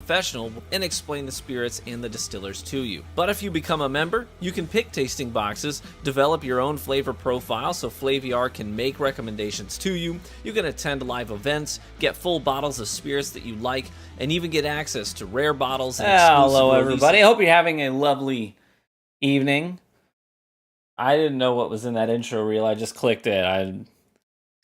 professional and explain the spirits and the distillers to you. But if you become a member, you can pick tasting boxes, develop your own flavor profile so Flaviar can make recommendations to you. You can attend live events, get full bottles of spirits that you like, and even get access to rare bottles and exclusive Hello, releases. everybody. I hope you're having a lovely evening. I didn't know what was in that intro reel. I just clicked it. It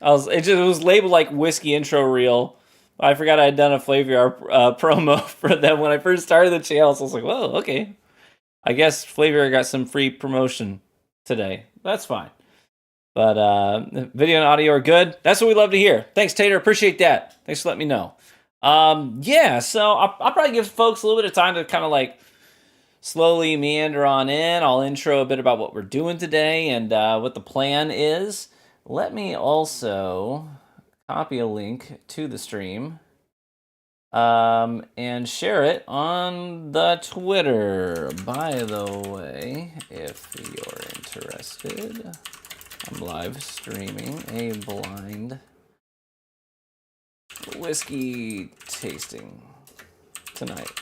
was labeled like whiskey intro reel. I forgot I had done a Flaviar promo for them when I first started the channel. So I was like, whoa, okay. I guess Flaviar got some free promotion today. That's fine. But video and audio are good. That's what we love to hear. Thanks, Tater. Appreciate that. Thanks for letting me know. So I'll probably give folks a little bit of time to kind of like slowly meander on in. I'll intro a bit about what we're doing today and what the plan is. Let me also copy a link to the stream and share it on the Twitter. By the way, if you're interested, I'm live streaming a blind whiskey tasting tonight.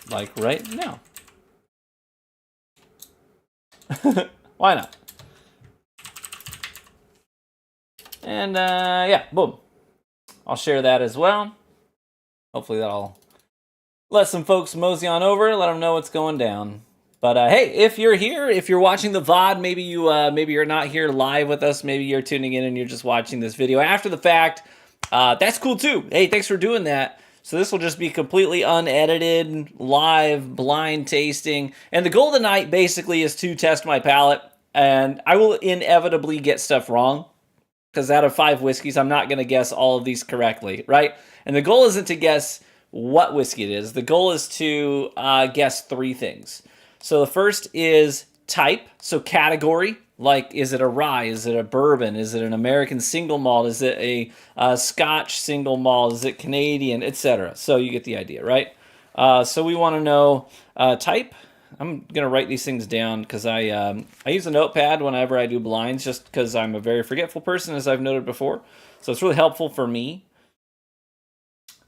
Like right now. Why not? And yeah, boom. I'll share that as well. Hopefully that'll let some folks mosey on over, let them know what's going down. But hey, if you're here, if you're watching the VOD, maybe you're not here live with us, maybe you're tuning in and you're just watching this video after the fact. That's cool too. Hey, thanks for doing that. So this will just be completely unedited, live, blind tasting. And the goal tonight basically is to test my palate. And I will inevitably get stuff wrong. Because out of 5 whiskeys, I'm not going to guess all of these correctly, right? And the goal isn't to guess what whiskey it is. The goal is to guess 3 things. So the first is type, so category. Like, is it a rye? Is it a bourbon? Is it an American single malt? Is it a Scotch single malt? Is it Canadian, etc.? So you get the idea, right? So we want to know type. I'm going to write these things down because I use a notepad whenever I do blinds just because I'm a very forgetful person, as I've noted before. So it's really helpful for me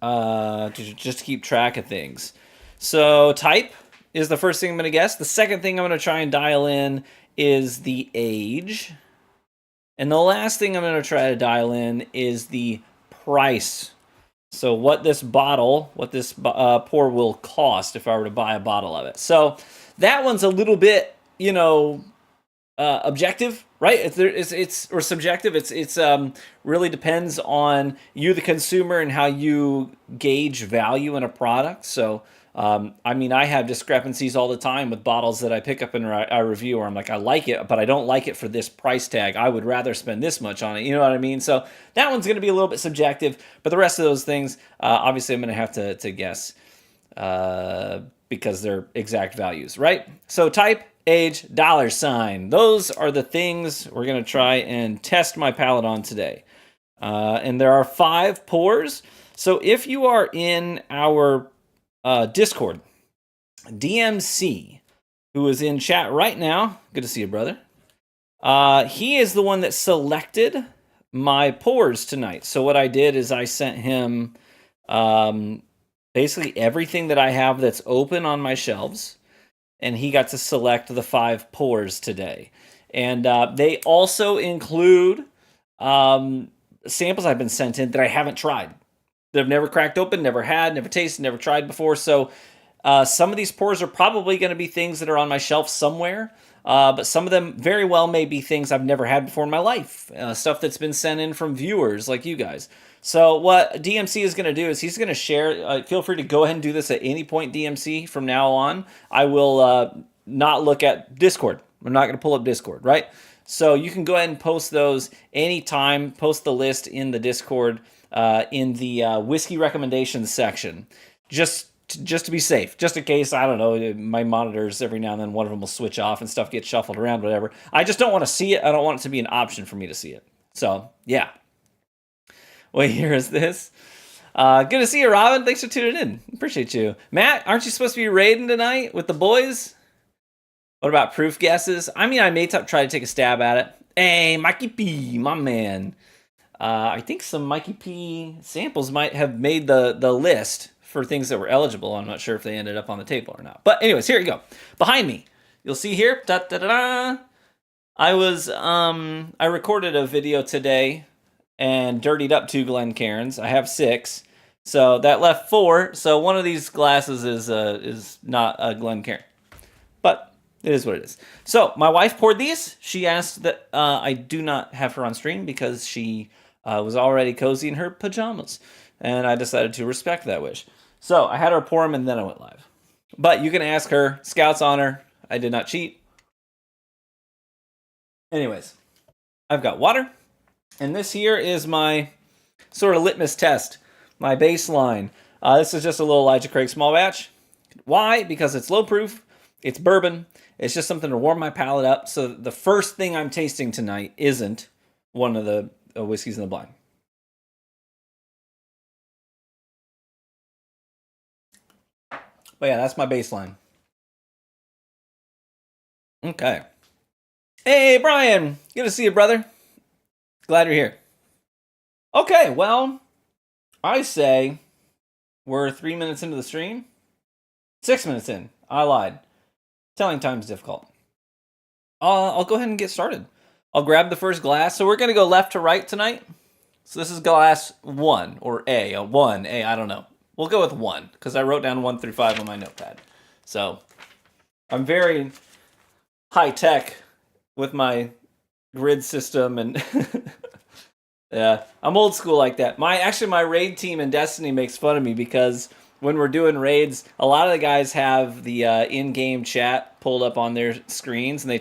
to just keep track of things. So type is the first thing I'm going to guess. The second thing I'm going to try and dial in is the age. And the last thing I'm going to try to dial in is the price. So what this pour will cost if I were to buy a bottle of it. So that one's a little bit, objective, right? It's or subjective. It's really depends on you, the consumer, and how you gauge value in a product. So I have discrepancies all the time with bottles that I pick up and I review where I'm like, I like it, but I don't like it for this price tag. I would rather spend this much on it. You know what I mean? So that one's going to be a little bit subjective, but the rest of those things, obviously I'm going to have to guess because they're exact values, right? So type, age, $. Those are the things we're going to try and test my palate on today. And there are 5 pours. So if you are in our Discord, DMC, who is in chat right now, good to see you, brother. He is the one that selected my pours tonight. So what I did is I sent him basically everything that I have that's open on my shelves, and he got to select the 5 pours today. And they also include samples I've been sent in that I haven't tried. They've never cracked open, never had, never tasted, never tried before. So some of these pours are probably going to be things that are on my shelf somewhere. But some of them very well may be things I've never had before in my life. Stuff that's been sent in from viewers like you guys. So what DMC is going to do is he's going to share. Feel free to go ahead and do this at any point, DMC, from now on. I will not look at Discord. I'm not going to pull up Discord, right? So you can go ahead and post those anytime. Post the list in the Discord in the whiskey recommendations section. Just to be safe, just in case, I don't know, my monitors, every now and then one of them will switch off and stuff gets shuffled around, whatever. I just don't want to see it. I don't want it to be an option for me to see it. So, yeah. What year is this? Good to see you, Robin. Thanks for tuning in. Appreciate you. Matt, aren't you supposed to be raiding tonight with the boys? What about proof guesses? I mean, I may try to take a stab at it. Hey, Mikey P, my man. I think some Mikey P samples might have made the list for things that were eligible. I'm not sure if they ended up on the table or not. But anyways, here you go. Behind me, you'll see here. Da, da, da, da. I recorded a video today and dirtied up 2 Glencairns. I have 6. So that left 4. So one of these glasses is not a Glencairn. But it is what it is. So my wife poured these. She asked that I do not have her on stream because she was already cozy in her pajamas. And I decided to respect that wish. So I had her pour them and then I went live. But you can ask her. Scout's honor. I did not cheat. Anyways, I've got water. And this here is my sort of litmus test. My baseline. This is just a little Elijah Craig small batch. Why? Because it's low proof. It's bourbon. It's just something to warm my palate up. So the first thing I'm tasting tonight isn't one of the whiskeys in the blind. But yeah, that's my baseline. Okay. Hey, Brian. Good to see you, brother. Glad you're here. Okay, well, I say we're 3 minutes into the stream. 6 minutes in. I lied. Telling time's difficult. I'll go ahead and get started. I'll grab the first glass. So we're going to go left to right tonight. So this is glass 1, or A. 1A, I don't know. We'll go with 1, because I wrote down 1 through 5 on my notepad. So I'm very high-tech with my grid system, and yeah, I'm old school like that. My raid team in Destiny makes fun of me because when we're doing raids, a lot of the guys have the in-game chat pulled up on their screens, and they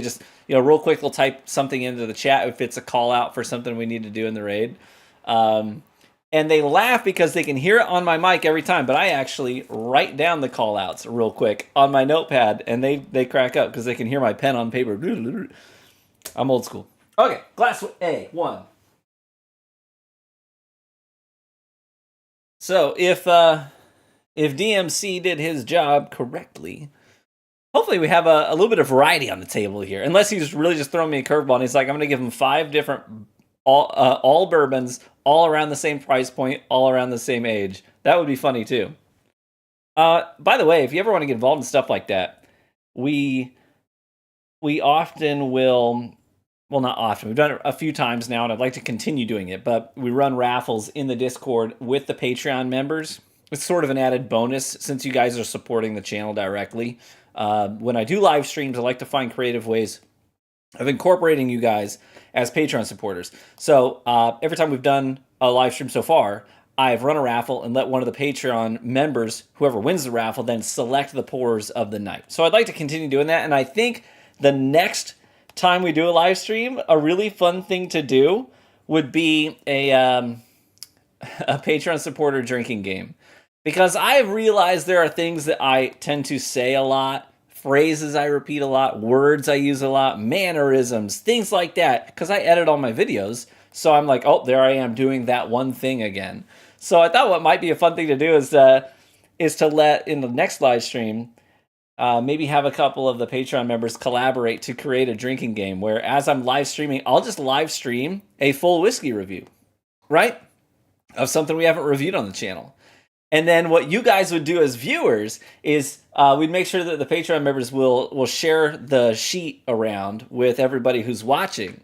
just real quick they'll type something into the chat if it's a call out for something we need to do in the raid. And they laugh because they can hear it on my mic every time, but I actually write down the call outs real quick on my notepad, and they crack up because they can hear my pen on paper. I'm old school. Okay, glass A, 1. So if DMC did his job correctly, hopefully we have a little bit of variety on the table here. Unless he's really just throwing me a curveball and he's like, I'm going to give him 5 different all bourbons, all around the same price point, all around the same age. That would be funny too. By the way, if you ever want to get involved in stuff like that, we often will. Well, not often. We've done it a few times now, and I'd like to continue doing it. But we run raffles in the Discord with the Patreon members. It's sort of an added bonus since you guys are supporting the channel directly. When I do live streams, I like to find creative ways of incorporating you guys as Patreon supporters. So every time we've done a live stream so far, I've run a raffle and let one of the Patreon members, whoever wins the raffle, then select the pours of the night. So I'd like to continue doing that, and I think the next time we do a live stream, a really fun thing to do would be a Patreon supporter drinking game. Because I've realized there are things that I tend to say a lot, phrases I repeat a lot, words I use a lot, mannerisms, things like that, because I edit all my videos. So I'm like, oh, there I am doing that one thing again. So I thought what might be a fun thing to do is to let, in the next live stream, maybe have a couple of the Patreon members collaborate to create a drinking game where as I'm live streaming, I'll just live stream a full whiskey review, right? Of something we haven't reviewed on the channel. And then what you guys would do as viewers is we'd make sure that the Patreon members will share the sheet around with everybody who's watching.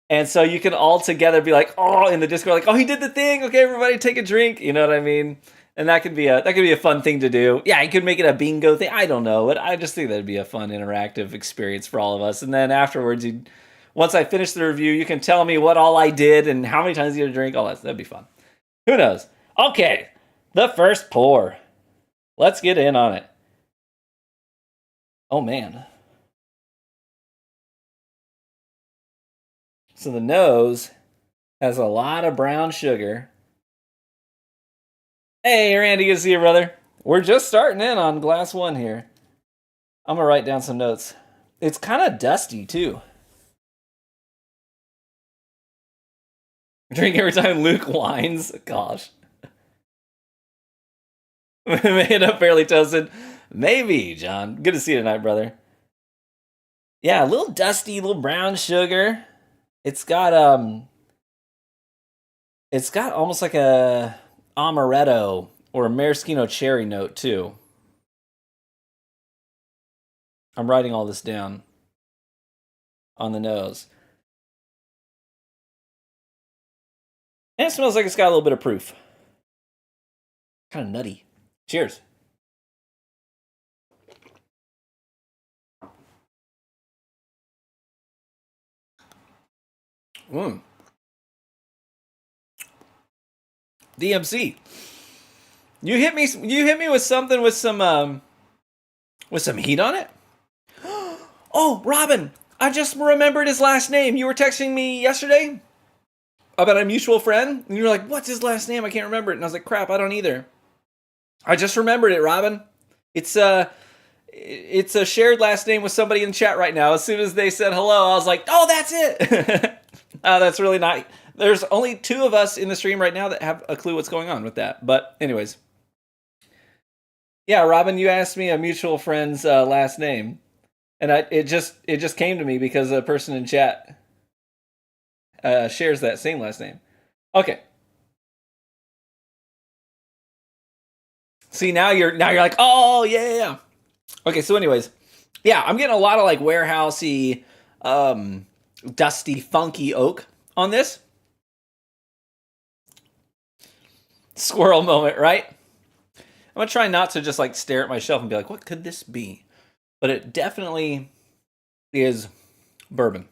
And so you can all together be like, oh, in the Discord, like, oh, he did the thing. Okay, everybody take a drink. You know what I mean? And that could be a fun thing to do. Yeah, you could make it a bingo thing. I don't know, but I just think that'd be a fun interactive experience for all of us. And then afterwards, once I finish the review, you can tell me what all I did and how many times you had to drink. All that. That'd be fun. Who knows? Okay, the first pour. Let's get in on it. Oh, man. So the nose has a lot of brown sugar. Hey, Randy, good to see you, brother. We're just starting in on glass 1 here. I'm going to write down some notes. It's kind of dusty, too. Drink every time Luke whines. Gosh. Made it up fairly toasted. Maybe, John. Good to see you tonight, brother. Yeah, a little dusty, a little brown sugar. It's got It's got almost like a amaretto or a maraschino cherry note too. I'm writing all this down on the nose. And it smells like it's got a little bit of proof. Kind of nutty. Cheers. Mm. DMC. You hit me. You hit me with something with some heat on it. Oh, Robin! I just remembered his last name. You were texting me yesterday about a mutual friend, and you were like, "What's his last name? I can't remember it." And I was like, "Crap, I don't either." I just remembered it, Robin. It's a shared last name with somebody in chat right now. As soon as they said hello, I was like, "Oh, that's it." That's really nice. There's only 2 of us in the stream right now that have a clue what's going on with that. But anyways, yeah, Robin, you asked me a mutual friend's last name, and it just came to me because a person in chat shares that same last name. Okay. See, now you're like, oh yeah. Okay, so anyways, yeah, I'm getting a lot of like warehousey, dusty, funky oak on this. Squirrel moment, right? I'm gonna try not to just like stare at my shelf and be like, what could this be? But it definitely is bourbon.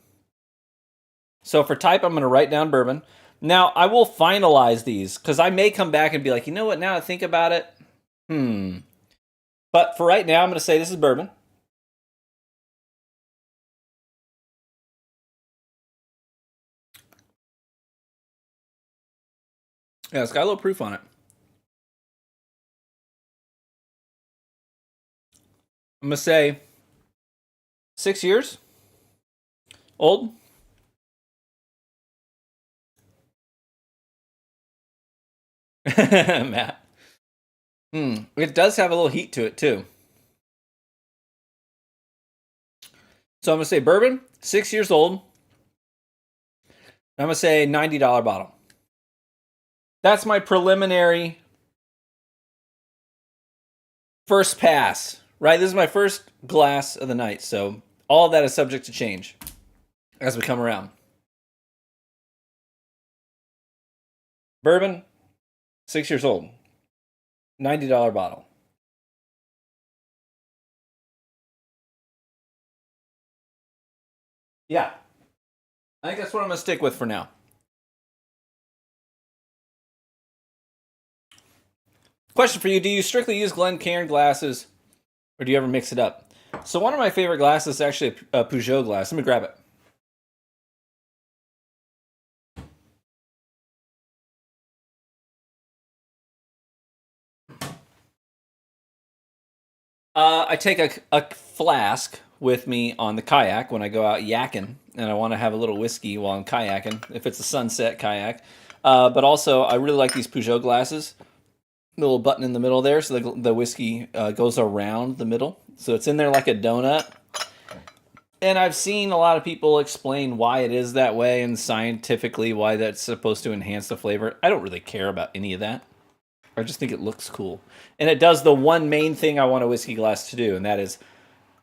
So for type, I'm gonna write down bourbon. Now I will finalize these because I may come back and be like, you know what? Now I think about it, But for right now, I'm gonna say this is bourbon. Yeah, it's got a little proof on it. I'm gonna say 6 years old. Matt. It does have a little heat to it too. So I'm gonna say bourbon, 6 years old. I'm gonna say $90 bottle. That's my preliminary first pass, right? This is my first glass of the night, so all of that is subject to change as we come around. Bourbon, 6 years old, $90 bottle. Yeah, I think that's what I'm gonna stick with for now. Question for you: do you strictly use Glencairn glasses, or do you ever mix it up? So one of my favorite glasses is actually a Peugeot glass. Let me grab it. I take a flask with me on the kayak when I go out yakking, and I want to have a little whiskey while I'm kayaking, if it's a sunset kayak. But also, I really like these Peugeot glasses. The little button in the middle there, so the whiskey goes around the middle. So it's in there like a donut. And I've seen a lot of people explain why it is that way and scientifically why that's supposed to enhance the flavor. I don't really care about any of that. I just think it looks cool. And it does the one main thing I want a whiskey glass to do, and that is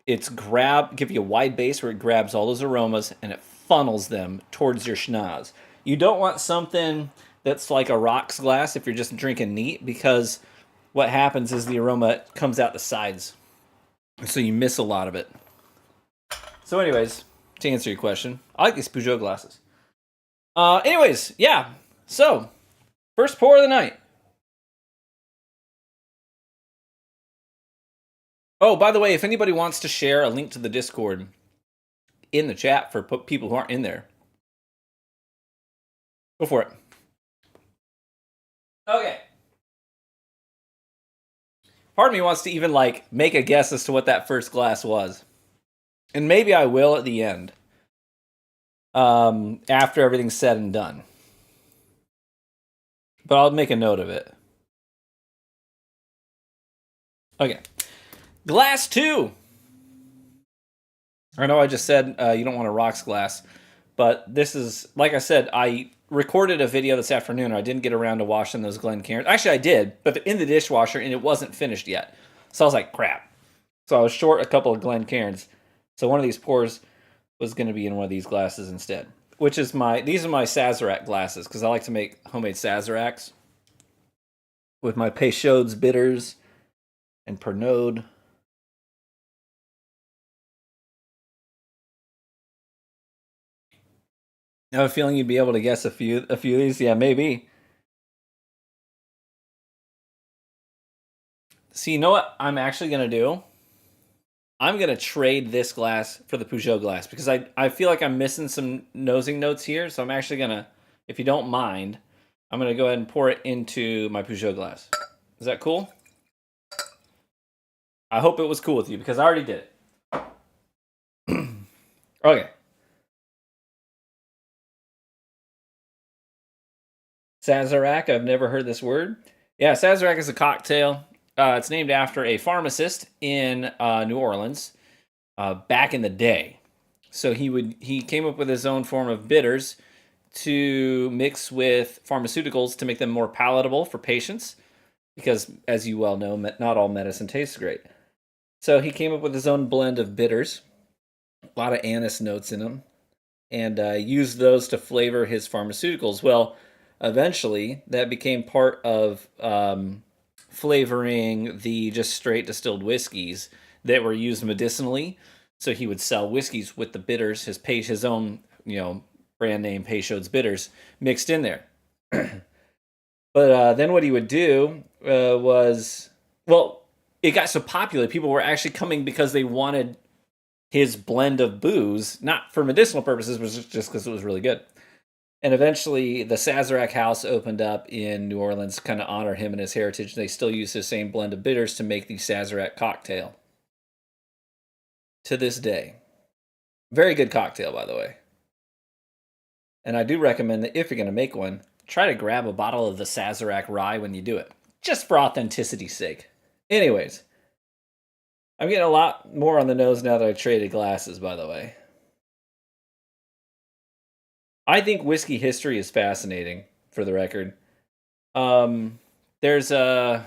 give you a wide base where it grabs all those aromas and it funnels them towards your schnoz. You don't want something that's like a rocks glass if you're just drinking neat, because what happens is the aroma comes out the sides. So you miss a lot of it. So anyways, to answer your question, I like these Peugeot glasses. Anyways, yeah. So, first pour of the night. Oh, by the way, if anybody wants to share a link to the Discord in the chat for people who aren't in there, go for it. Okay. Part of me wants to even like make a guess as to what that first glass was. And maybe I will at the end. After everything's said and done. But I'll make a note of it. Okay. Glass 2. I know I just said you don't want a rocks glass, but this is, like I said, I recorded a video this afternoon. I didn't get around to washing those Glencairns. Actually, I did, but they're in the dishwasher and it wasn't finished yet. So I was like, crap. So I was short a couple of Glencairns. So one of these pours was going to be in one of these glasses instead. Which is these are my Sazerac glasses because I like to make homemade Sazeracs with my Peychaud's bitters and Pernod. I have a feeling you'd be able to guess a few of these. Yeah, maybe. So you know what I'm actually going to do? I'm going to trade this glass for the Peugeot glass because I feel like I'm missing some nosing notes here. So I'm actually going to, if you don't mind, I'm going to go ahead and pour it into my Peugeot glass. Is that cool? I hope it was cool with you because I already did it. Okay. Sazerac, I've never heard this word. Yeah, Sazerac is a cocktail. It's named after a pharmacist in New Orleans back in the day. So he came up with his own form of bitters to mix with pharmaceuticals to make them more palatable for patients. Because, as you well know, not all medicine tastes great. So he came up with his own blend of bitters, a lot of anise notes in them, and used those to flavor his pharmaceuticals. Well, eventually, that became part of flavoring the just straight distilled whiskeys that were used medicinally. So he would sell whiskeys with the bitters, his own brand name Peychaud's bitters mixed in there. But then what he would do was, well, it got so popular, people were actually coming because they wanted his blend of booze, not for medicinal purposes, but just because it was really good. And eventually, the Sazerac House opened up in New Orleans to kind of honor him and his heritage. They still use the same blend of bitters to make the Sazerac cocktail to this day. Very good cocktail, by the way. And I do recommend that if you're going to make one, try to grab a bottle of the Sazerac rye when you do it, just for authenticity's sake. Anyways, I'm getting a lot more on the nose now that I traded glasses, by the way. I think whiskey history is fascinating, for the record. There's a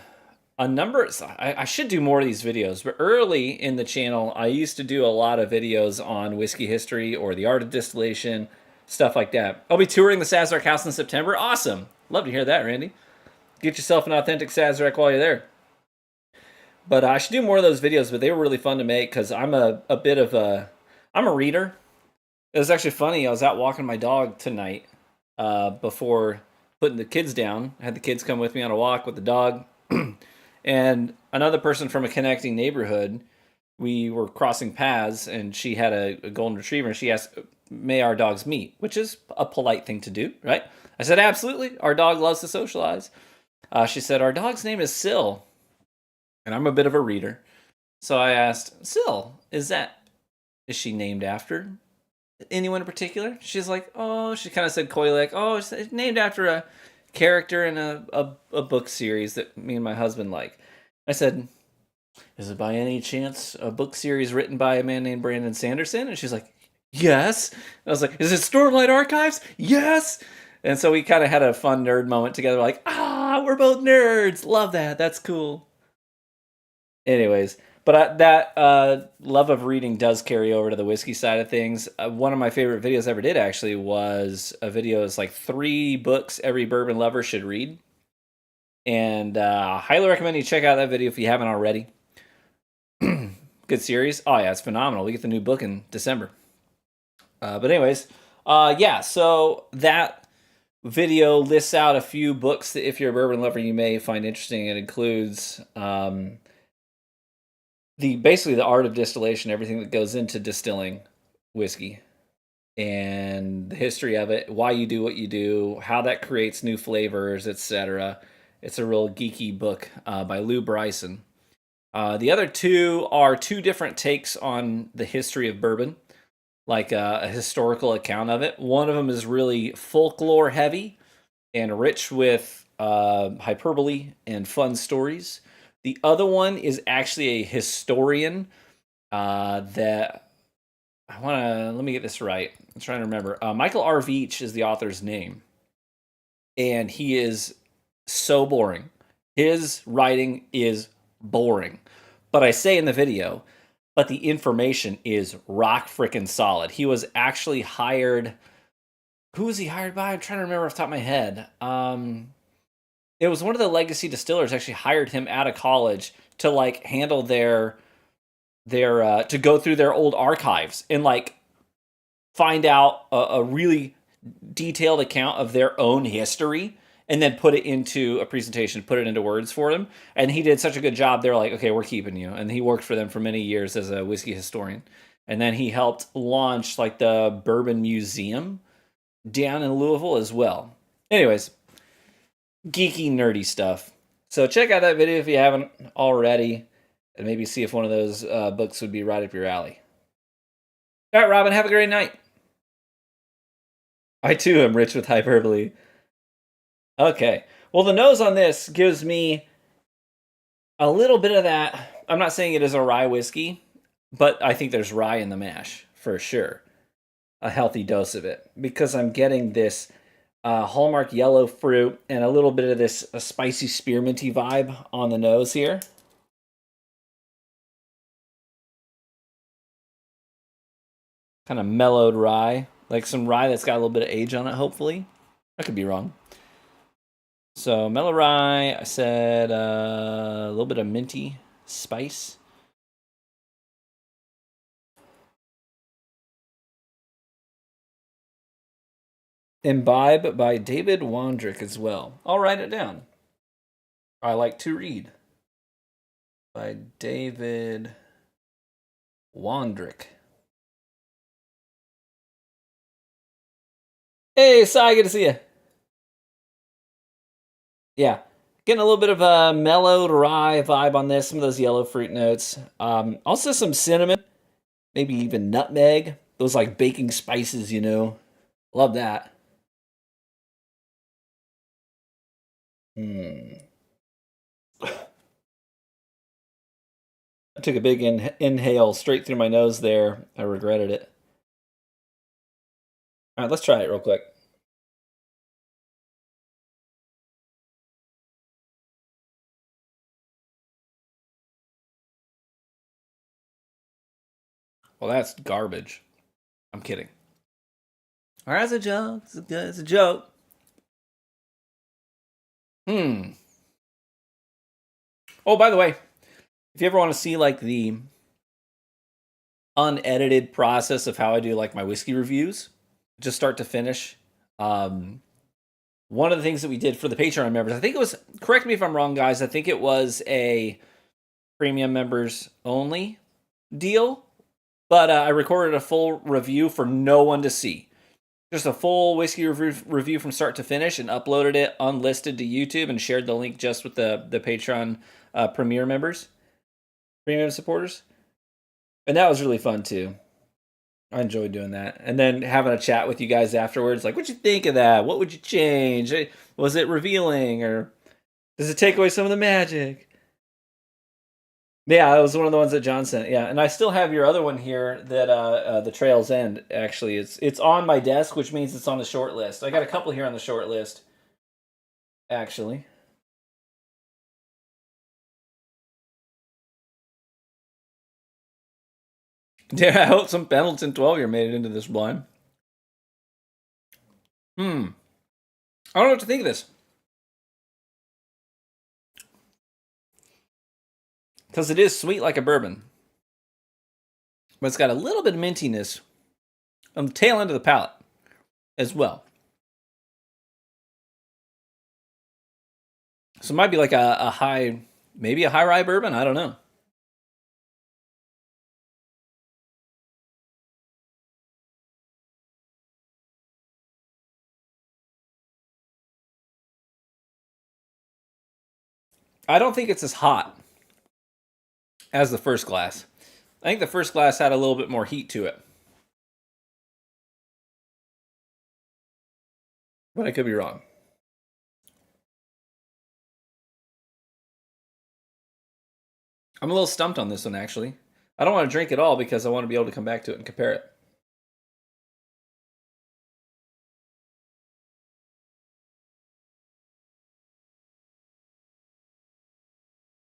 number... I should do more of these videos, but early in the channel, I used to do a lot of videos on whiskey history or the art of distillation, stuff like that. I'll be touring the Sazerac House in September. Awesome. Love to hear that, Randy. Get yourself an authentic Sazerac while you're there. But I should do more of those videos, but they were really fun to make because I'm a reader. It was actually funny. I was out walking my dog tonight before putting the kids down. I had the kids come with me on a walk with the dog. And another person from a connecting neighborhood, we were crossing paths, and she had a golden retriever, and she asked, may our dogs meet? Which is a polite thing to do, right? I said, absolutely. Our dog loves to socialize. She said, our dog's name is Syl. And I'm a bit of a reader. So I asked, Syl, is she named after anyone in particular? She's like, oh, she kind of said coy, like, oh, it's named after a character in a book series that me and my husband like. I said, is it by any chance a book series written by a man named Brandon Sanderson? And she's like, yes. And I was like, is it Stormlight Archives? Yes. And so we kind of had a fun nerd moment together, like, we're both nerds. Love that. That's cool. Anyways, but that love of reading does carry over to the whiskey side of things. One of my favorite videos I ever did, actually, was a video that's like 3 books every bourbon lover should read. And highly recommend you check out that video if you haven't already. Good series. Oh, yeah, it's phenomenal. We get the new book in December. But anyways, yeah, so that video lists out a few books that if you're a bourbon lover, you may find interesting. It includes... basically the art of distillation, everything that goes into distilling whiskey and the history of it, why you do what you do, how that creates new flavors, etc. It's a real geeky book by Lou Bryson. The other 2 are 2 different takes on the history of bourbon, like a historical account of it. One of them is really folklore heavy and rich with hyperbole and fun stories. The other one is actually a historian that let me get this right. I'm trying to remember. Michael R. Veach is the author's name. and he is so boring. His writing is boring. But I say in the video, but the information is rock freaking solid. He was actually hired. Who was he hired by? I'm trying to remember off the top of my head. It was one of the legacy distillers actually hired him out of college to like handle their to go through their old archives and like find out a really detailed account of their own history and then put it into a presentation, put it into words for them. And he did such a good job. They're like, okay, we're keeping you. And he worked for them for many years as a whiskey historian. And then he helped launch like the Bourbon Museum down in Louisville as well. Anyways, geeky, nerdy stuff. So check out that video if you haven't already, and maybe see if one of those books would be right up your alley. All right, Robin, have a great night. I too am rich with hyperbole. Okay. Well, the nose on this gives me a little bit of that. I'm not saying it is a rye whiskey, but I think there's rye in the mash for sure. A healthy dose of it because I'm getting this Hallmark yellow fruit and a little bit of this spicy spearminty vibe on the nose here. Kind of mellowed rye, like some rye that's got a little bit of age on it, hopefully. I could be wrong. So mellow rye, I said a little bit of minty spice. Imbibe by David Wondrich as well. I'll write it down. I like to read. By David Wondrich. Hey, Sai, good to see you. Yeah, getting a little bit of a mellowed rye vibe on this. Some of those yellow fruit notes. Also some cinnamon, maybe even nutmeg. Those like baking spices, you know. Love that. I took a big inhale straight through my nose there. I regretted it. All right, let's try it real quick. Well, that's garbage. I'm kidding. All right, it's a joke. It's a joke. Oh, by the way, if you ever want to see like the unedited process of how I do like my whiskey reviews, just start to finish. One of the things that we did for the Patreon members, I think it was, correct me if I'm wrong, guys, I think it was a premium members only deal, but I recorded a full review for no one to see. Just a full whiskey review from start to finish and uploaded it unlisted to YouTube and shared the link just with the Patreon premier members, premium supporters. And that was really fun too. I enjoyed doing that. And then having a chat with you guys afterwards, like, what'd you think of that? What would you change? Was it revealing or does it take away some of the magic? Yeah, it was one of the ones that John sent. Yeah, and I still have your other one here that the Trails End. Actually, it's on my desk, which means it's on the short list. I got a couple here on the short list. Actually, yeah. I hope some Pendleton 12-year made it into this blind. I don't know what to think of this. Because it is sweet like a bourbon. But it's got a little bit of mintiness on the tail end of the palate as well. So it might be like a high, maybe a high rye bourbon. I don't know. I don't think it's as hot as the first glass. I think the first glass had a little bit more heat to it. But I could be wrong. I'm a little stumped on this one, actually. I don't want to drink it all because I want to be able to come back to it and compare it.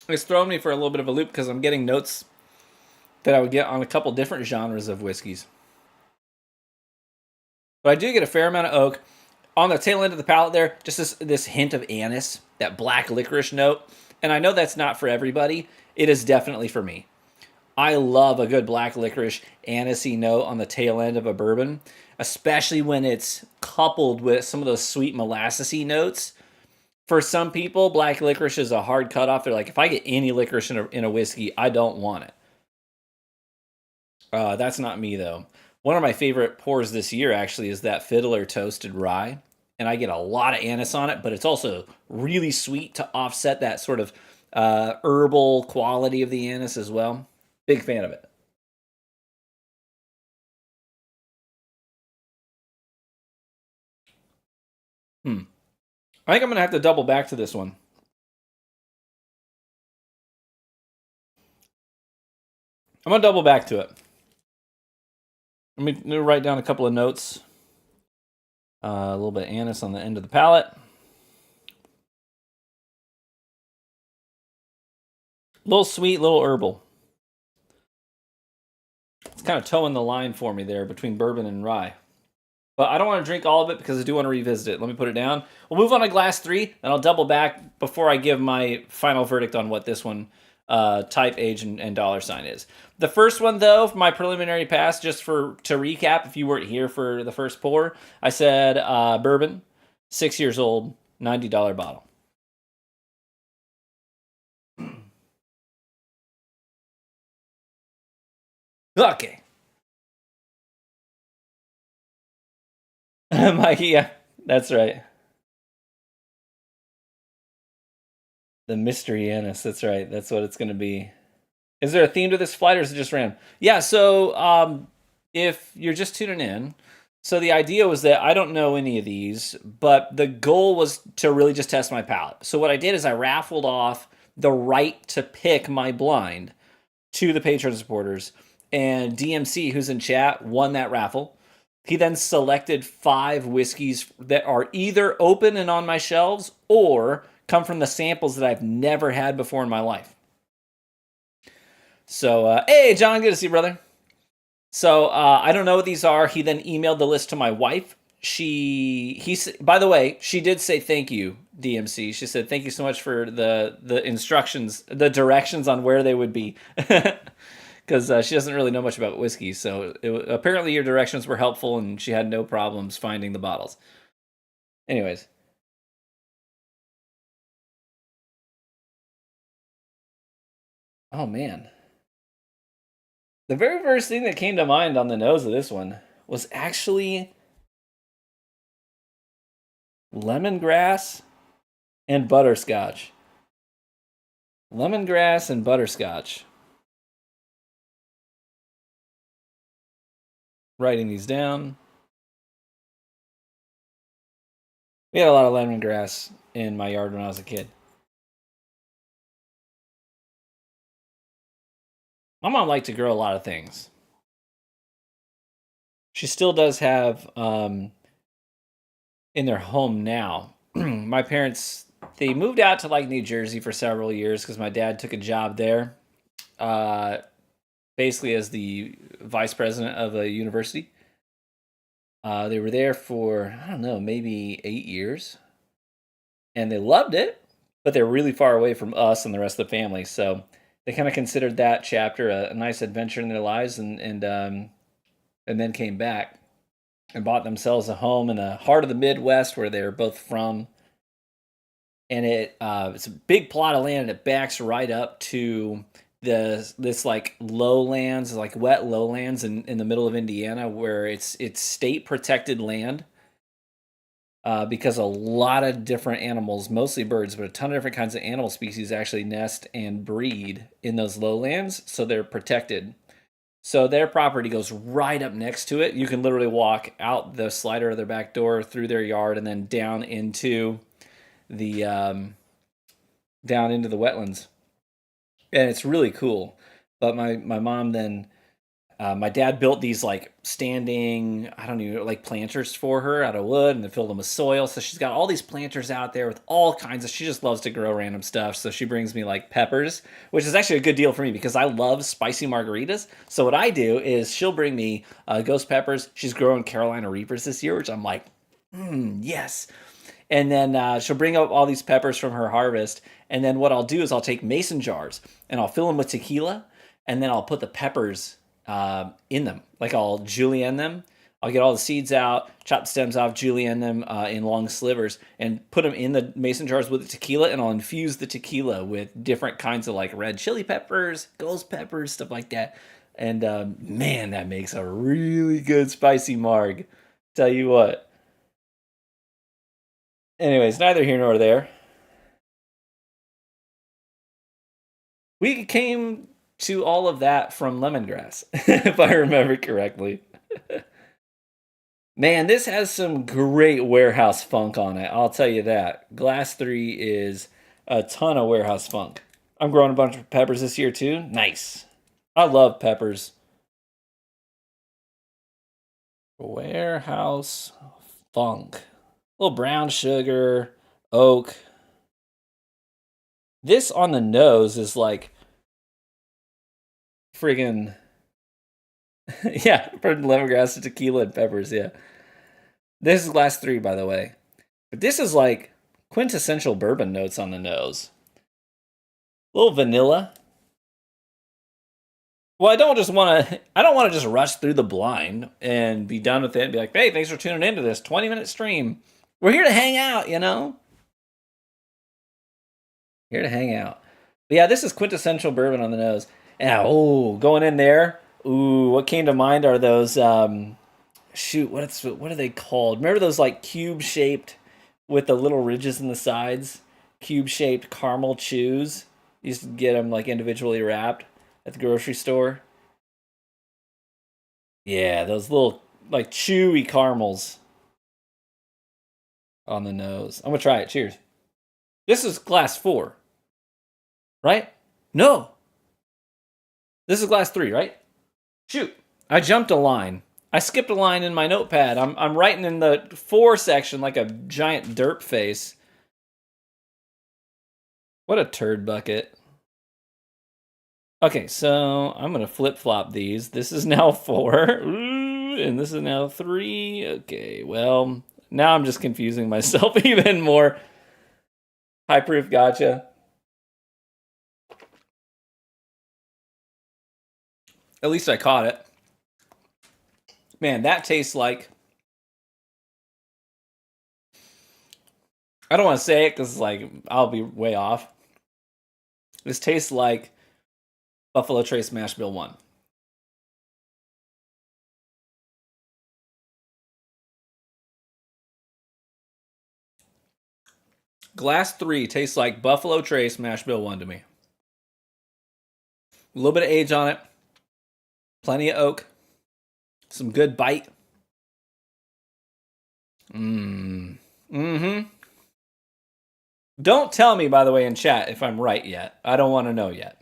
It's throwing me for a little bit of a loop because I'm getting notes that I would get on a couple different genres of whiskeys. But I do get a fair amount of oak. On the tail end of the palate there, just this hint of anise, that black licorice note. And I know that's not for everybody. It is definitely for me. I love a good black licorice anisey note on the tail end of a bourbon, especially when it's coupled with some of those sweet molassesy notes. For some people, black licorice is a hard cutoff. They're like, if I get any licorice in a whiskey, I don't want it. That's not me, though. One of my favorite pours this year, actually, is that Fiddler Toasted Rye. And I get a lot of anise on it, but it's also really sweet to offset that sort of herbal quality of the anise as well. Big fan of it. I think I'm going to have to double back to this one. I'm going to double back to it. Let me write down a couple of notes. A little bit of anise on the end of the palate. A little sweet, little herbal. It's kind of towing the line for me there between bourbon and rye. But I don't want to drink all of it because I do want to revisit it. Let me put it down. We'll move on to glass 3, and I'll double back before I give my final verdict on what this one type, age, and dollar sign is. The first one, though, my preliminary pass, just to recap, if you weren't here for the first pour, I said bourbon, 6 years old, $90 bottle. Okay. Yeah, that's right. The mystery anise, that's right. That's what it's going to be. Is there a theme to this flight, or is it just random? Yeah, so if you're just tuning in, so the idea was that I don't know any of these, but the goal was to really just test my palate. So what I did is I raffled off the right to pick my blind to the Patreon supporters, and DMC, who's in chat, won that raffle. He then selected 5 whiskeys that are either open and on my shelves or come from the samples that I've never had before in my life. So, hey, John, good to see you, brother. So, I don't know what these are. He then emailed the list to my wife. By the way, she did say thank you, DMC. She said thank you so much for the instructions, the directions on where they would be. Because she doesn't really know much about whiskey, so apparently your directions were helpful, and she had no problems finding the bottles. Anyways. Oh, man. The very first thing that came to mind on the nose of this one was actually lemongrass and butterscotch. Lemongrass and butterscotch. Writing these down. We had a lot of lemongrass in my yard when I was a kid. My mom liked to grow a lot of things. She still does have, in their home now, my parents, they moved out to like New Jersey for several years because my dad took a job there, basically as the vice president of a university. They were there for, I don't know, maybe 8 years. And they loved it, but they're really far away from us and the rest of the family. So they kind of considered that chapter a nice adventure in their lives, and then came back and bought themselves a home in the heart of the Midwest where they're both from. And it's a big plot of land, and it backs right up to this like lowlands, like wet lowlands in the middle of Indiana, where it's state protected land. Because a lot of different animals, mostly birds, but a ton of different kinds of animal species actually nest and breed in those lowlands, so they're protected. So their property goes right up next to it. You can literally walk out the slider of their back door, through their yard, and then down into the wetlands. And it's really cool. But my mom then My dad built these like standing, I don't know, like planters for her out of wood, and then filled them with soil. So she's got all these planters out there with all kinds of. She just loves to grow random stuff. So she brings me like peppers, which is actually a good deal for me because I love spicy margaritas. So what I do is she'll bring me ghost peppers. She's growing Carolina Reapers this year, which I'm like, yes. And then she'll bring up all these peppers from her harvest. And then what I'll do is I'll take mason jars and I'll fill them with tequila, and then I'll put the peppers in them. Like I'll julienne them. I'll get all the seeds out, chop the stems off, julienne them in long slivers, and put them in the mason jars with the tequila, and I'll infuse the tequila with different kinds of like red chili peppers, ghost peppers, stuff like that. And man, that makes a really good spicy marg. Tell you what. Anyways, neither here nor there. We came to all of that from lemongrass, if I remember correctly. Man, this has some great warehouse funk on it. I'll tell you that. Glass 3 is a ton of warehouse funk. I'm growing a bunch of peppers this year too. Nice. I love peppers. Warehouse funk. A little brown sugar, oak. This on the nose is like friggin' yeah, from lemongrass to tequila and peppers, yeah. This is glass 3, by the way. But this is like quintessential bourbon notes on the nose. A little vanilla. Well, I don't want to just rush through the blind and be done with it and be like, hey, thanks for tuning into this 20-minute stream. We're here to hang out, you know? Here to hang out. But yeah, this is quintessential bourbon on the nose. And going in there. Ooh, what came to mind are those what are they called? Remember those like cube shaped with the little ridges in the sides? Cube shaped caramel chews. You used to get them like individually wrapped at the grocery store. Yeah, those little like chewy caramels on the nose. I'm gonna try it. Cheers. This is glass 4, right? No, this is glass 3, right? Shoot, I jumped a line. I skipped a line in my notepad. I'm writing in the 4 section like a giant derp face. What a turd bucket. Okay, so I'm going to flip-flop these. This is now 4. Ooh, and this is now 3. Okay, well, now I'm just confusing myself even more. High proof gotcha. At least I caught it. Man, that tastes like... I don't want to say it because like I'll be way off. This tastes like Buffalo Trace Mash Bill 1. Glass 3 tastes like Buffalo Trace Mash Bill 1 to me. A little bit of age on it. Plenty of oak. Some good bite. Mm-hmm. Don't tell me, by the way, in chat if I'm right yet. I don't want to know yet.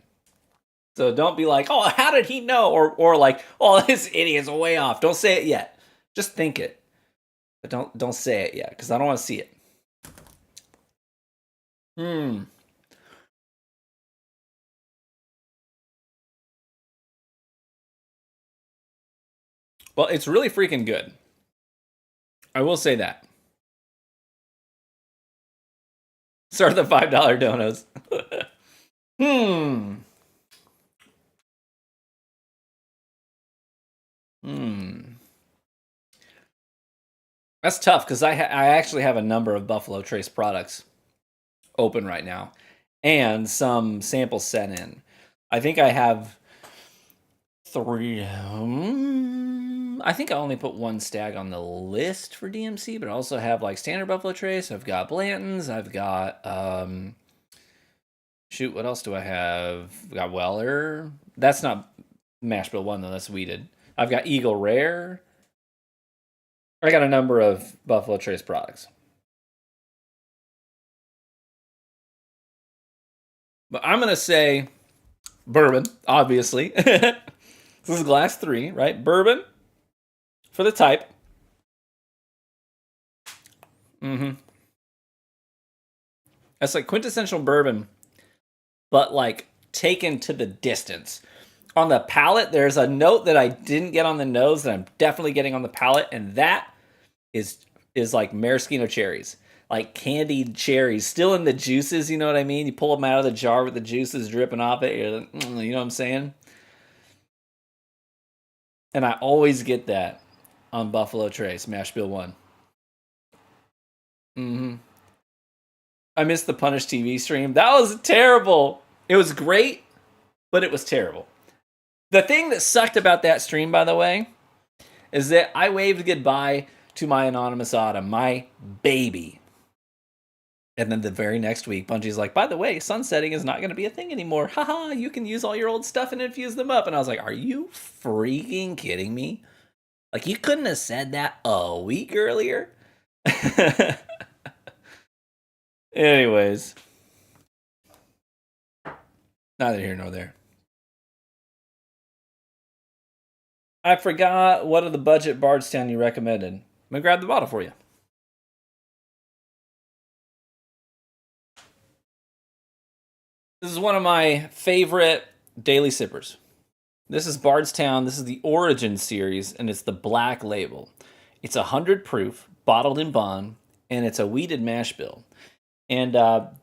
So don't be like, oh, how did he know? Or like, oh, this idiot's way off. Don't say it yet. Just think it. But don't say it yet, because I don't want to see it. Well, it's really freaking good. I will say that. Start the $5 donos. That's tough because I actually have a number of Buffalo Trace products open right now and some samples sent in. I think I have 3. I think I only put 1 stag on the list for DMC, but I also have like standard Buffalo Trace. I've got Blanton's. I've got shoot, what else do I have? I've got Weller. That's not Mash Bill 1 though. That's weeded. I've got Eagle Rare. I got a number of Buffalo Trace products. But I'm going to say bourbon, obviously. This is glass 3, right? Bourbon for the type. That's like quintessential bourbon, but like taken to the distance. On the palate, there's a note that I didn't get on the nose that I'm definitely getting on the palate, and that is like maraschino cherries, like candied cherries, still in the juices. You know what I mean? You pull them out of the jar with the juices dripping off it. You're like, you know what I'm saying? And I always get that on Buffalo Trace, Mash Bill 1. I missed the Punish TV stream. That was terrible. It was great, but it was terrible. The thing that sucked about that stream, by the way, is that I waved goodbye to my anonymous Autumn, my baby. And then the very next week, Bungie's like, by the way, sunsetting is not going to be a thing anymore. Haha, you can use all your old stuff and infuse them up. And I was like, are you freaking kidding me? Like, you couldn't have said that a week earlier? Anyways. Neither here nor there. I forgot what of the budget Bardstown you recommended. I'm going to grab the bottle for you. This is one of my favorite daily sippers. This is Bardstown. This is the Origin series, and it's the black label. It's 100 proof, bottled in bond, and it's a wheated mash bill. And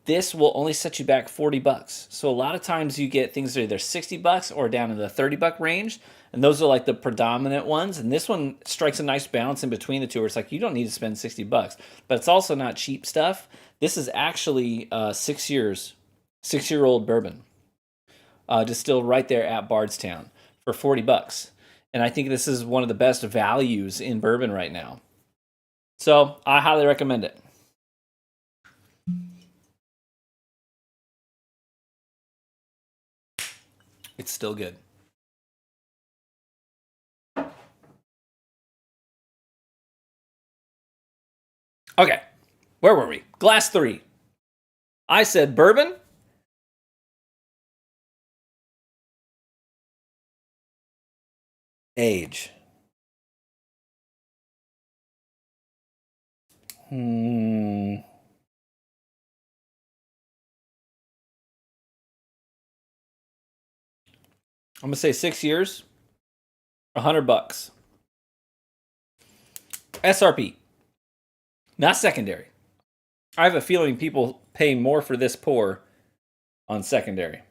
this will only set you back $40. So a lot of times you get things that are either $60 or down in the $30 range. And those are like the predominant ones. And this one strikes a nice balance in between the two where it's like you don't need to spend $60. But it's also not cheap stuff. This is actually 6-year-old bourbon. Distilled right there at Bardstown for $40. And I think this is one of the best values in bourbon right now. So I highly recommend it. It's still good. Okay, where were we? Glass 3. I said bourbon. Age. I'm gonna say 6 years, $100. SRP, not secondary. I have a feeling people pay more for this pour on secondary.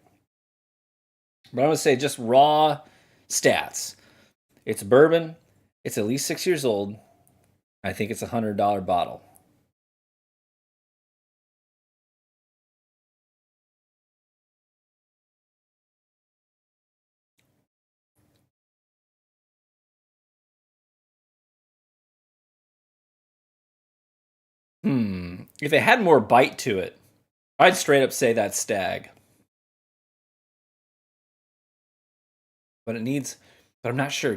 But I'm gonna say just raw stats. It's bourbon. It's at least 6 years old. I think it's a $100 bottle. If it had more bite to it, I'd straight up say that's Stag. But I'm not sure.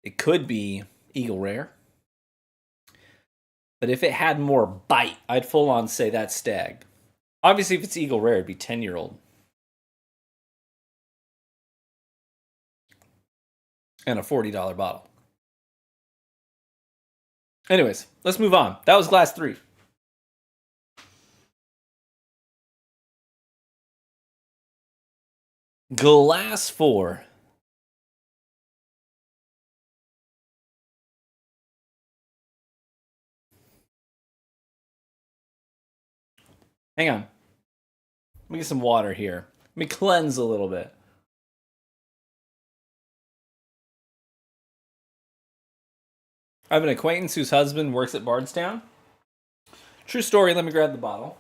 It could be Eagle Rare. But if it had more bite, I'd full on say that's Stag. Obviously, if it's Eagle Rare, it'd be 10-year-old. And a $40 bottle. Anyways, let's move on. That was glass 3. Glass 4. Hang on. Let me get some water here. Let me cleanse a little bit. I have an acquaintance whose husband works at Bardstown. True story. Let me grab the bottle.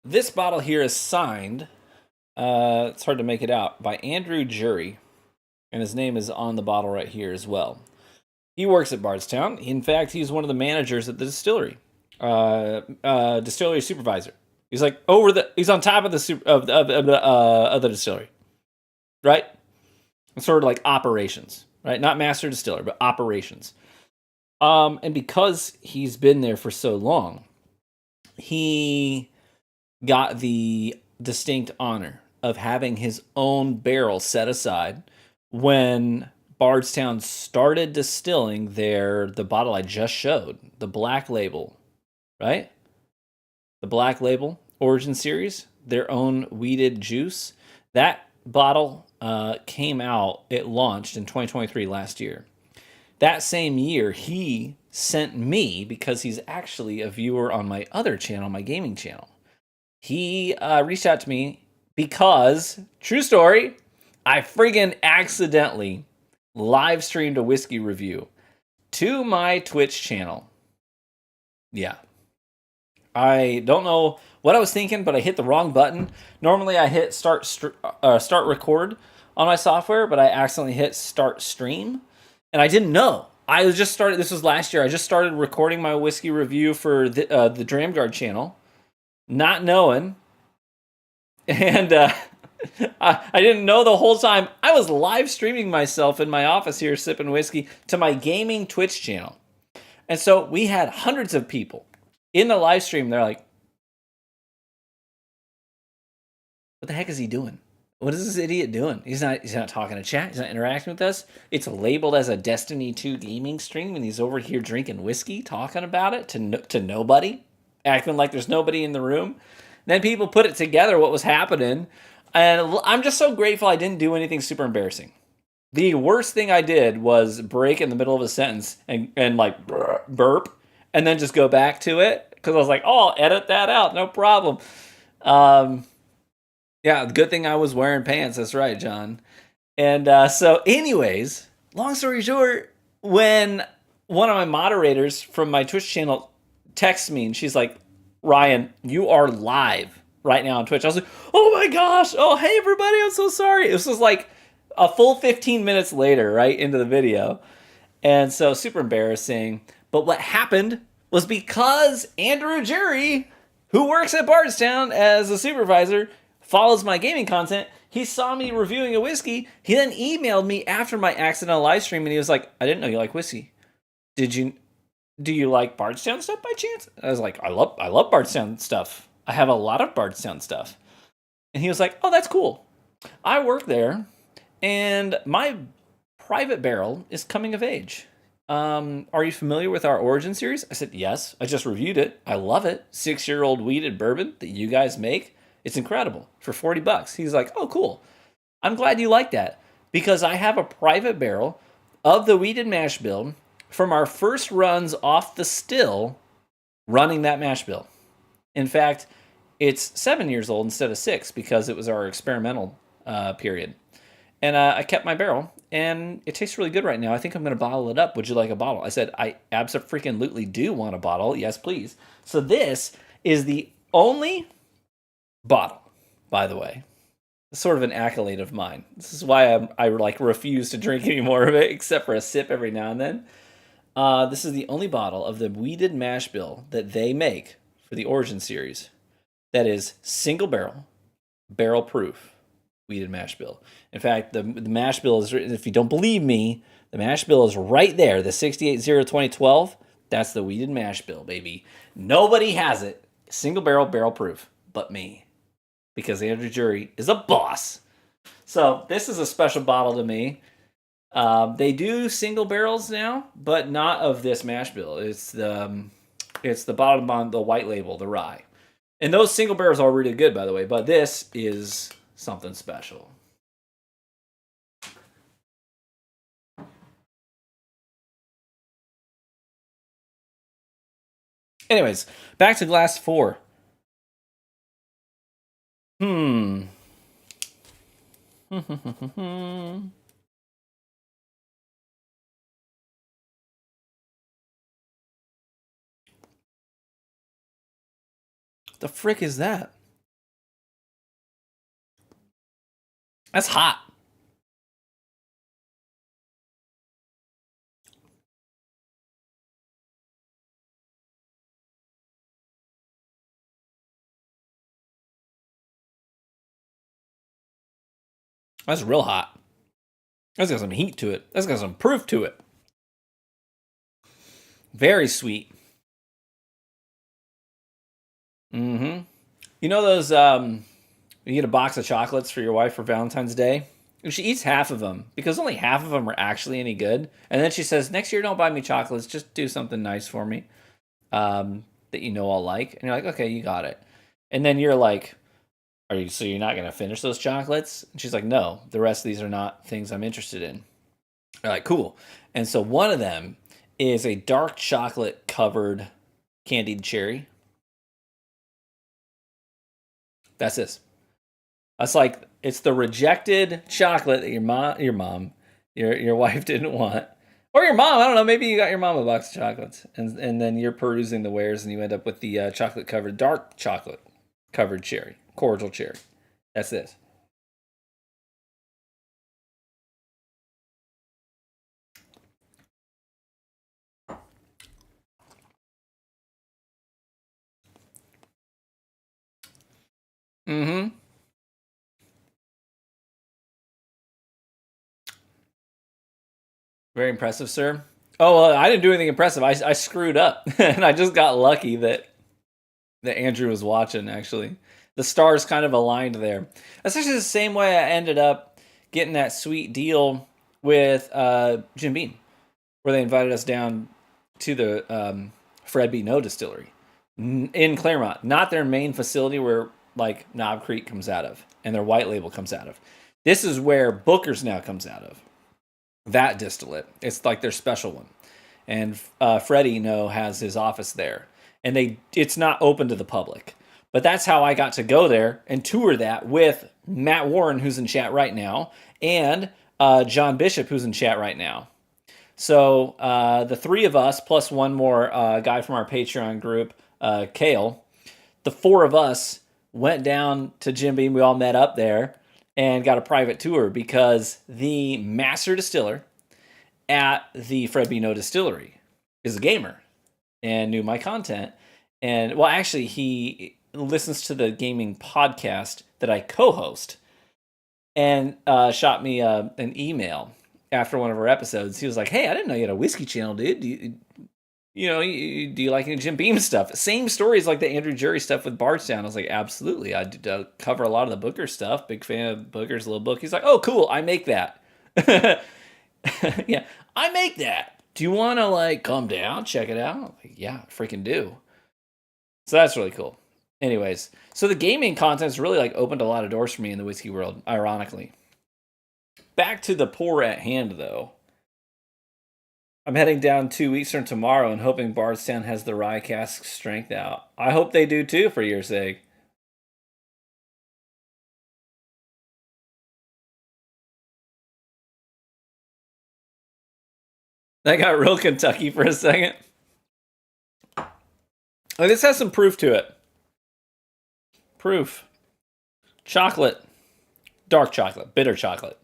This bottle here is signed, it's hard to make it out, by Andrew Jury. And his name is on the bottle right here as well. He works at Bardstown. In fact, he's one of the managers at the distillery. Distillery supervisor. He's like he's on top of the distillery. Right? It's sort of like operations, right? Not master distiller, but operations. And because he's been there for so long, he got the distinct honor of having his own barrel set aside when Bardstown started distilling the bottle I just showed, the Black Label, right? The Black Label Origin Series, their own wheated juice. That bottle came out, it launched in 2023 last year. That same year, he sent me, because he's actually a viewer on my other channel, my gaming channel. He reached out to me because, true story, I friggin' accidentally live streamed a whiskey review to my Twitch channel. Yeah. I don't know what I was thinking, but I hit the wrong button. Normally I hit start record on my software, but I accidentally hit start stream, and I didn't know. I was just started. This was last year. I just started recording my whiskey review for the Dramguard channel, not knowing, and I didn't know the whole time. I was live streaming myself in my office here, sipping whiskey, to my gaming Twitch channel, and so we had hundreds of people in the live stream. They're like, "What the heck is he doing? What is this idiot doing? He's not talking to chat. He's not interacting with us. It's labeled as a Destiny 2 gaming stream, and he's over here drinking whiskey, talking about it to nobody, acting like there's nobody in the room." Then people put it together what was happening, and I'm just so grateful I didn't do anything super embarrassing. The worst thing I did was break in the middle of a sentence and like burp, and then just go back to it, because I was like, "Oh, I'll edit that out, no problem." Yeah, good thing I was wearing pants. That's right, John. And so, anyways, long story short, when one of my moderators from my Twitch channel texts me, and she's like, "Ryan, you are live right now on Twitch." I was like, "Oh my gosh! Oh, hey everybody! I'm so sorry." This was like a full 15 minutes later, right into the video, and so super embarrassing. But what happened was, because Andrew Jury, who works at Bardstown as a supervisor, follows my gaming content, he saw me reviewing a whiskey. He then emailed me after my accidental live stream, and he was like, "I didn't know you like whiskey. Do you like Bardstown stuff by chance?" I was like, I love Bardstown stuff. I have a lot of Bardstown stuff." And he was like, "Oh, that's cool. I work there, and my private barrel is coming of age. Are you familiar with our Origin series?" I said, "Yes, I just reviewed it. I love it. 6-year-old wheated bourbon that you guys make. It's incredible for $40. He's like, "Oh, cool. I'm glad you like that, because I have a private barrel of the wheated mash bill from our first runs off the still running that mash bill. In fact, it's 7 years old instead of 6, because it was our experimental period. And I kept my barrel, and it tastes really good right now. I think I'm going to bottle it up. Would you like a bottle?" I said, "I abso-freaking-lutely do want a bottle. Yes, please." So this is the only bottle, by the way. It's sort of an accolade of mine. This is why I like refuse to drink any more of it, except for a sip every now and then. This is the only bottle of the wheated mash bill that they make for the Origin series that is single barrel, barrel proof wheated mash bill. In fact, the mash bill is, if you don't believe me, the mash bill is right there. The 680-2012, that's the wheated mash bill, baby. Nobody has it. Single barrel, barrel proof, but me. Because Andrew Jury is a boss. So this is a special bottle to me. They do single barrels now, but not of this mash bill. It's the bottom on the white label, the rye. And those single barrels are really good, by the way. But this is something special. Anyways, back to glass 4. The frick is that? That's hot. That's real hot. That's got some heat to it. That's got some proof to it. Very sweet. You know those you get a box of chocolates for your wife for Valentine's Day? And she eats half of them because only half of them are actually any good. And then she says, "Next year, don't buy me chocolates. Just do something nice for me that you know I'll like." And you're like, "Okay, you got it." And then you're like, "Are you? So you're not gonna finish those chocolates?" And she's like, "No, the rest of these are not things I'm interested in." You're like, "Cool." And so one of them is a dark chocolate covered candied cherry. That's this. That's like it's the rejected chocolate that your wife didn't want, or your mom. I don't know. Maybe you got your mom a box of chocolates, and then you're perusing the wares, and you end up with the chocolate covered dark chocolate covered cherry, cordial cherry. That's this. Mm-hmm. Very impressive, sir. Oh, well, I didn't do anything impressive. I screwed up, and I just got lucky that Andrew was watching. Actually, the stars kind of aligned there. That's actually the same way I ended up getting that sweet deal with Jim Beam, where they invited us down to the Fred B. No distillery in Claremont, not their main facility where like Knob Creek comes out of and their white label comes out of. This is where Booker's now comes out of. That distillate, it's like their special one, and Freddie No has his office there, and it's not open to the public. But that's how I got to go there and tour that with Matt Warren, who's in chat right now, and John Bishop, who's in chat right now. So the three of us, plus one more guy from our Patreon group, Kale, the four of us went down to Jim Beam. We all met up there and got a private tour because the master distiller at the Fred B. No distillery is a gamer and knew my content. And well, actually, he listens to the gaming podcast that I co-host and shot me an email after one of our episodes. He was like, "Hey, I didn't know you had a whiskey channel, dude. Do you like any Jim Beam stuff?" Same stories like the Andrew Jury stuff with Bardstown. I was like, "Absolutely. I cover a lot of the Booker stuff. Big fan of Booker's little book." He's like, "Oh, cool. I make that." Yeah, I make that. Do you want to like come down, check it out? Like, yeah, I freaking do. So that's really cool. Anyways, so the gaming content's really like opened a lot of doors for me in the whiskey world, ironically. Back to the pour at hand, though. I'm heading down 2 weeks from tomorrow and hoping Bardstown has the rye cask strength out. I hope they do too, for your sake. That got real Kentucky for a second. Oh, this has some proof to it. Proof. Chocolate. Dark chocolate. Bitter chocolate.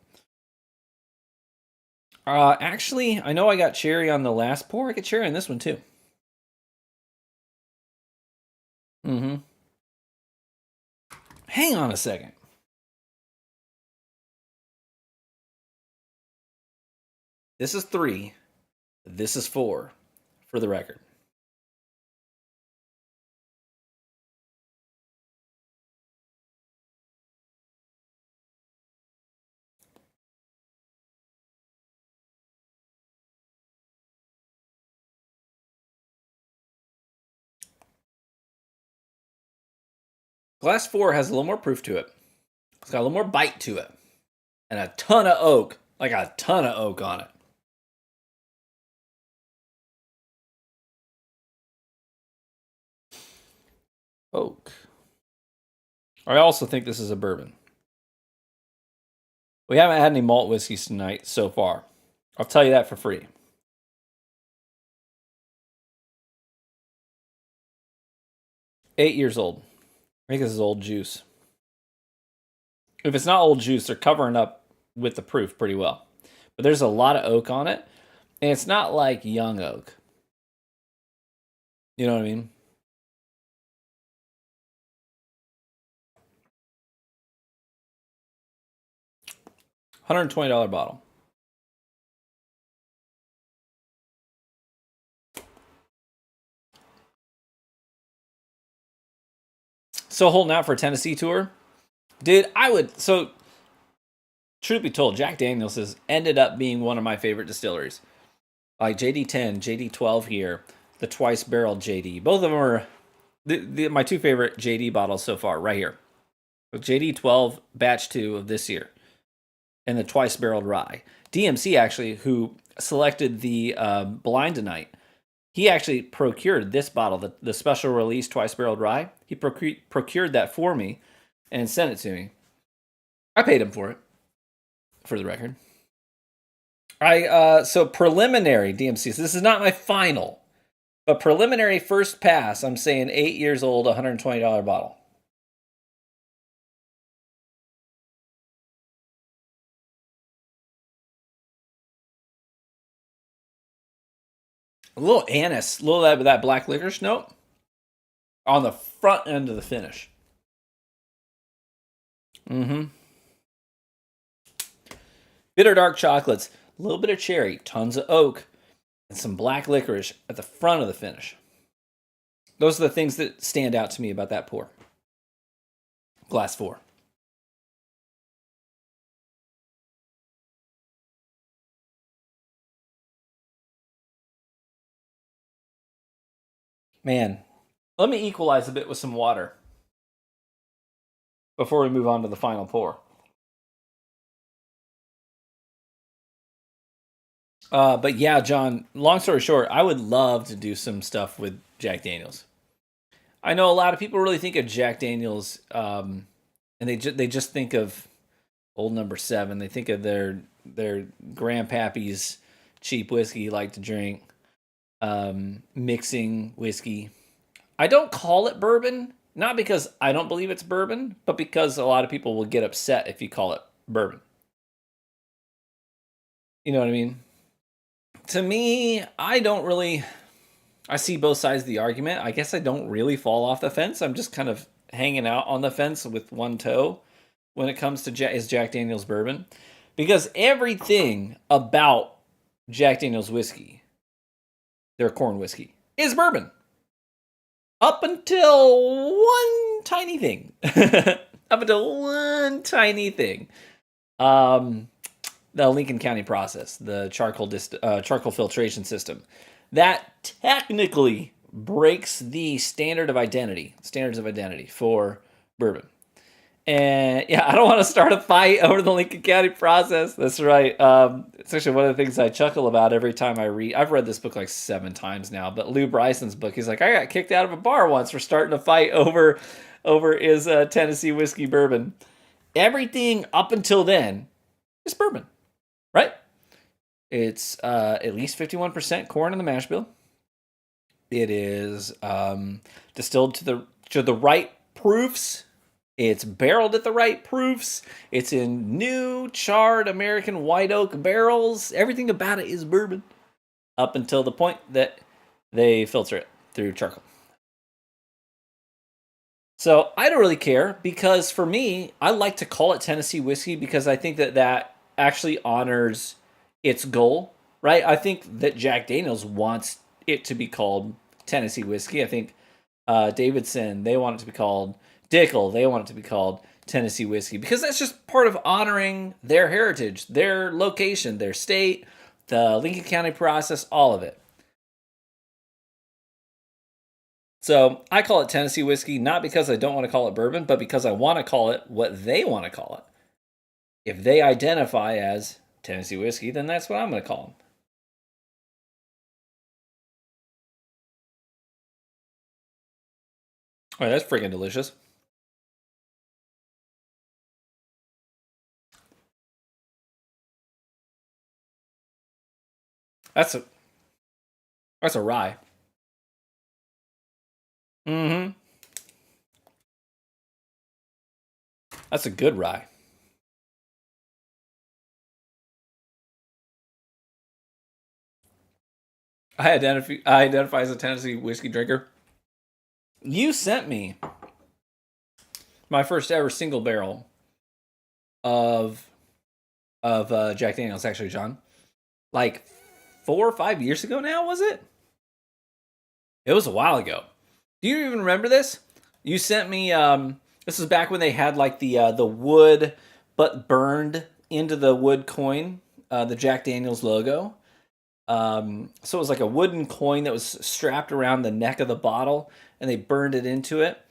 Actually, I know I got cherry on the last pour. I get cherry on this one too. Mm-hmm. Hang on a second. This is 3. This is 4, for the record. Glass 4 has a little more proof to it. It's got a little more bite to it. And a ton of oak. Like a ton of oak on it. Oak. I also think this is a bourbon. We haven't had any malt whiskeys tonight so far. I'll tell you that for free. 8 years old. I think this is old juice. If it's not old juice, they're covering up with the proof pretty well. But there's a lot of oak on it, and it's not like young oak. You know what I mean? $120 bottle. So holding out for a Tennessee tour, dude. So truth be told, Jack Daniels has ended up being one of my favorite distilleries. Like JD10, JD12 here, the twice barreled JD. Both of them are my two favorite JD bottles so far, right here. JD12 batch 2 of this year, and the twice barreled rye. DMC actually, who selected the blind tonight, he actually procured this bottle, the special release twice barreled rye. He procured that for me and sent it to me. I paid him for it, for the record. So preliminary DMC. So this is not my final, but preliminary first pass. I'm saying 8 years old, $120 bottle. A little anise, a little of that black licorice note on the front end of the finish. Mm-hmm. Bitter dark chocolates, a little bit of cherry, tons of oak, and some black licorice at the front of the finish. Those are the things that stand out to me about that pour. Glass 4. Man, let me equalize a bit with some water before we move on to the final pour. But yeah, John, long story short, I would love to do some stuff with Jack Daniels. I know a lot of people really think of Jack Daniels, and they just think of Old Number 7. They think of their grandpappy's cheap whiskey you like to drink, mixing whiskey. I don't call it bourbon, not because I don't believe it's bourbon, but because a lot of people will get upset if you call it bourbon. You know what I mean? To me, I see both sides of the argument. I guess I don't really fall off the fence. I'm just kind of hanging out on the fence with one toe when it comes to Jack Daniel's bourbon. Because everything about Jack Daniel's whiskey, their corn whiskey, is bourbon. Up until one tiny thing. The Lincoln County process, the charcoal filtration system, that technically breaks the standards of identity for bourbon. And yeah, I don't want to start a fight over the Lincoln County process. That's right. It's actually one of the things I chuckle about every time I read. I've read this book like 7 times now, but Lou Bryson's book, he's like, I got kicked out of a bar once for starting a fight over his Tennessee whiskey bourbon. Everything up until then is bourbon, right? It's at least 51% corn in the mash bill. It is distilled to the right proofs. It's barreled at the right proofs. It's in new charred American white oak barrels. Everything about it is bourbon up until the point that they filter it through charcoal. So I don't really care, because for me, I like to call it Tennessee whiskey because I think that actually honors its goal, right? I think that Jack Daniels wants it to be called Tennessee whiskey. I think Davidson, they want it to be called Dickel, they want it to be called Tennessee whiskey, because that's just part of honoring their heritage, their location, their state, the Lincoln County process, all of it. So I call it Tennessee whiskey, not because I don't want to call it bourbon, but because I want to call it what they want to call it. If they identify as Tennessee whiskey, then that's what I'm going to call them. Oh, that's freaking delicious. That's a rye. Mm-hmm. That's a good rye. I identify as a Tennessee whiskey drinker. You sent me my first ever single barrel of Jack Daniels, actually, John. Like 4 or 5 years ago now, was it? It was a while ago. Do you even remember this? You sent me. This is back when they had like the wood, but burned into the wood coin, the Jack Daniels logo. So it was like a wooden coin that was strapped around the neck of the bottle, and they burned it into it.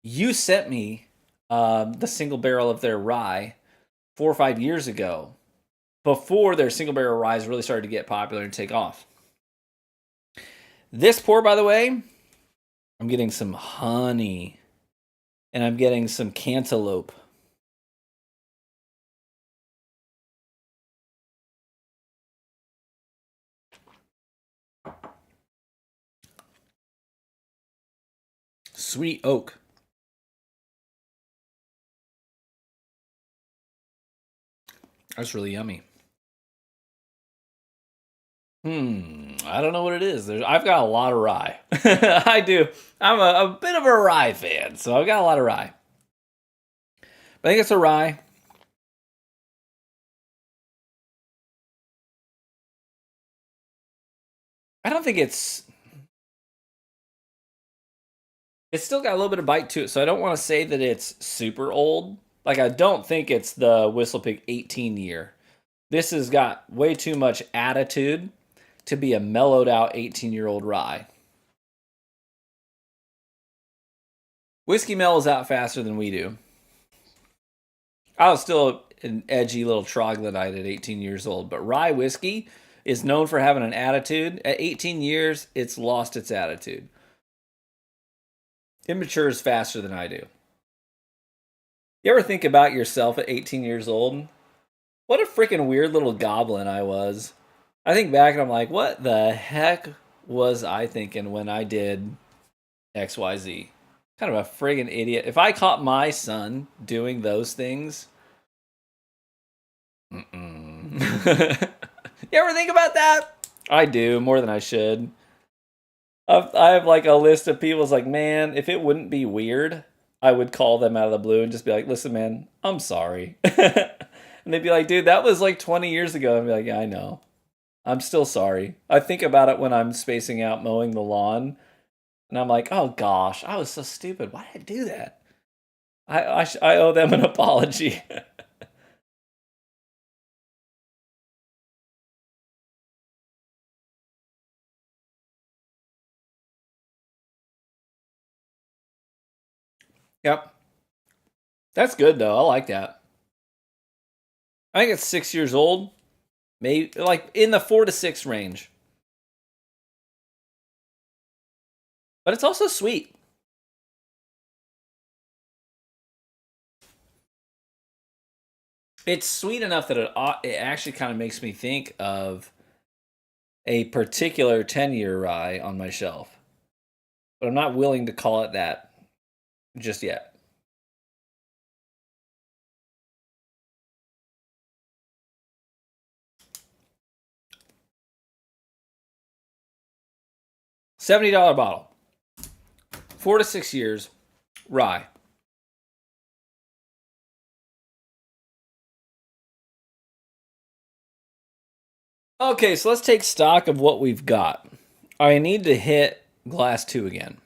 You sent me the single barrel of their rye 4 or 5 years ago, before their single barrel rye really started to get popular and take off. This pour, by the way, I'm getting some honey, and I'm getting some cantaloupe. Sweet oak. That's really yummy. I don't know what it is. I've got a lot of rye. I do. I'm a bit of a rye fan, so I've got a lot of rye. But I think it's a rye. I don't think it's still got a little bit of bite to it, so I don't want to say that it's super old. Like, I don't think it's the Whistlepig 18 year. This has got way too much attitude to be a mellowed out 18-year-old rye. Whiskey mellows out faster than we do. I was still an edgy little troglodyte at 18 years old, but rye whiskey is known for having an attitude. At 18 years, it's lost its attitude. It matures faster than I do. You ever think about yourself at 18 years old? What a freaking weird little goblin I was. I think back and I'm like, what the heck was I thinking when I did XYZ? Kind of a friggin' idiot. If I caught my son doing those things, you ever think about that? I do, more than I should. I have like a list of people. It's like, man, if it wouldn't be weird, I would call them out of the blue and just be like, listen, man, I'm sorry. And they'd be like, dude, that was like 20 years ago. And I'd be like, yeah, I know. I'm still sorry. I think about it when I'm spacing out mowing the lawn. And I'm like, oh gosh, I was so stupid. Why did I do that? I owe them an apology. Yep. That's good though. I like that. I think it's 6 years old. Maybe like in the 4 to 6 range. But it's also sweet. It's sweet enough that it actually kind of makes me think of a particular 10-year rye on my shelf. But I'm not willing to call it that just yet. $70 bottle. 4 to 6 years. Rye. Okay, so let's take stock of what we've got. I need to hit glass 2 again.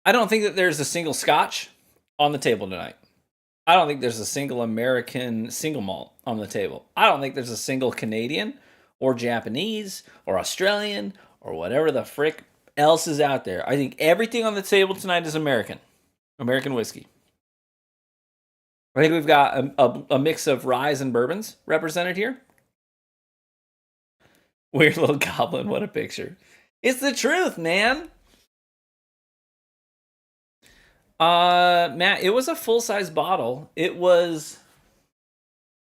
I don't think that there's a single scotch on the table tonight. I don't think there's a single American single malt on the table. I don't think there's a single Canadian or Japanese or Australian or whatever the frick else is out there. I think everything on the table tonight is American. American whiskey. I think we've got a mix of ryes and bourbons represented here. Weird little goblin, what a picture. It's the truth, man. Matt, it was a full-size bottle. It was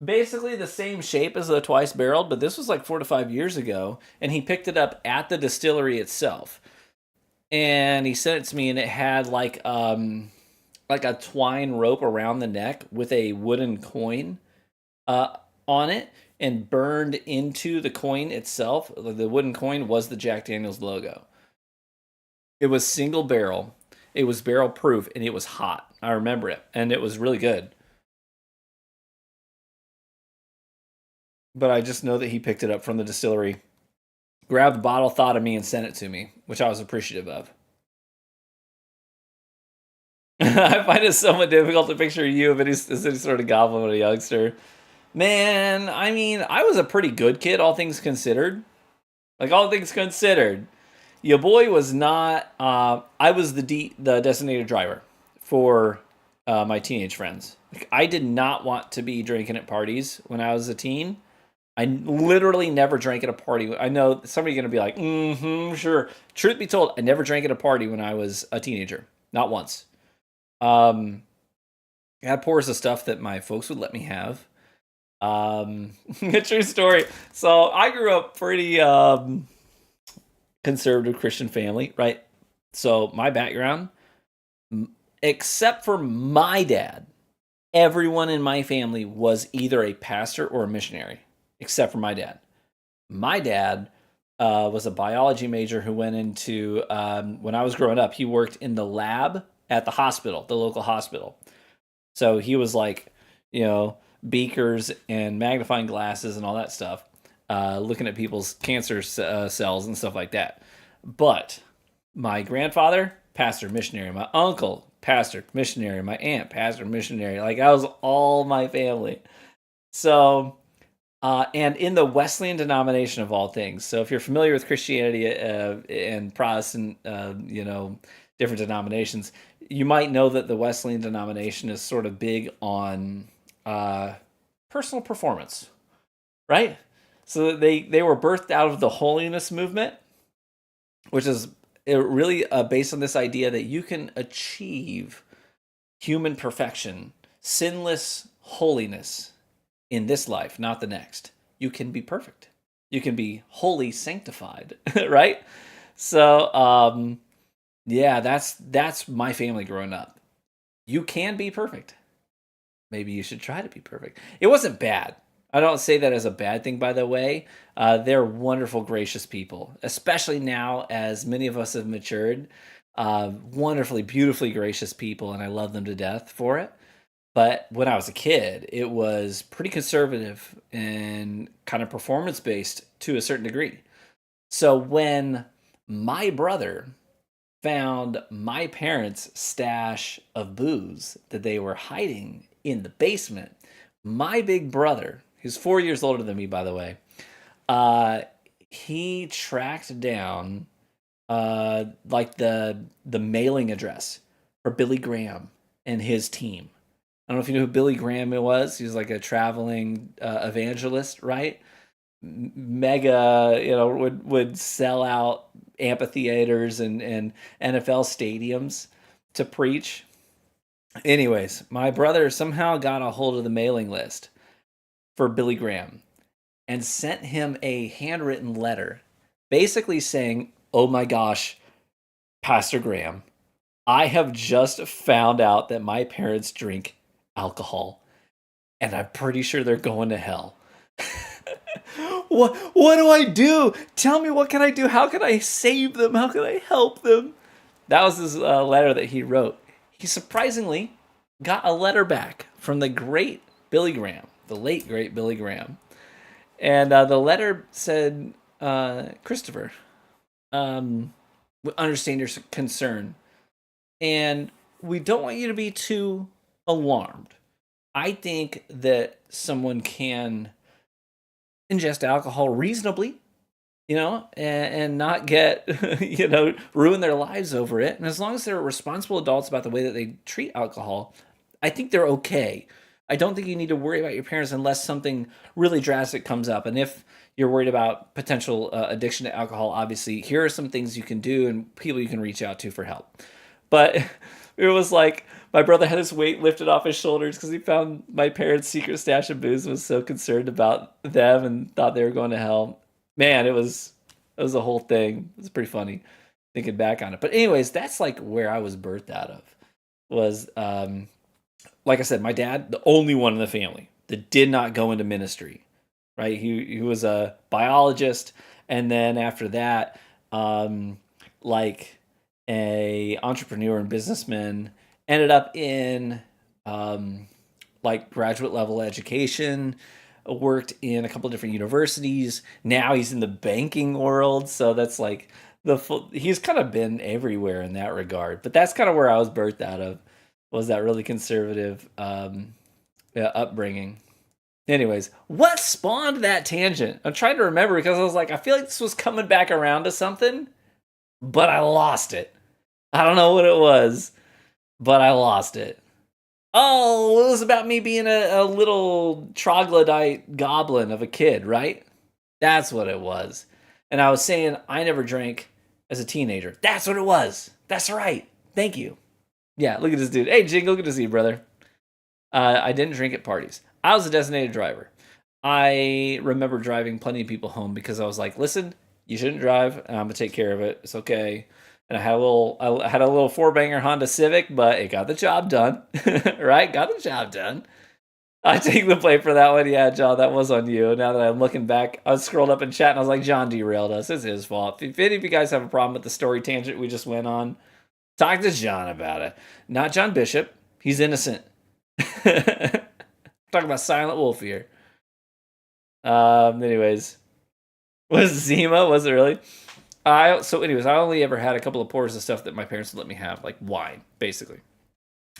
basically the same shape as the twice barreled, but this was like 4 to 5 years ago, and he picked it up at the distillery itself. And he sent it to me, and it had like a twine rope around the neck with a wooden coin on it, and burned into the coin itself. The wooden coin was the Jack Daniels logo. It was single barrel. It was barrel proof, and it was hot. I remember it, and it was really good. But I just know that he picked it up from the distillery, grabbed the bottle, thought of me, and sent it to me, which I was appreciative of. I find it somewhat difficult to picture you as any sort of goblin when a youngster. Man, I mean, I was a pretty good kid, all things considered. Like, all things considered. Your boy was not. I was the designated driver for my teenage friends. Like, I did not want to be drinking at parties when I was a teen. I literally never drank at a party. I know somebody's going to be like, sure. Truth be told, I never drank at a party when I was a teenager. Not once. I had pours of stuff that my folks would let me have. A true story. So I grew up pretty conservative Christian family, right? So my background, except for my dad, everyone in my family was either a pastor or a missionary, except for my dad. My dad was a biology major who went into, when I was growing up, he worked in the lab at the hospital, the local hospital. So he was like, beakers and magnifying glasses and all that stuff, looking at people's cancer cells and stuff like that. But my grandfather, pastor, missionary. My uncle, pastor, missionary. My aunt, pastor, missionary. Like, that was all my family. So, and in the Wesleyan denomination of all things. So if you're familiar with Christianity and Protestant, different denominations, you might know that the Wesleyan denomination is sort of big on personal performance, right? So they were birthed out of the holiness movement, which is really based on this idea that you can achieve human perfection, sinless holiness in this life, not the next. You can be perfect. You can be wholly sanctified, right? So, yeah, that's my family growing up. You can be perfect. Maybe you should try to be perfect. It wasn't bad. I don't say that as a bad thing, by the way. They're wonderful, gracious people, especially now as many of us have matured. Wonderfully, beautifully gracious people, and I love them to death for it. But when I was a kid, it was pretty conservative and kind of performance-based to a certain degree. So when my brother found my parents' stash of booze that they were hiding in the basement, my big brother, who's 4 years older than me, by the way, he tracked down like the mailing address for Billy Graham and his team. I don't know if you know who Billy Graham was. He was like a traveling evangelist, right? Mega, would sell out amphitheaters and NFL stadiums to preach. Anyways, my brother somehow got a hold of the mailing list for Billy Graham and sent him a handwritten letter basically saying, "Oh my gosh, Pastor Graham, I have just found out that my parents drink alcohol, and I'm pretty sure they're going to hell. What do I do? Tell me, what can I do? How can I save them? How can I help them?" That was his letter that he wrote. He surprisingly got a letter back from the great Billy Graham, the late great Billy Graham. And the letter said, "Christopher, we understand your concern, and we don't want you to be too alarmed. I think that someone can ingest alcohol reasonably, and not get, ruin their lives over it. And as long as they're responsible adults about the way that they treat alcohol, I think they're okay. I don't think you need to worry about your parents unless something really drastic comes up. And if you're worried about potential addiction to alcohol, obviously, here are some things you can do and people you can reach out to for help." But it was like my brother had his weight lifted off his shoulders because he found my parents' secret stash of booze and was so concerned about them and thought they were going to hell. Man, it was a whole thing. It was pretty funny thinking back on it. But anyways, that's like where I was birthed out of. Was like I said, my dad, the only one in the family that did not go into ministry. Right? He was a biologist, and then after that, like a entrepreneur and businessman, ended up in like graduate level education, worked in a couple of different universities. Now he's in the banking world, so that's like he's kind of been everywhere in that regard. But that's kind of where I was birthed out of. was that really conservative upbringing. Anyways, what spawned that tangent? I'm trying to remember because I was like, I feel like this was coming back around to something, but I lost it. I don't know what it was, but I lost it. Oh, it was about me being a little troglodyte goblin of a kid, right? That's what it was. And I was saying I never drank as a teenager. That's what it was. That's right. Thank you. Yeah, look at this dude. Hey, Jingle, good to see you, brother. I didn't drink at parties. I was a designated driver. I remember driving plenty of people home because I was like, listen, you shouldn't drive, and I'm gonna take care of it. It's okay. And I had a little four banger Honda Civic, but it got the job done. Right? Got the job done. I take the blame for that one. Yeah, John, that was on you. Now that I'm looking back, I was scrolled up in chat and I was like, John derailed us. It's his fault. If any of you guys have a problem with the story tangent we just went on, talk to John about it. Not John Bishop. He's innocent. Talk about Silent Wolf here. Anyways, was Zima? Was it really? I only ever had a couple of pours of stuff that my parents would let me have, like wine, basically.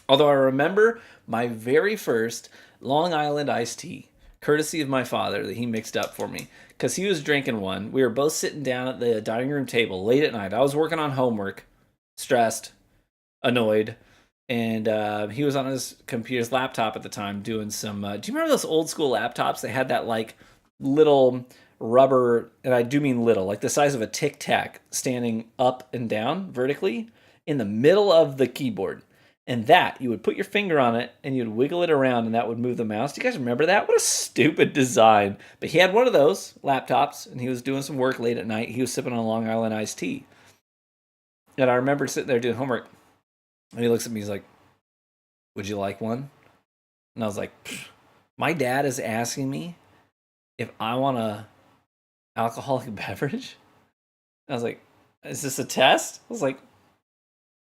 Although I remember my very first Long Island iced tea, courtesy of my father, that he mixed up for me, because he was drinking one. We were both sitting down at the dining room table late at night. I was working on homework, stressed, annoyed, and he was on his computer's laptop at the time doing some. Do you remember those old school laptops? They had that like little rubber, and I do mean little, like the size of a Tic Tac, standing up and down vertically in the middle of the keyboard. And that, you would put your finger on it and you'd wiggle it around and that would move the mouse. Do you guys remember that? What a stupid design. But he had one of those laptops and he was doing some work late at night. He was sipping on Long Island iced tea. And I remember sitting there doing homework. And he looks at me, he's like, would you like one? And I was like, my dad is asking me if I want a alcoholic beverage? And I was like, is this a test? I was like,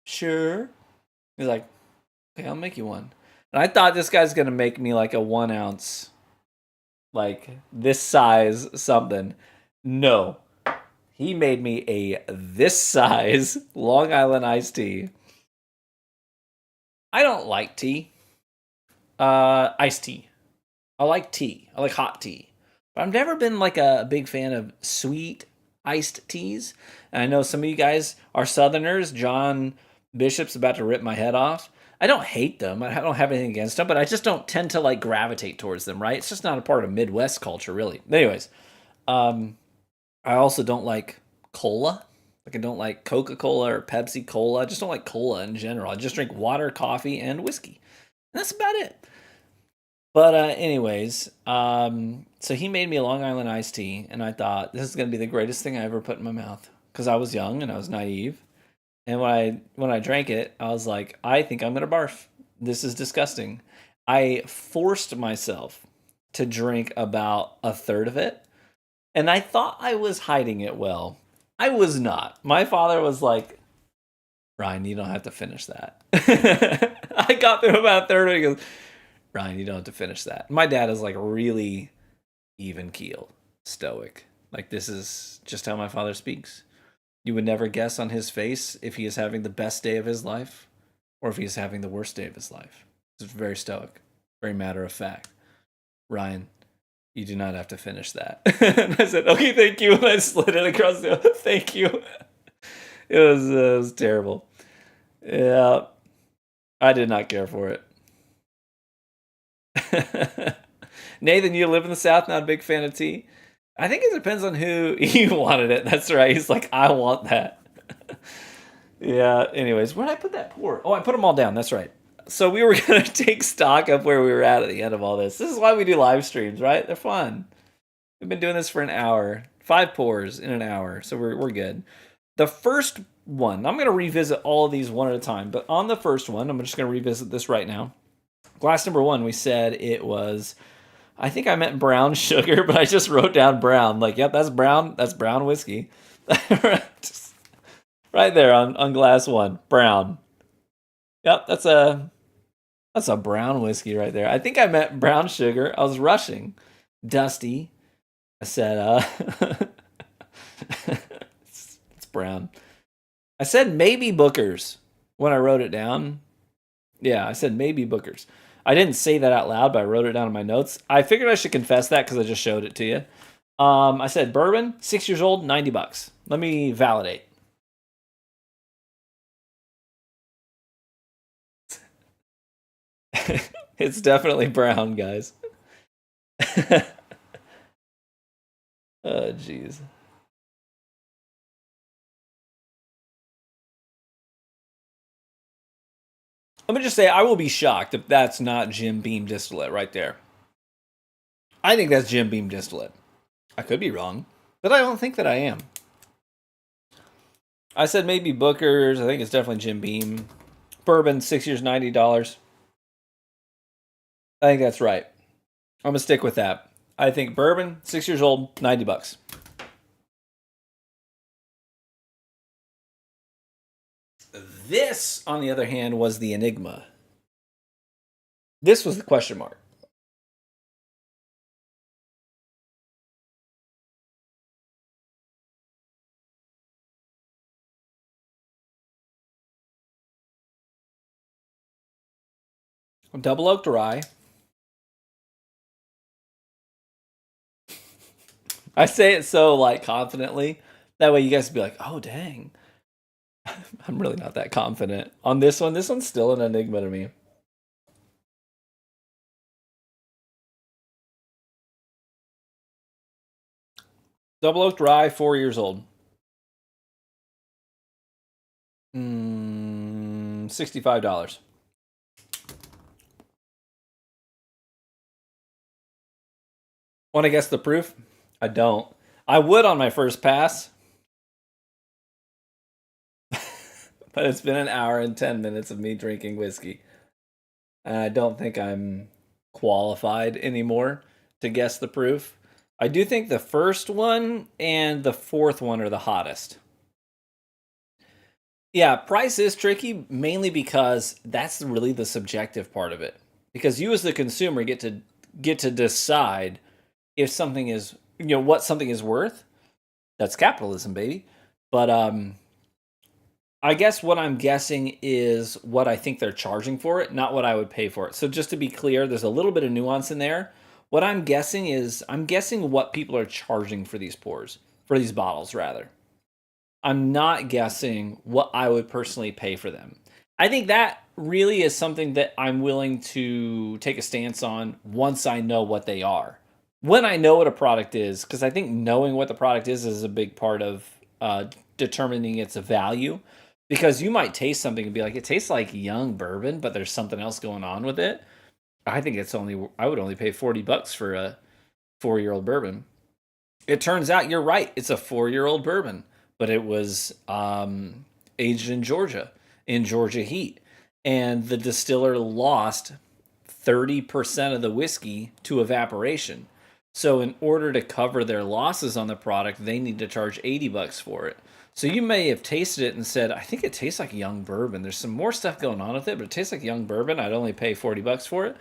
sure. He's like, okay, I'll make you one. And I thought this guy's going to make me like a 1 ounce, like this size something. No. He made me a this size Long Island iced tea. I don't like tea. Iced tea. I like tea. I like hot tea. But I've never been like a big fan of sweet iced teas. And I know some of you guys are Southerners. John Bishop's about to rip my head off. I don't hate them. I don't have anything against them, but I just don't tend to like gravitate towards them, right? It's just not a part of Midwest culture, really. Anyways, I also don't like cola. Like I don't like Coca-Cola or Pepsi Cola. I just don't like cola in general. I just drink water, coffee, and whiskey. And that's about it. But anyways, so he made me a Long Island iced tea, and I thought this is going to be the greatest thing I ever put in my mouth because I was young and I was naive. And when I drank it, I was like, I think I'm gonna barf. This is disgusting. I forced myself to drink about a third of it, and I thought I was hiding it well. I was not. My father was like, Ryan, you don't have to finish that. I got through about a third of it. He goes, Ryan, you don't have to finish that. My dad is like really even keeled, stoic. Like this is just how my father speaks. You would never guess on his face if he is having the best day of his life or if he is having the worst day of his life. It's very stoic, very matter of fact. Ryan, you do not have to finish that. And I said, okay, thank you. And I slid it across the thank you. It was terrible. Yeah, I did not care for it. Nathan, you live in the South, not a big fan of tea? I think it depends on who he wanted it. That's right. He's like, I want that. Yeah, anyways, where did I put that pour? Oh, I put them all down. That's right. So we were going to take stock of where we were at the end of all this. This is why we do live streams, right? They're fun. We've been doing this for an hour. 5 pours in an hour. So we're good. The first one, I'm going to revisit all of these one at a time. But on the first one, I'm just going to revisit this right now. Glass number 1, we said it was... I think I meant brown sugar, but I just wrote down brown. Like, yep, that's brown. That's brown whiskey. Just right there on glass 1, brown. Yep, that's a brown whiskey right there. I think I meant brown sugar. I was rushing. Dusty. I said, it's brown. I said maybe Booker's when I wrote it down. Yeah, I said maybe Booker's. I didn't say that out loud, but I wrote it down in my notes. I figured I should confess that because I just showed it to you. I said bourbon, 6 years old, $90. Let me validate. It's definitely brown, guys. Oh, jeez. Let me just say, I will be shocked if that's not Jim Beam distillate right there. I think that's Jim Beam distillate. I could be wrong, but I don't think that I am. I said maybe Booker's. I think it's definitely Jim Beam. Bourbon, 6 years, $90. I think that's right. I'm gonna stick with that. I think bourbon, 6 years old, $90. This, on the other hand, was the enigma. This was the question mark. Double oak rye. I say it so like confidently. That way you guys be like, oh dang. I'm really not that confident. On this one, this one's still an enigma to me. Double oak rye, 4 years old. $65. Want to guess the proof? I don't. I would on my first pass, but it's been an hour and 10 minutes of me drinking whiskey. And I don't think I'm qualified anymore to guess the proof. I do think the first one and the fourth one are the hottest. Yeah, price is tricky mainly because that's really the subjective part of it. Because you as the consumer get to decide if something is, what something is worth. That's capitalism, baby. But I guess what I'm guessing is what I think they're charging for it, not what I would pay for it. So just to be clear, there's a little bit of nuance in there. What I'm guessing is I'm guessing what people are charging for these pours, for these bottles rather. I'm not guessing what I would personally pay for them. I think that really is something that I'm willing to take a stance on once I know what they are. When I know what a product is, because I think knowing what the product is a big part of determining its value. Because you might taste something and be like, it tastes like young bourbon, but there's something else going on with it. I would only pay $40 for a 4 year old bourbon. It turns out you're right. It's a 4 year old bourbon, but it was aged in Georgia heat. And the distiller lost 30% of the whiskey to evaporation. So in order to cover their losses on the product, they need to charge $80 for it. So you may have tasted it and said, I think it tastes like young bourbon. There's some more stuff going on with it, but it tastes like young bourbon. I'd only pay $40 for it.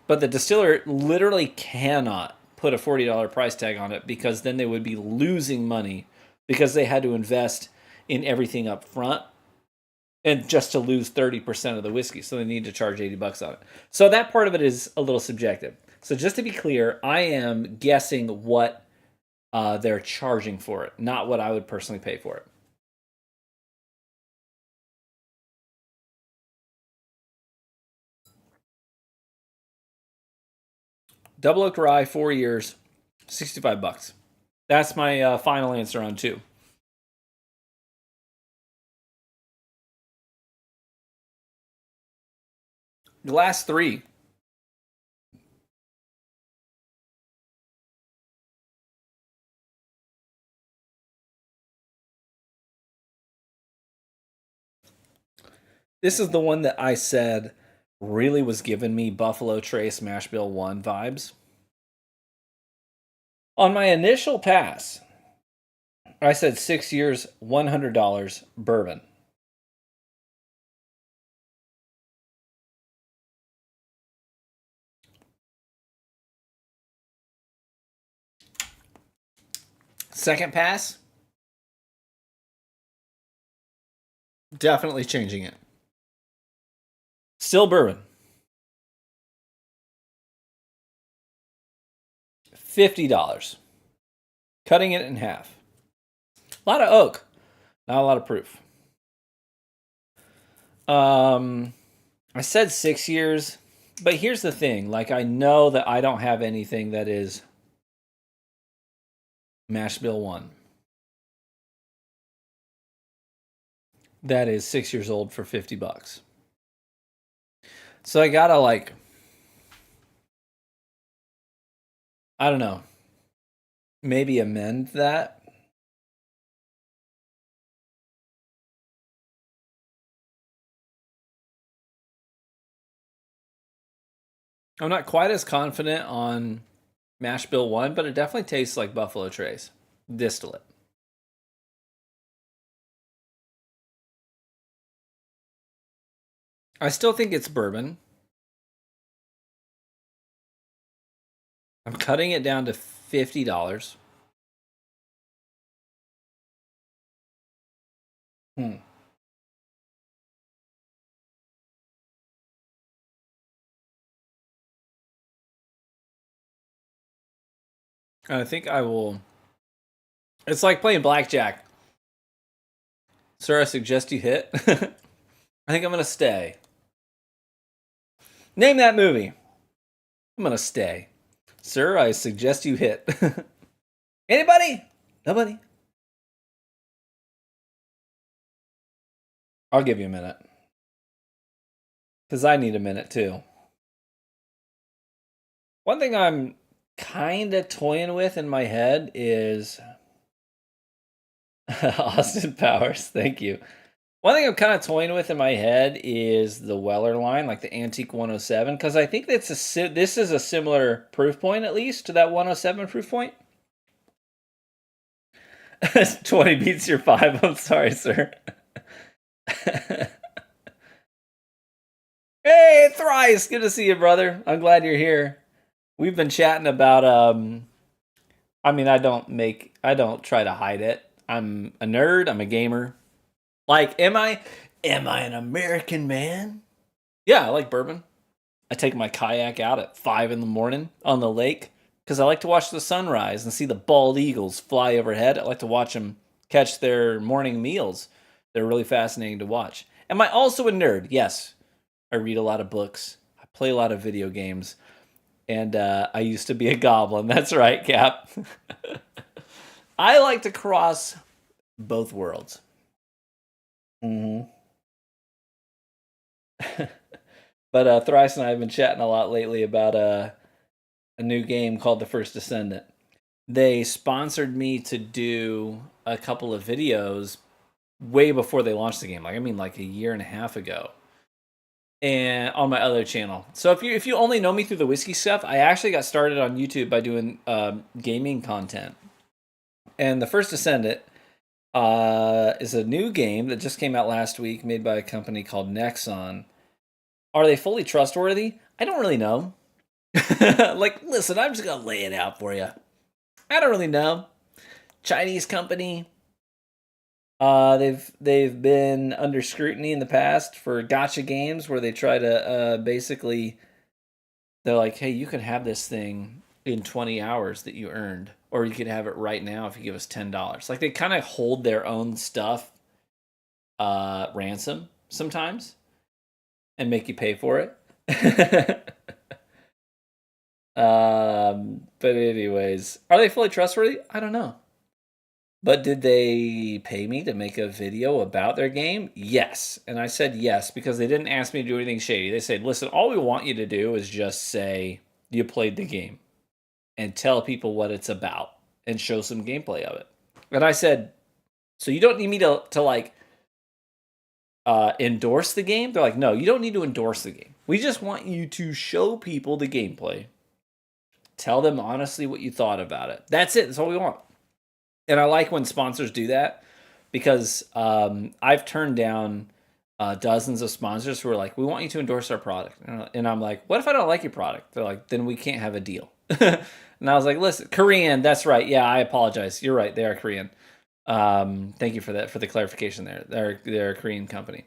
But the distiller literally cannot put a $40 price tag on it because then they would be losing money because they had to invest in everything up front and just to lose 30% of the whiskey. So they need to charge $80 on it. So that part of it is a little subjective. So just to be clear, I am guessing what they're charging for it, not what I would personally pay for it. Double oak rye, 4 years, $65. That's my final answer on 2. Glass 3. This is the one that I said really was giving me Buffalo Trace Mash Bill 1 vibes. On my initial pass, I said 6 years, $100 bourbon. Second pass, definitely changing it. Still bourbon. $50. Cutting it in half. A lot of oak. Not a lot of proof. I said 6 years, but here's the thing. Like, I know that I don't have anything that is Mash Bill 1. That is 6 years old for $50. So I gotta, like, I don't know, maybe amend that. I'm not quite as confident on Mash Bill 1, but it definitely tastes like Buffalo Trace distillate. I still think it's bourbon. I'm cutting it down to $50. And I think I will. It's like playing blackjack. Sir, I suggest you hit. I think I'm going to stay. Name that movie. I'm going to stay. Sir, I suggest you hit. Anybody? Nobody? I'll give you a minute. Because I need a minute too. One thing I'm kind of toying with in my head is Austin Powers. Thank you. One thing I'm kind of toying with in my head is the Weller line, like the Antique 107, because I think this is a similar proof point, at least, to that 107 proof point. 20 beats your 5. I'm sorry, sir. Hey, Thrice! Good to see you, brother. I'm glad you're here. We've been chatting about, I mean, I don't try to hide it. I'm a nerd. I'm a gamer. Like, am I an American man? Yeah, I like bourbon. I take my kayak out at 5 in the morning on the lake because I like to watch the sunrise and see the bald eagles fly overhead. I like to watch them catch their morning meals. They're really fascinating to watch. Am I also a nerd? Yes. I read a lot of books. I play a lot of video games. And I used to be a goblin. That's right, Cap. I like to cross both worlds. Mm-hmm. But Thrice and I have been chatting a lot lately about a new game called The First Descendant. They sponsored me to do a couple of videos way before they launched the game. Like a year and a half ago. And on my other channel. So if you only know me through the whiskey stuff, I actually got started on YouTube by doing gaming content. And The First Descendant is a new game that just came out last week, made by a company called Nexon. Are they fully trustworthy? I don't really know. Like, listen, I'm just gonna lay it out for you. I don't really know. Chinese company. They've been under scrutiny in the past for gacha games where they try to basically, they're like, hey, you can have this thing in 20 hours that you earned, or you could have it right now if you give us $10. Like, they kind of hold their own stuff ransom sometimes and make you pay for it. But anyways, are they fully trustworthy? I don't know. But did they pay me to make a video about their game? Yes. And I said yes because they didn't ask me to do anything shady. They said, listen, all we want you to do is just say you played the game and tell people what it's about and show some gameplay of it. And I said, so you don't need me to like endorse the game? They're like, no, you don't need to endorse the game. We just want you to show people the gameplay. Tell them honestly what you thought about it. That's it. That's all we want. And I like when sponsors do that because I've turned down dozens of sponsors who are like, we want you to endorse our product. And I'm like, what if I don't like your product? They're like, then we can't have a deal. And I was like, listen, Korean, that's right. Yeah, I apologize. You're right. They are Korean. Thank you for that, for the clarification there. They're a Korean company.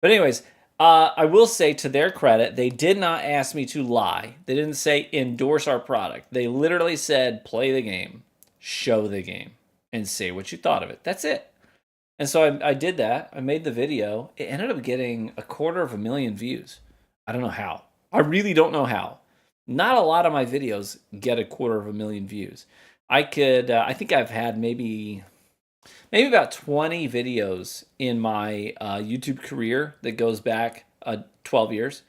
But anyways, I will say, to their credit, they did not ask me to lie. They didn't say endorse our product. They literally said play the game, show the game, and say what you thought of it. That's it. And so I did that. I made the video. It ended up getting 250,000 views. I don't know how. I really don't know how. Not a lot of my videos get 250,000 views. I think I've had maybe about 20 videos in my YouTube career that goes back 12 years.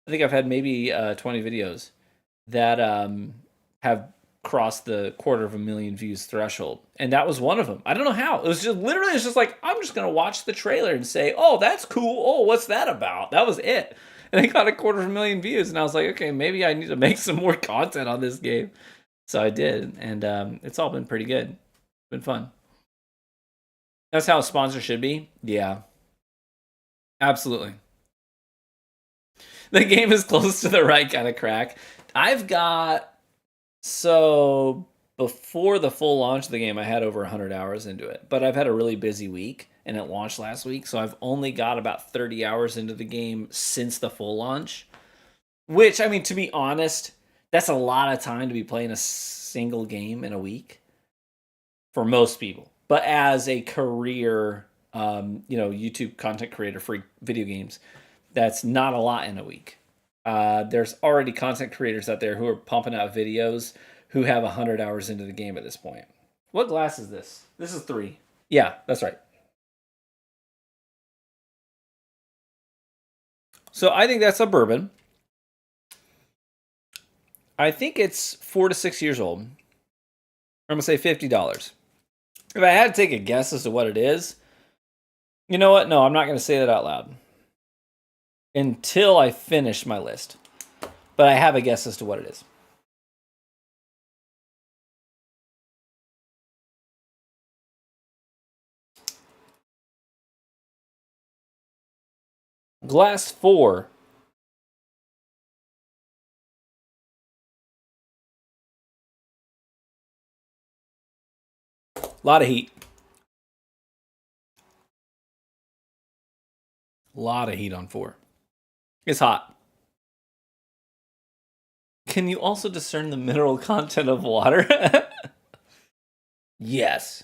I think I've had maybe 20 videos that have crossed the 250,000 views threshold, and that was one of them. I don't know how. It was just literally, it's just like, I'm just gonna watch the trailer and say, oh, that's cool. Oh, what's that about? That was it. And it got 250,000 views, and I was like, okay, maybe I need to make some more content on this game. So I did, and it's all been pretty good. It's been fun. That's how a sponsor should be. Yeah, absolutely. The game is close to the right kind of crack. I've got, so before the full launch of the game, I had over 100 hours into it, but I've had a really busy week, and it launched last week, so I've only got about 30 hours into the game since the full launch, which, I mean, to be honest, that's a lot of time to be playing a single game in a week for most people. But as a career, YouTube content creator for video games, that's not a lot in a week. There's already content creators out there who are pumping out videos who have 100 hours into the game at this point. What glass is this? This is 3. Yeah, that's right. So I think that's a bourbon. I think it's 4 to 6 years old. I'm going to say $50. If I had to take a guess as to what it is, you know what? No, I'm not going to say that out loud until I finish my list. But I have a guess as to what it is. Glass 4. A lot of heat. A lot of heat on 4. It's hot. Can you also discern the mineral content of water? Yes.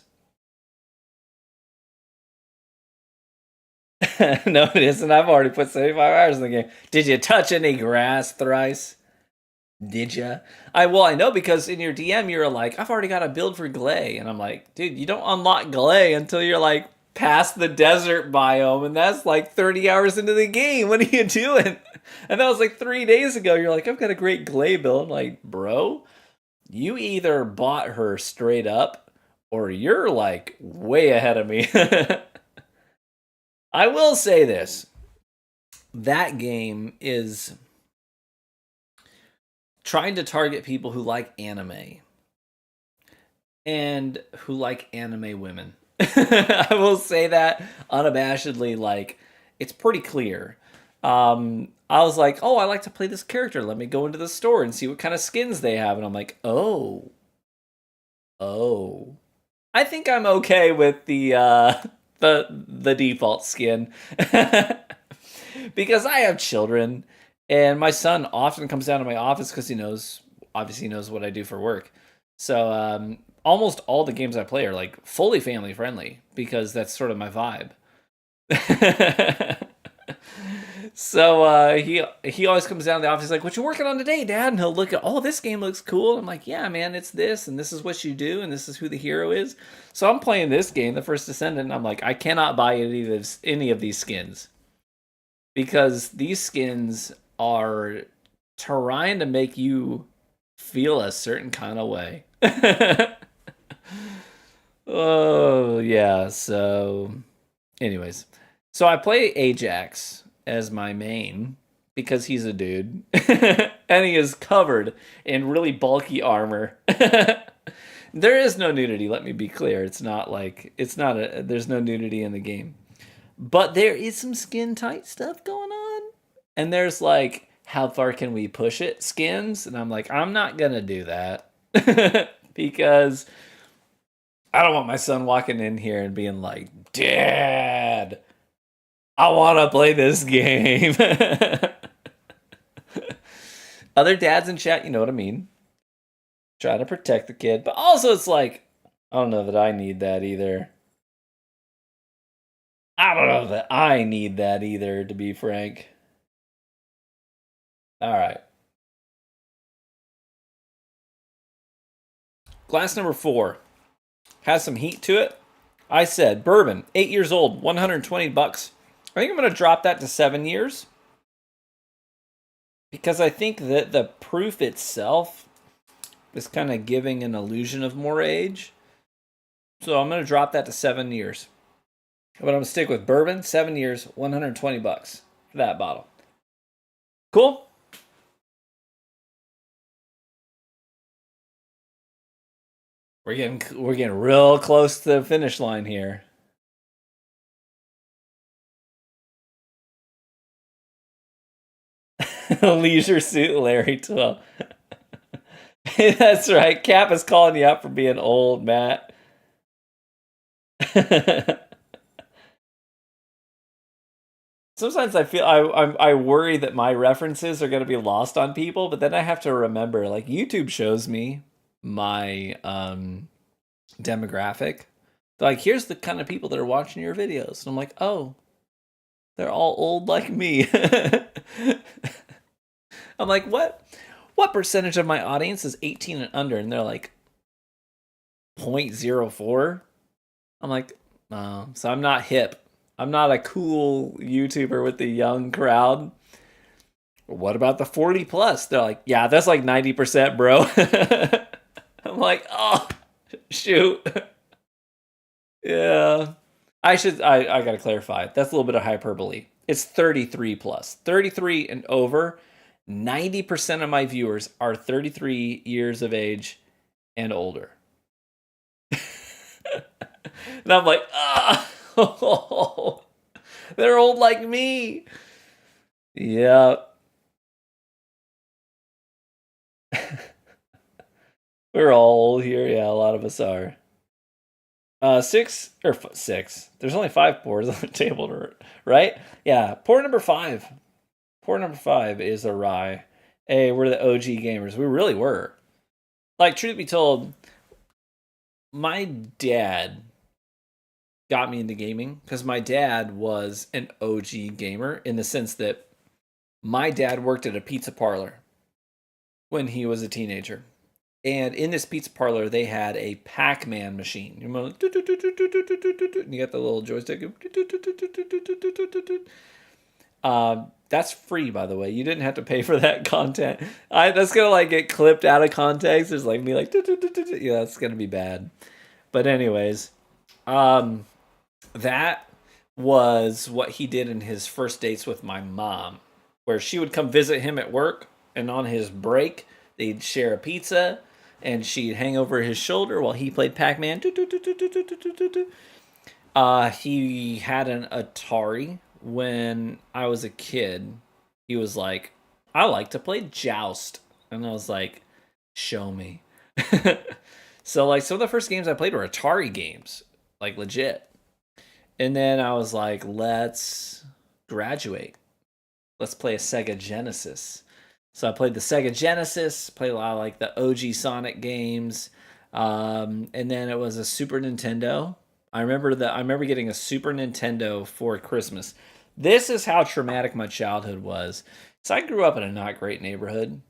No, it isn't. I've already put 75 hours in the game. Did you touch any grass thrice? Did ya? I know, because in your DM you're like, I've already got a build for Glay, and I'm like, dude, you don't unlock Glay until you're like past the desert biome, and that's like 30 hours into the game. What are you doing? And that was like 3 days ago. You're like, I've got a great Glay build. I'm like, bro, you either bought her straight up, or you're like way ahead of me. I will say this. That game is trying to target people who like anime and who like anime women. I will say that unabashedly. Like, it's pretty clear. I was like, oh, I like to play this character. Let me go into the store and see what kind of skins they have. And I'm like, oh, I think I'm okay with the default skin. Because I have children, and my son often comes down to my office because he knows what I do for work. So almost all the games I play are like fully family friendly, because that's sort of my vibe. So he always comes down to the office like, what you working on today, Dad? And he'll look at, oh, this game looks cool. I'm like, yeah, man, it's this, and this is what you do, and this is who the hero is. So I'm playing this game, The First Descendant, and I'm like, I cannot buy any of these skins, because these skins are trying to make you feel a certain kind of way. Oh, yeah. So, anyways. So I play Ajax as my main because he's a dude. And he is covered in really bulky armor. There is no nudity, let me be clear. There's no nudity in the game. But there is some skin tight stuff going on. And there's like, how far can we push it skins? And I'm like, I'm not gonna do that. Because I don't want my son walking in here and being like, Dad, I want to play this game. Other dads in chat, you know what I mean. Trying to protect the kid, but also it's like, I don't know that I need that either. I don't know that I need that either, to be frank. All right. Glass number 4 has some heat to it. I said bourbon, 8 years old, $120. I think I'm going to drop that to 7 years because I think that the proof itself is kind of giving an illusion of more age. So I'm going to drop that to 7 years. But I'm going to stick with bourbon, 7 years, $120 for that bottle. Cool? We're getting real close to the finish line here. Leisure Suit Larry 12. That's right. Cap is calling you out for being old, Matt. Sometimes I feel I worry that my references are going to be lost on people, but then I have to remember, like, YouTube shows me my demographic. They're like, here's the kind of people that are watching your videos, and I'm like, oh, they're all old like me. I'm like, what percentage of my audience is 18 and under? And they're like 0.04. I'm like, oh, so I'm not hip. I'm not a cool YouTuber with the young crowd. What about the 40 plus? They're like, yeah, that's like 90%, bro. I'm like, oh, shoot. Yeah. I gotta clarify. That's a little bit of hyperbole. It's 33 plus. 33 and over. 90% of my viewers are 33 years of age and older. And I'm like, oh, they're old like me. Yeah. We're all old here. Yeah, a lot of us are. 6. There's only 5 pours on the table, right? Yeah, pour number 5. Pour number 5 is a rye. Hey, we're the OG gamers. We really were. Like, truth be told, my dad got me into gaming because my dad was an OG gamer in the sense that my dad worked at a pizza parlor when he was a teenager. And in this pizza parlor, they had a Pac-Man machine. You got the little joystick. That's free, by the way. You didn't have to pay for that content. That's gonna like get clipped out of context. There's like me like, yeah, that's gonna be bad. But anyways, that was what he did in his first dates with my mom, where she would come visit him at work, and on his break, they'd share a pizza, and she'd hang over his shoulder while he played Pac-Man. He had an Atari when I was a kid. He was like, I like to play Joust. And I was like, show me. So, like, some of the first games I played were Atari games, like, legit. And then I was like, let's graduate. Let's play a Sega Genesis. So I played the Sega Genesis, played a lot of, like, the OG Sonic games. And then it was a Super Nintendo. I remember getting a Super Nintendo for Christmas. This is how traumatic my childhood was. So I grew up in a not great neighborhood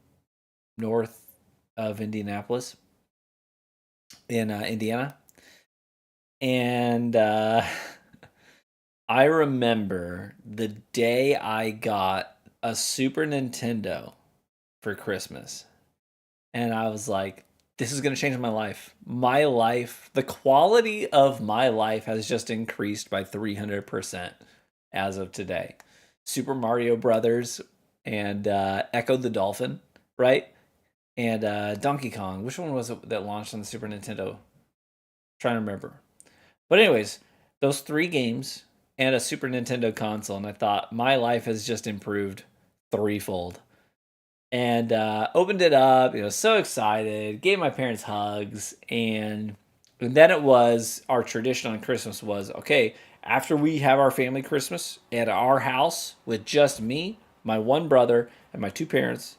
north of Indianapolis in Indiana. And I remember the day I got a Super Nintendo for Christmas. And I was like, this is going to change my life. My life, the quality of my life has just increased by 300% as of today. Super Mario Brothers and Echo the Dolphin, right? And Donkey Kong. Which one was it that launched on the Super Nintendo? I'm trying to remember. But anyways, those 3 games and a Super Nintendo console, and I thought my life has just improved threefold. And opened it up, so excited, gave my parents hugs, and then it was, our tradition on Christmas was, okay, after we have our family Christmas at our house with just me, my one brother, and my two parents,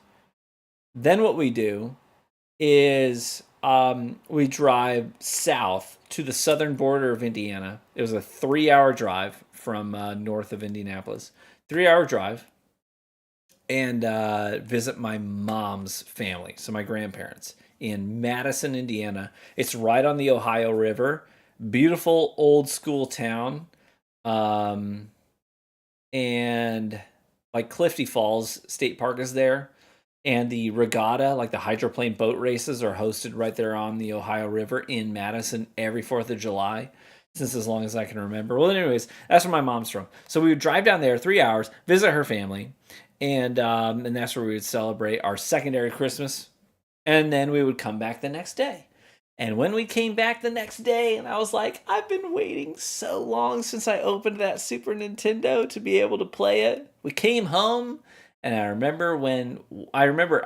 then what we do is we drive south to the southern border of Indiana. It was a 3-hour drive from north of Indianapolis. 3-hour drive, and visit my mom's family, so my grandparents, in Madison, Indiana. It's right on the Ohio River. Beautiful old school town. Um, and like Clifty Falls State Park is there. And the regatta, like the hydroplane boat races, are hosted right there on the Ohio River in Madison every 4th of July, since as long as I can remember. Well, anyways, that's where my mom's from. So we would drive down there 3 hours, visit her family, and that's where we would celebrate our secondary Christmas. And then we would come back the next day. And when we came back the next day, and I was like, I've been waiting so long since I opened that Super Nintendo to be able to play it. We came home, and I remember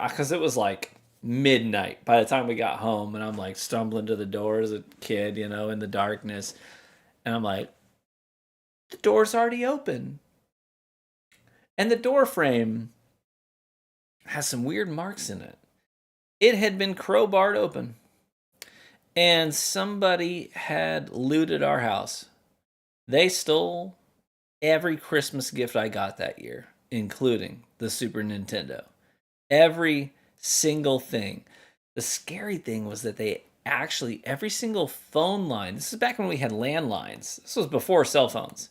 because it was like midnight by the time we got home, and I'm like stumbling to the door as a kid, in the darkness. And I'm like, the door's already open. And the door frame has some weird marks in it. It had been crowbarred open. And somebody had looted our house. They stole every Christmas gift I got that year, including the Super Nintendo. Every single thing. The scary thing was that every single phone line, this is back when we had landlines. This was before cell phones.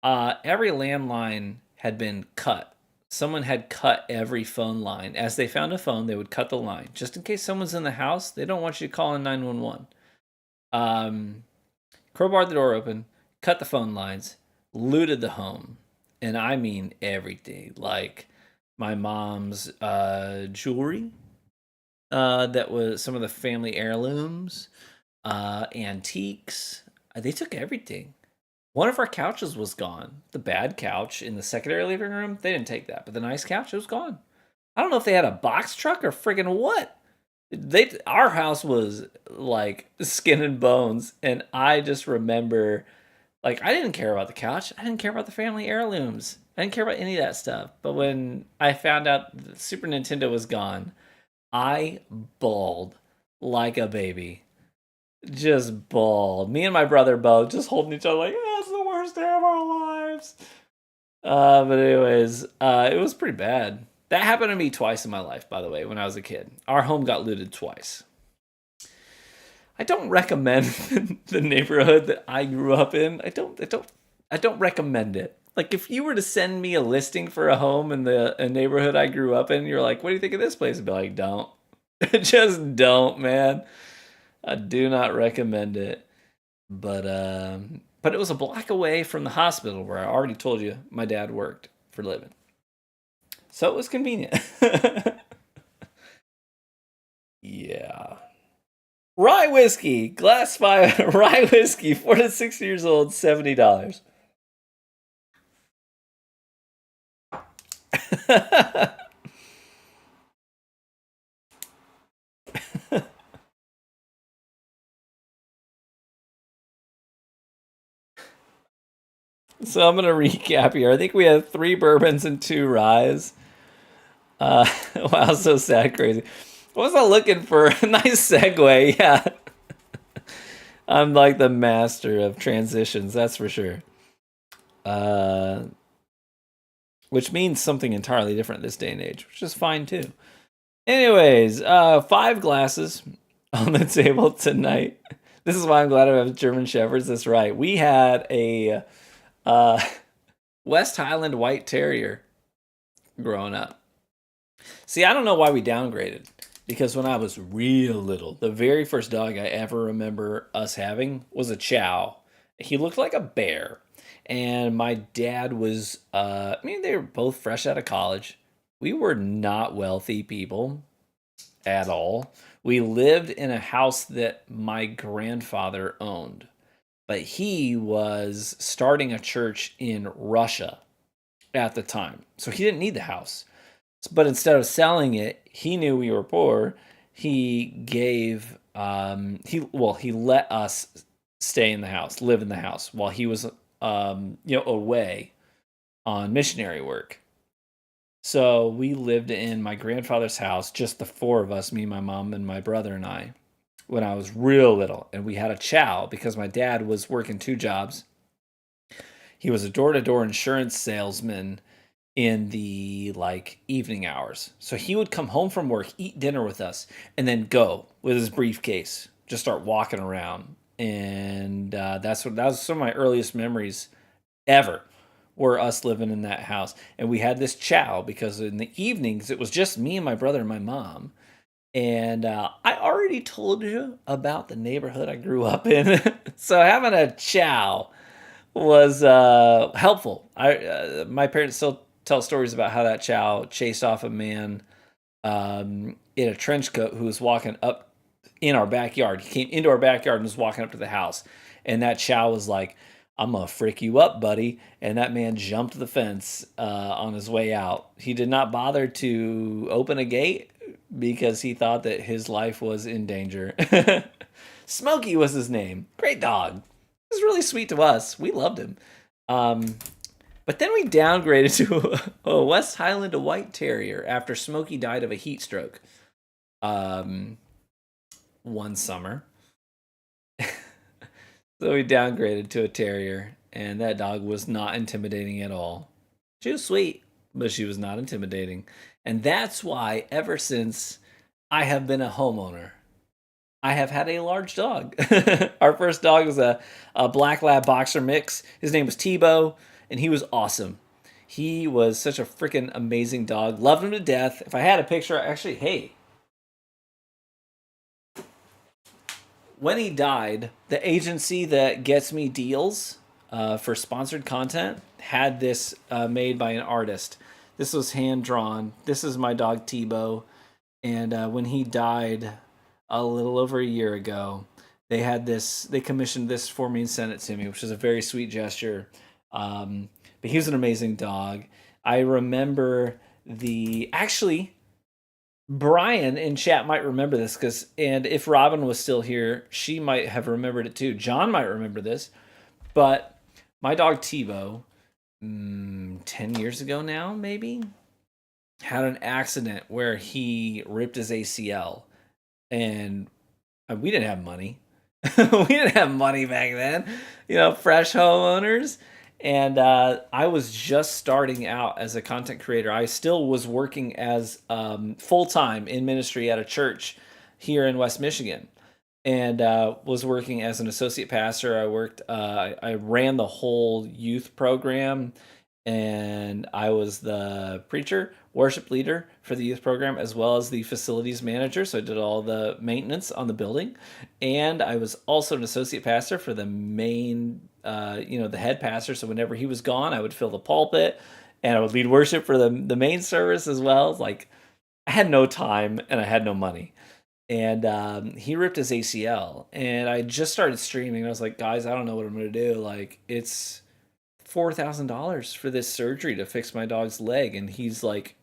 Every landline had been cut. Someone had cut every phone line. As they found a phone, they would cut the line. Just in case someone's in the house, they don't want you to call in 911. Crowbarred the door open, cut the phone lines, looted the home. And I mean everything. Like my mom's jewelry, that was some of the family heirlooms, antiques. They took everything. One of our couches was gone. The bad couch in the secondary living room, they didn't take that. But the nice couch, it was gone. I don't know if they had a box truck or friggin' what. Our house was like skin and bones. And I just remember, like, I didn't care about the couch. I didn't care about the family heirlooms. I didn't care about any of that stuff. But when I found out the Super Nintendo was gone, I bawled like a baby. Just bawled. Me and my brother both just holding each other like, that's the worst day of our lives. But anyways, it was pretty bad. That happened to me twice in my life, by the way, when I was a kid. Our home got looted twice. I don't recommend the neighborhood that I grew up in. I don't recommend it. Like, if you were to send me a listing for a home in a neighborhood I grew up in, you're like, what do you think of this place? I'd be like, don't. Just don't, man. I do not recommend it. But it was a block away from the hospital where I already told you my dad worked for a living. So it was convenient. Yeah. Rye whiskey, glass 5 rye whiskey, 4 to 6 years old, $70. So I'm going to recap here. I think we had 3 bourbons and 2 ryes. Wow, so sad, crazy. I wasn't looking for a nice segue. Yeah. I'm like the master of transitions, that's for sure. Which means something entirely different this day and age, which is fine too. Anyways, 5 glasses on the table tonight. This is why I'm glad I have German Shepherds. That's right. We had a West Highland White Terrier growing up. See, I don't know why we downgraded. Because when I was real little, the very first dog I ever remember us having was a Chow. He looked like a bear. And my dad was, they were both fresh out of college. We were not wealthy people at all. We lived in a house that my grandfather owned. But he was starting a church in Russia at the time. So he didn't need the house. But instead of selling it, he knew we were poor. He gave, he let us stay in the house, live in the house while he was away on missionary work. So we lived in my grandfather's house, just the four of us, me, my mom, and my brother and I, when I was real little. And we had a chow because my dad was working two jobs. He was a door-to-door insurance salesman in the evening hours. So he would come home from work, eat dinner with us, and then go with his briefcase, just start walking around. And that was some of my earliest memories ever, were us living in that house. And we had this chow because in the evenings it was just me and my brother and my mom. And I already told you about the neighborhood I grew up in. So having a chow was helpful. My parents still tell stories about how that chow chased off a man in a trench coat who was walking up in our backyard. He came into our backyard and was walking up to the house. And that chow was like, "I'm going to frick you up, buddy." And that man jumped the fence on his way out. He did not bother to open a gate because he thought that his life was in danger. Smokey was his name. Great dog. He was really sweet to us. We loved him. But then we downgraded to a West Highland White Terrier after Smokey died of a heat stroke one summer. So we downgraded to a terrier, and that dog was not intimidating at all. She was sweet, but she was not intimidating. And that's why, ever since I have been a homeowner, I have had a large dog. Our first dog was a black lab boxer mix. His name was Tebow, and he was awesome. He was such a freaking amazing dog. Loved him to death. If I had a picture, actually, hey. When he died, the agency that gets me deals for sponsored content had this made by an artist. This was hand drawn. This is my dog Tebow. And when he died a little over a year ago, they commissioned this for me and sent it to me, which is a very sweet gesture. But he was an amazing dog. I remember actually, Brian in chat might remember this and if Robin was still here, she might have remembered it too. John might remember this, but my dog Tebow, 10 years ago now, maybe, had an accident where he ripped his ACL, and we didn't have money. We didn't have money back then, fresh homeowners. And I was just starting out as a content creator. I still was working as full-time in ministry at a church here in West Michigan, and was working as an associate pastor. I ran the whole youth program, and I was the preacher, worship leader for the youth program, as well as the facilities manager. So I did all the maintenance on the building, and I was also an associate pastor for the main, the head pastor. So whenever he was gone, I would fill the pulpit, and I would lead worship for the main service as well. Like, I had no time and I had no money. And he ripped his ACL, and I just started streaming. I was like, guys, I don't know what I'm going to do. Like, it's $4,000 for this surgery to fix my dog's leg, and he's like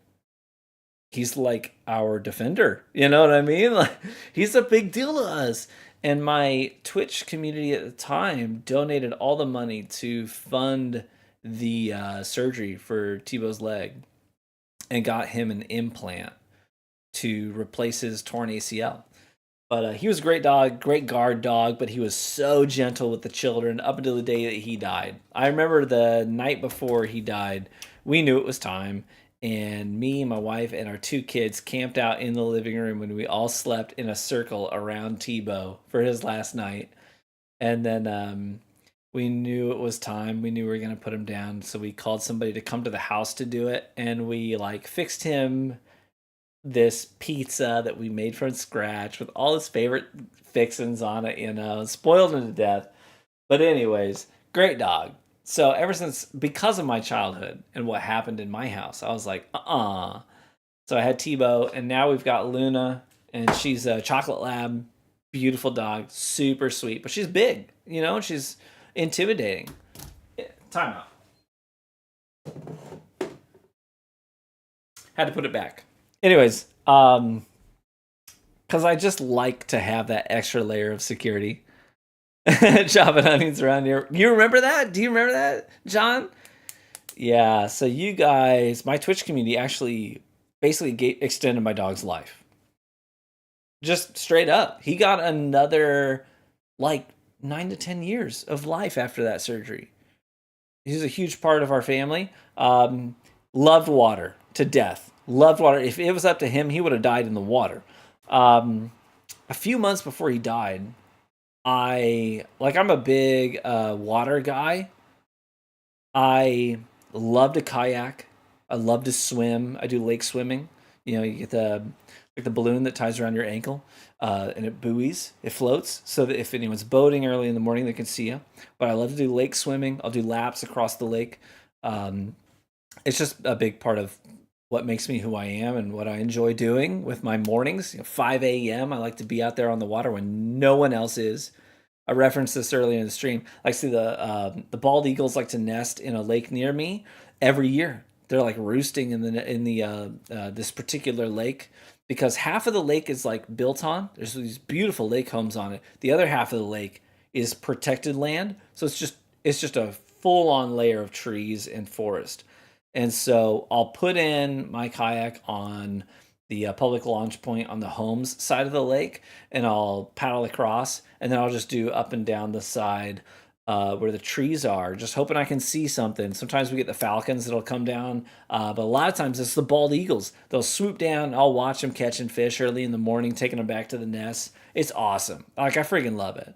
our defender. You know what I mean? Like, he's a big deal to us. And my Twitch community at the time donated all the money to fund the surgery for Tebow's leg, and got him an implant to replace his torn ACL. But he was a great dog, great guard dog, but he was so gentle with the children up until the day that he died. I remember the night before he died, we knew it was time, and me, my wife, and our two kids camped out in the living room, and we all slept in a circle around Tebow for his last night. And then we knew it was time. We knew we were going to put him down, so we called somebody to come to the house to do it, and we fixed him this pizza that we made from scratch with all his favorite fixins on it, spoiled him to death. But anyways, great dog. So ever since, because of my childhood and what happened in my house, I was like, So I had Tebow, and now we've got Luna, and she's a chocolate lab, beautiful dog, super sweet, but she's big, she's intimidating. Time out. Had to put it back. Anyways, because I just like to have that extra layer of security. Chopping onions around here. You remember that? Do you remember that, John? Yeah. So you guys, my Twitch community actually basically extended my dog's life. Just straight up. He got another like 9 to 10 years of life after that surgery. He's a huge part of our family. Loved water to death. Loved water. If it was up to him, he would have died in the water. A few months before he died, I'm a big water guy. I love to kayak. I love to swim. I do lake swimming. You get the balloon that ties around your ankle, and it buoys, it floats, so that if anyone's boating early in the morning, they can see you. But I love to do lake swimming. I'll do laps across the lake. It's just a big part of what makes me who I am and what I enjoy doing with my mornings. 5 a.m. I like to be out there on the water when no one else is. I referenced this earlier in the stream. I see the bald eagles like to nest in a lake near me every year. They're like roosting in the this particular lake because half of the lake is like built on. There's these beautiful lake homes on it. The other half of the lake is protected land. So it's just a full on layer of trees and forest. And so I'll put in my kayak on the public launch point on the homes side of the lake, and I'll paddle across, and then I'll just do up and down the side where the trees are, just hoping I can see something. Sometimes we get the falcons that'll come down, but a lot of times it's the bald eagles. They'll swoop down. I'll watch them catching fish early in the morning, taking them back to the nest. It's awesome. Like, I freaking love it.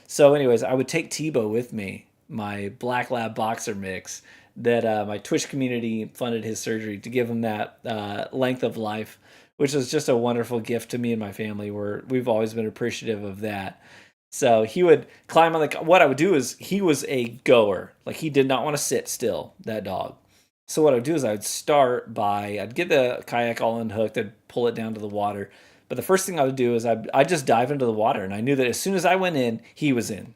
So anyways, I would take Tebow with me, my Black Lab boxer mix that my Twitch community funded his surgery to give him that length of life, which was just a wonderful gift to me and my family. We've always been appreciative of that. So he would climb on what I would do is he was a goer. Like, he did not want to sit still, that dog. So what I would do is I'd get the kayak all unhooked, I'd pull it down to the water. But the first thing I would do is I'd just dive into the water. And I knew that as soon as I went in, he was in.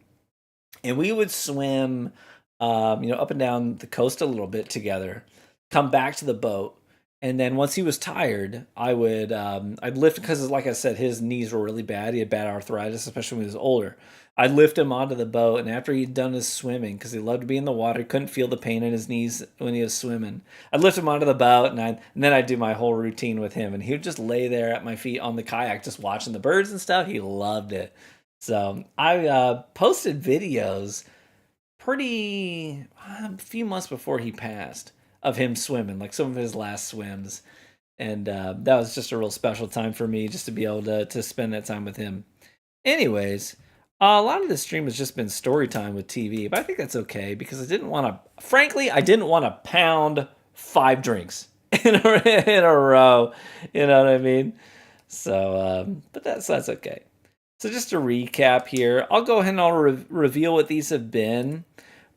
And we would swim, up and down the coast a little bit together, come back to the boat. And then once he was tired, I'd lift, because like I said, his knees were really bad. He had bad arthritis, especially when he was older. I'd lift him onto the boat, and after he'd done his swimming, because he loved to be in the water, couldn't feel the pain in his knees when he was swimming, I'd lift him onto the boat, and then I'd do my whole routine with him. And he would just lay there at my feet on the kayak, just watching the birds and stuff. He loved it. So I posted videos a few months before he passed, of him swimming, like some of his last swims. And that was just a real special time for me, just to be able to spend that time with him. Anyways, a lot of this stream has just been story time with TV, but I think that's okay, because I didn't want to pound 5 drinks in a row. You know what I mean? So, but that's okay. So just to recap here, I'll go ahead and I'll reveal what these have been.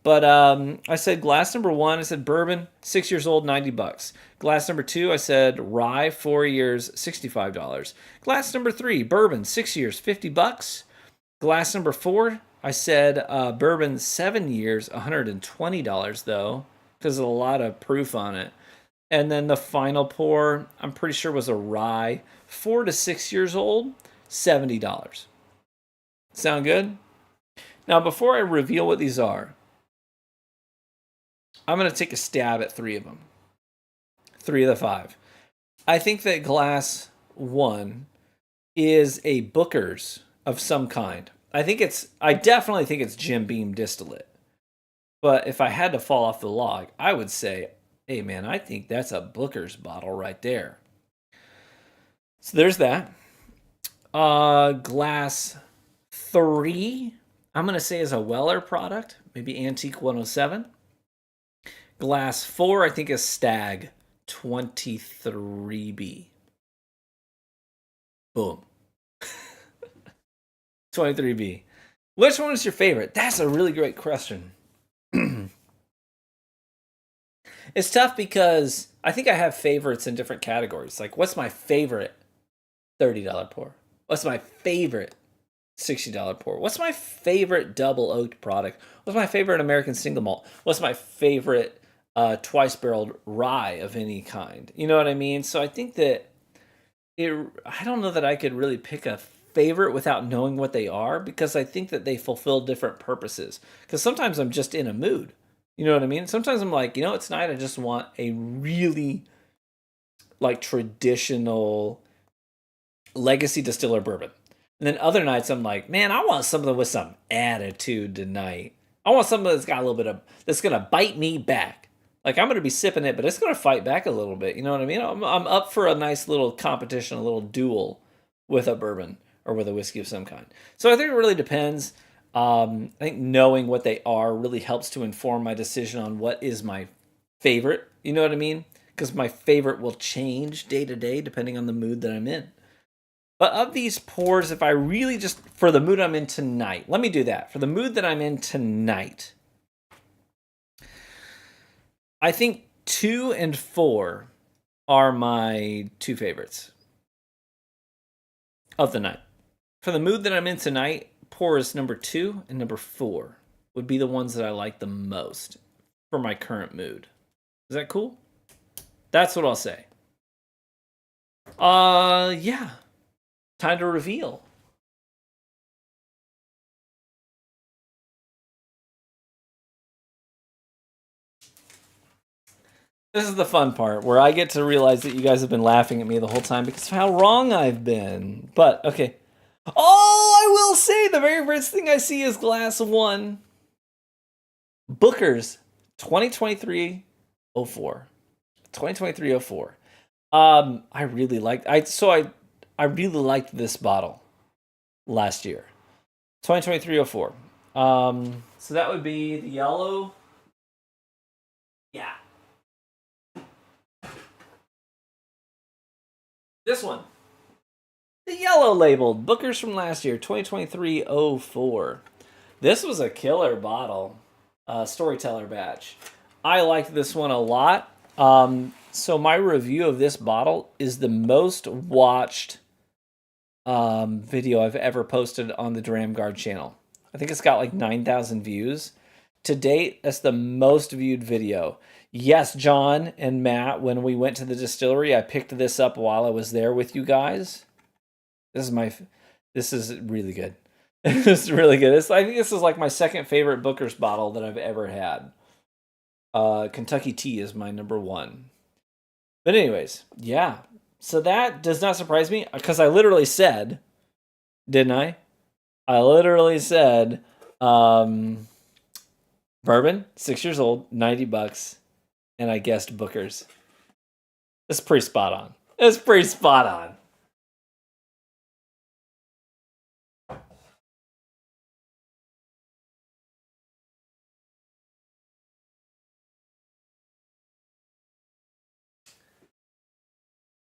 But I said glass number 1, I said bourbon, 6 years old, $90. Glass number 2, I said rye, 4 years, $65. Glass number 3, bourbon, 6 years, $50. Glass number 4, I said bourbon, 7 years, $120 though, because of a lot of proof on it. And then the final pour, I'm pretty sure was a rye, 4 to 6 years old, $70. Sound good? Now, before I reveal what these are, I'm going to take a stab at 3 of them. 3 of the 5. I think that glass 1 is a Booker's of some kind. I definitely think it's Jim Beam distillate. But if I had to fall off the log, I would say, hey man, I think that's a Booker's bottle right there. So there's that. Glass 3, I'm going to say is a Weller product, maybe Antique 107. Glass 4, I think, is Stag 23B. Boom. 23B. Which one is your favorite? That's a really great question. It's tough because I think I have favorites in different categories. Like, what's my favorite $30 pour? What's my favorite $60 pour? What's my favorite double oaked product? What's my favorite American single malt? What's my favorite twice barreled rye of any kind? You know what I mean? So I think that I don't know that I could really pick a favorite without knowing what they are because I think that they fulfill different purposes. Because sometimes I'm just in a mood. You know what I mean? Sometimes I'm like, it's tonight I just want a really like traditional legacy distiller bourbon. And then other nights I'm like, man, I want something with some attitude tonight. I want something that's got a little bit of, that's going to bite me back. Like I'm going to be sipping it, but it's going to fight back a little bit. You know what I mean? I'm up for a nice little competition, a little duel with a bourbon or with a whiskey of some kind. So I think it really depends. I think knowing what they are really helps to inform my decision on what is my favorite. You know what I mean? Because my favorite will change day to day depending on the mood that I'm in. But of these pours, if I really just, for the mood I'm in tonight, let me do that. For the mood that I'm in tonight, I think 2 and 4 are my 2 favorites of the night. For the mood that I'm in tonight, pours number 2 and number 4 would be the ones that I like the most for my current mood. Is that cool? That's what I'll say. Yeah. Time to reveal. This is the fun part where I get to realize that you guys have been laughing at me the whole time because of how wrong I've been. But, okay. Oh, I will say the very first thing I see is glass 1. Booker's 2023-04. 2023-04. I really liked I really liked this bottle last year. 2023-04. So that would be the yellow. Yeah. This one. The yellow labeled Booker's from last year, 2023-04. This was a killer bottle. Storyteller batch. I liked this one a lot. So my review of this bottle is the most watched video I've ever posted on the Dramguard channel. I think it's got like 9,000 views. To date, that's the most viewed video. Yes, John and Matt, when we went to the distillery, I picked this up while I was there with you guys. This is really good. This is really good. I think this is like my second favorite Booker's bottle that I've ever had. Kentucky Tea is my number 1. But anyways, yeah. So that does not surprise me because I literally said, didn't I? I literally said, bourbon, 6 years old, $90, and I guessed Booker's. It's pretty spot on. It's pretty spot on.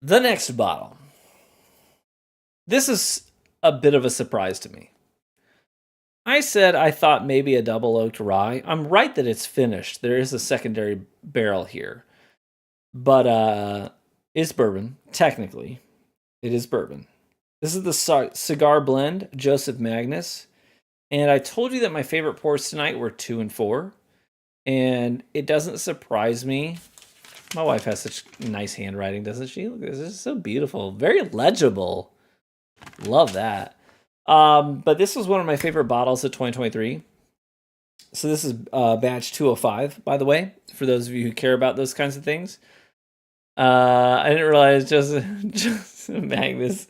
The next bottle. This is a bit of a surprise to me. I said I thought maybe a double oaked rye. I'm right that it's finished. There is a secondary barrel here. But it's bourbon, technically. It is bourbon. This is the cigar blend, Joseph Magnus. And I told you that my favorite pours tonight were 2 and 4. And it doesn't surprise me. My wife has such nice handwriting, doesn't she? Look, this is so beautiful. Very legible. Love that. But this was one of my favorite bottles of 2023. So this is batch 205, by the way, for those of you who care about those kinds of things. I didn't realize just Magnus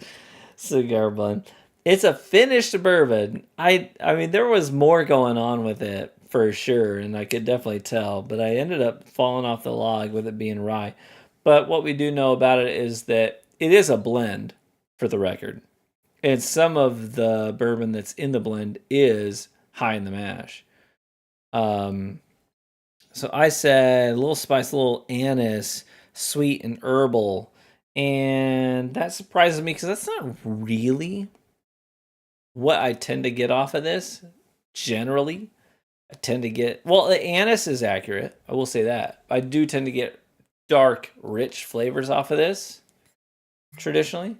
cigar blend. It's a finished bourbon. I mean, there was more going on with it for sure, and I could definitely tell, but I ended up falling off the log with it being rye. But what we do know about it is that it is a blend, for the record. And some of the bourbon that's in the blend is high in the mash. So I said a little spice, a little anise, sweet and herbal. And that surprises me because that's not really what I tend to get off of this. Generally, I tend to get, well, the anise is accurate. I will say that. I do tend to get dark, rich flavors off of this, traditionally.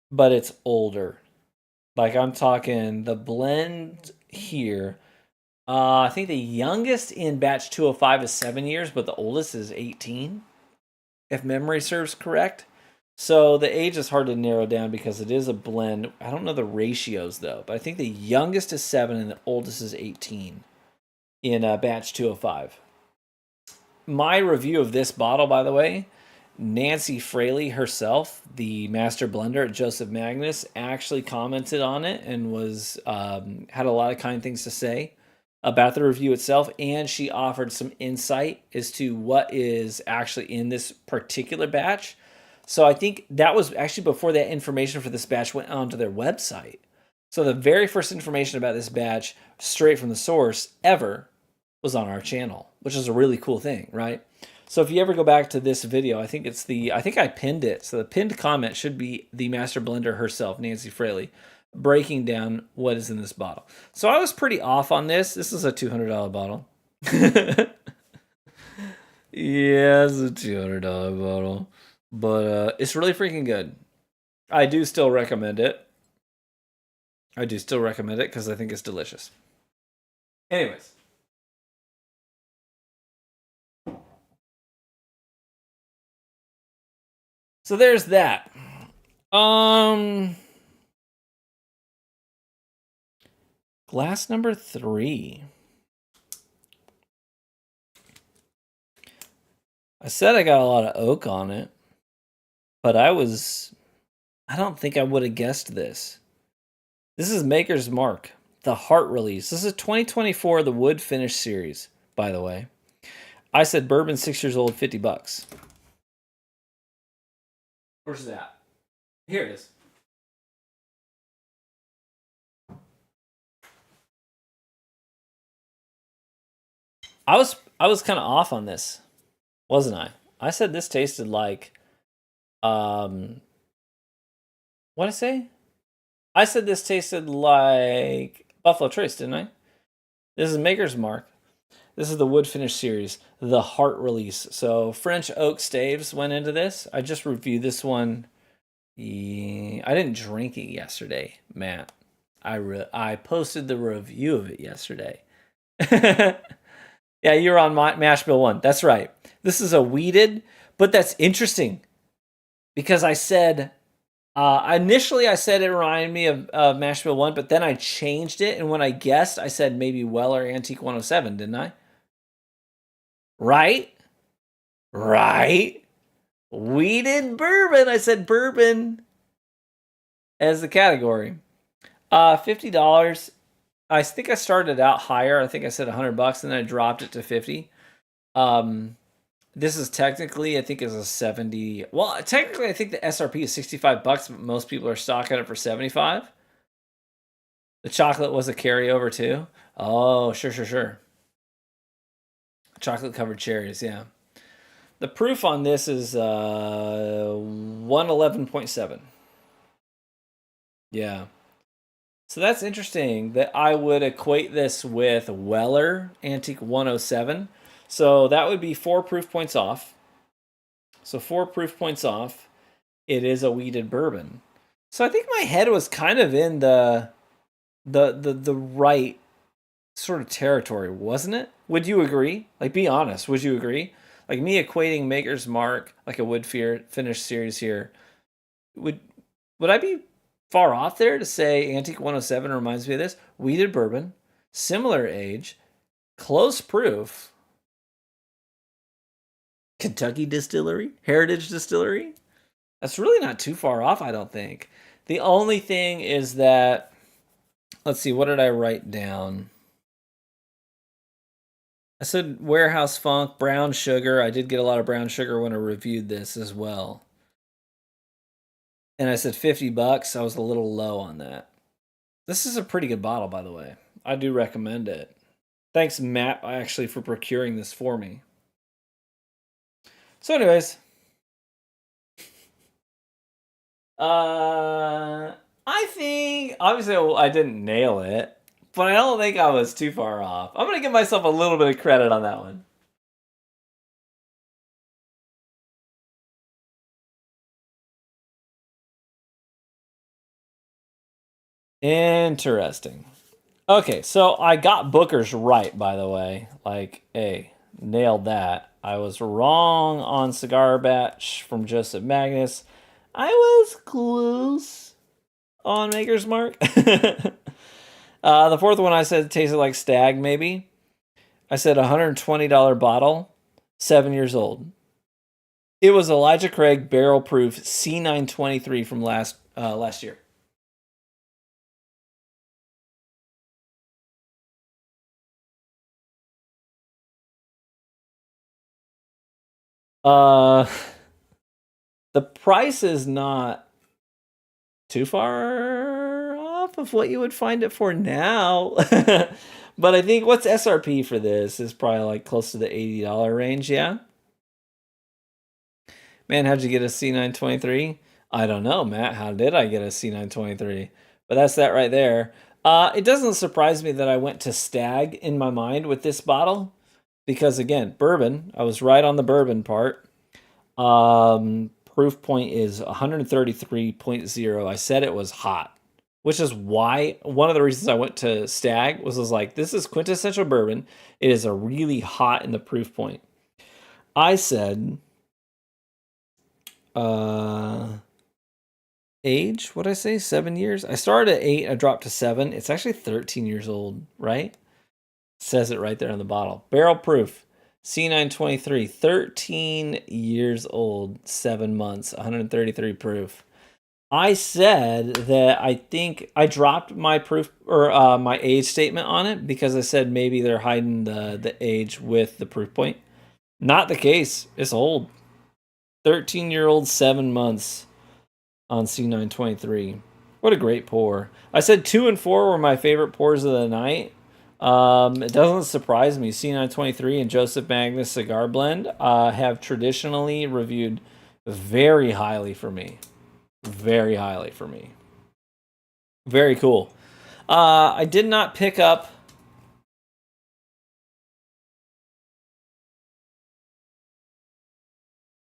But it's older. Like I'm talking the blend here. I think the youngest in batch 205 is 7 years, but the oldest is 18, if memory serves correct. So the age is hard to narrow down because it is a blend. I don't know the ratios though, but I think the youngest is 7 and the oldest is 18 in batch 205. My review of this bottle, by the way, Nancy Fraley herself, the master blender at Joseph Magnus, actually commented on it and was had a lot of kind things to say about the review itself, and she offered some insight as to what is actually in this particular batch. So I think that was actually before that information for this batch went onto their website. So the very first information about this batch, straight from the source ever, was on our channel, which is a really cool thing, right? So if you ever go back to this video, I think I pinned it. So the pinned comment should be the master blender herself, Nancy Fraley, breaking down what is in this bottle. So I was pretty off on this. This is a $200 bottle. Yeah, it's a $200 bottle. But it's really freaking good. I do still recommend it. Because I think it's delicious. Anyways. So there's that. Glass number 3. I said I got a lot of oak on it, but I don't think I would have guessed this. This is Maker's Mark, the Heart Release. This is 2024, the Wood Finish Series, by the way. I said bourbon 6 years old, $50. Where's that? Here it is. I was kind of off on this, wasn't I? I said this tasted like, what'd I say? I said this tasted like Buffalo Trace, didn't I? This is Maker's Mark. This is the Wood Finish Series, the Heart Release. So French oak staves went into this. I just reviewed this one. I didn't drink it yesterday, Matt. I posted the review of it yesterday. Yeah, you're on Mash Bill 1. That's right. This is a wheated, but that's interesting because I said, initially I said it reminded me of Mash Bill 1, but then I changed it, and when I guessed, I said maybe Weller Antique 107, didn't I? Right? Wheated bourbon. I said bourbon as the category. $50. I think I started out higher. I think I said $100, and then I dropped it to 50. This is technically, I think, is a 70. Well, technically, I think the SRP is $65, but most people are stocking it for 75. The chocolate was a carryover too. Oh, sure. Chocolate covered cherries, yeah. The proof on this is 111.7. Yeah. So that's interesting that I would equate this with Weller Antique 107. So that would be 4 proof points off. So 4 proof points off. It is a wheated bourbon. So I think my head was kind of in the right sort of territory, wasn't it? Would you agree? Like, be honest. Would you agree? Like me equating Maker's Mark, like a Wood Finish series here. Would I be far off there to say Antique 107 reminds me of this? Wheated bourbon, similar age, close proof. Kentucky distillery, Heritage Distillery. That's really not too far off, I don't think. The only thing is that, let's see, what did I write down? I said Warehouse Funk, brown sugar. I did get a lot of brown sugar when I reviewed this as well. And I said $50. I was a little low on that. This is a pretty good bottle, by the way. I do recommend it. Thanks, Matt, actually, for procuring this for me. So anyways, I think, obviously I didn't nail it, but I don't think I was too far off. I'm going to give myself a little bit of credit on that one. Interesting. Okay, so I got Booker's right, by the way. Like, hey, nailed that. I was wrong on Cigar Batch from Joseph Magnus. I was close on Maker's Mark. The fourth one I said tasted like Stag, maybe. I said $120 bottle, 7 years old. It was Elijah Craig Barrel Proof C923 from last year. The price is not too far off of what you would find it for now. But I think what's SRP for this is probably like close to the $80 range, yeah? Man, how'd you get a C923? I don't know, Matt. How did I get a C923? But that's that right there. It doesn't surprise me that I went to Stag in my mind with this bottle. Because again, bourbon, I was right on the bourbon part. Proof point is 133.0. I said it was hot, which is why one of the reasons I went to Stag was like, this is quintessential bourbon. It is a really hot in the proof point. I said, age, what'd I say? 7 years? I started at 8, I dropped to 7. It's actually 13 years old, right? It says it right there on the bottle. Barrel proof. C923, 13 years old, 7 months, 133 proof. I said that I think I dropped my proof or my age statement on it because I said maybe they're hiding the age with the proof point. Not the case. It's old. 13-year-old, 7 months on C923. What a great pour. I said 2 and 4 were my favorite pours of the night. It doesn't surprise me. C923 and Joseph Magnus Cigar Blend have traditionally reviewed very highly for me. Very highly for me. Very cool. I did not pick up...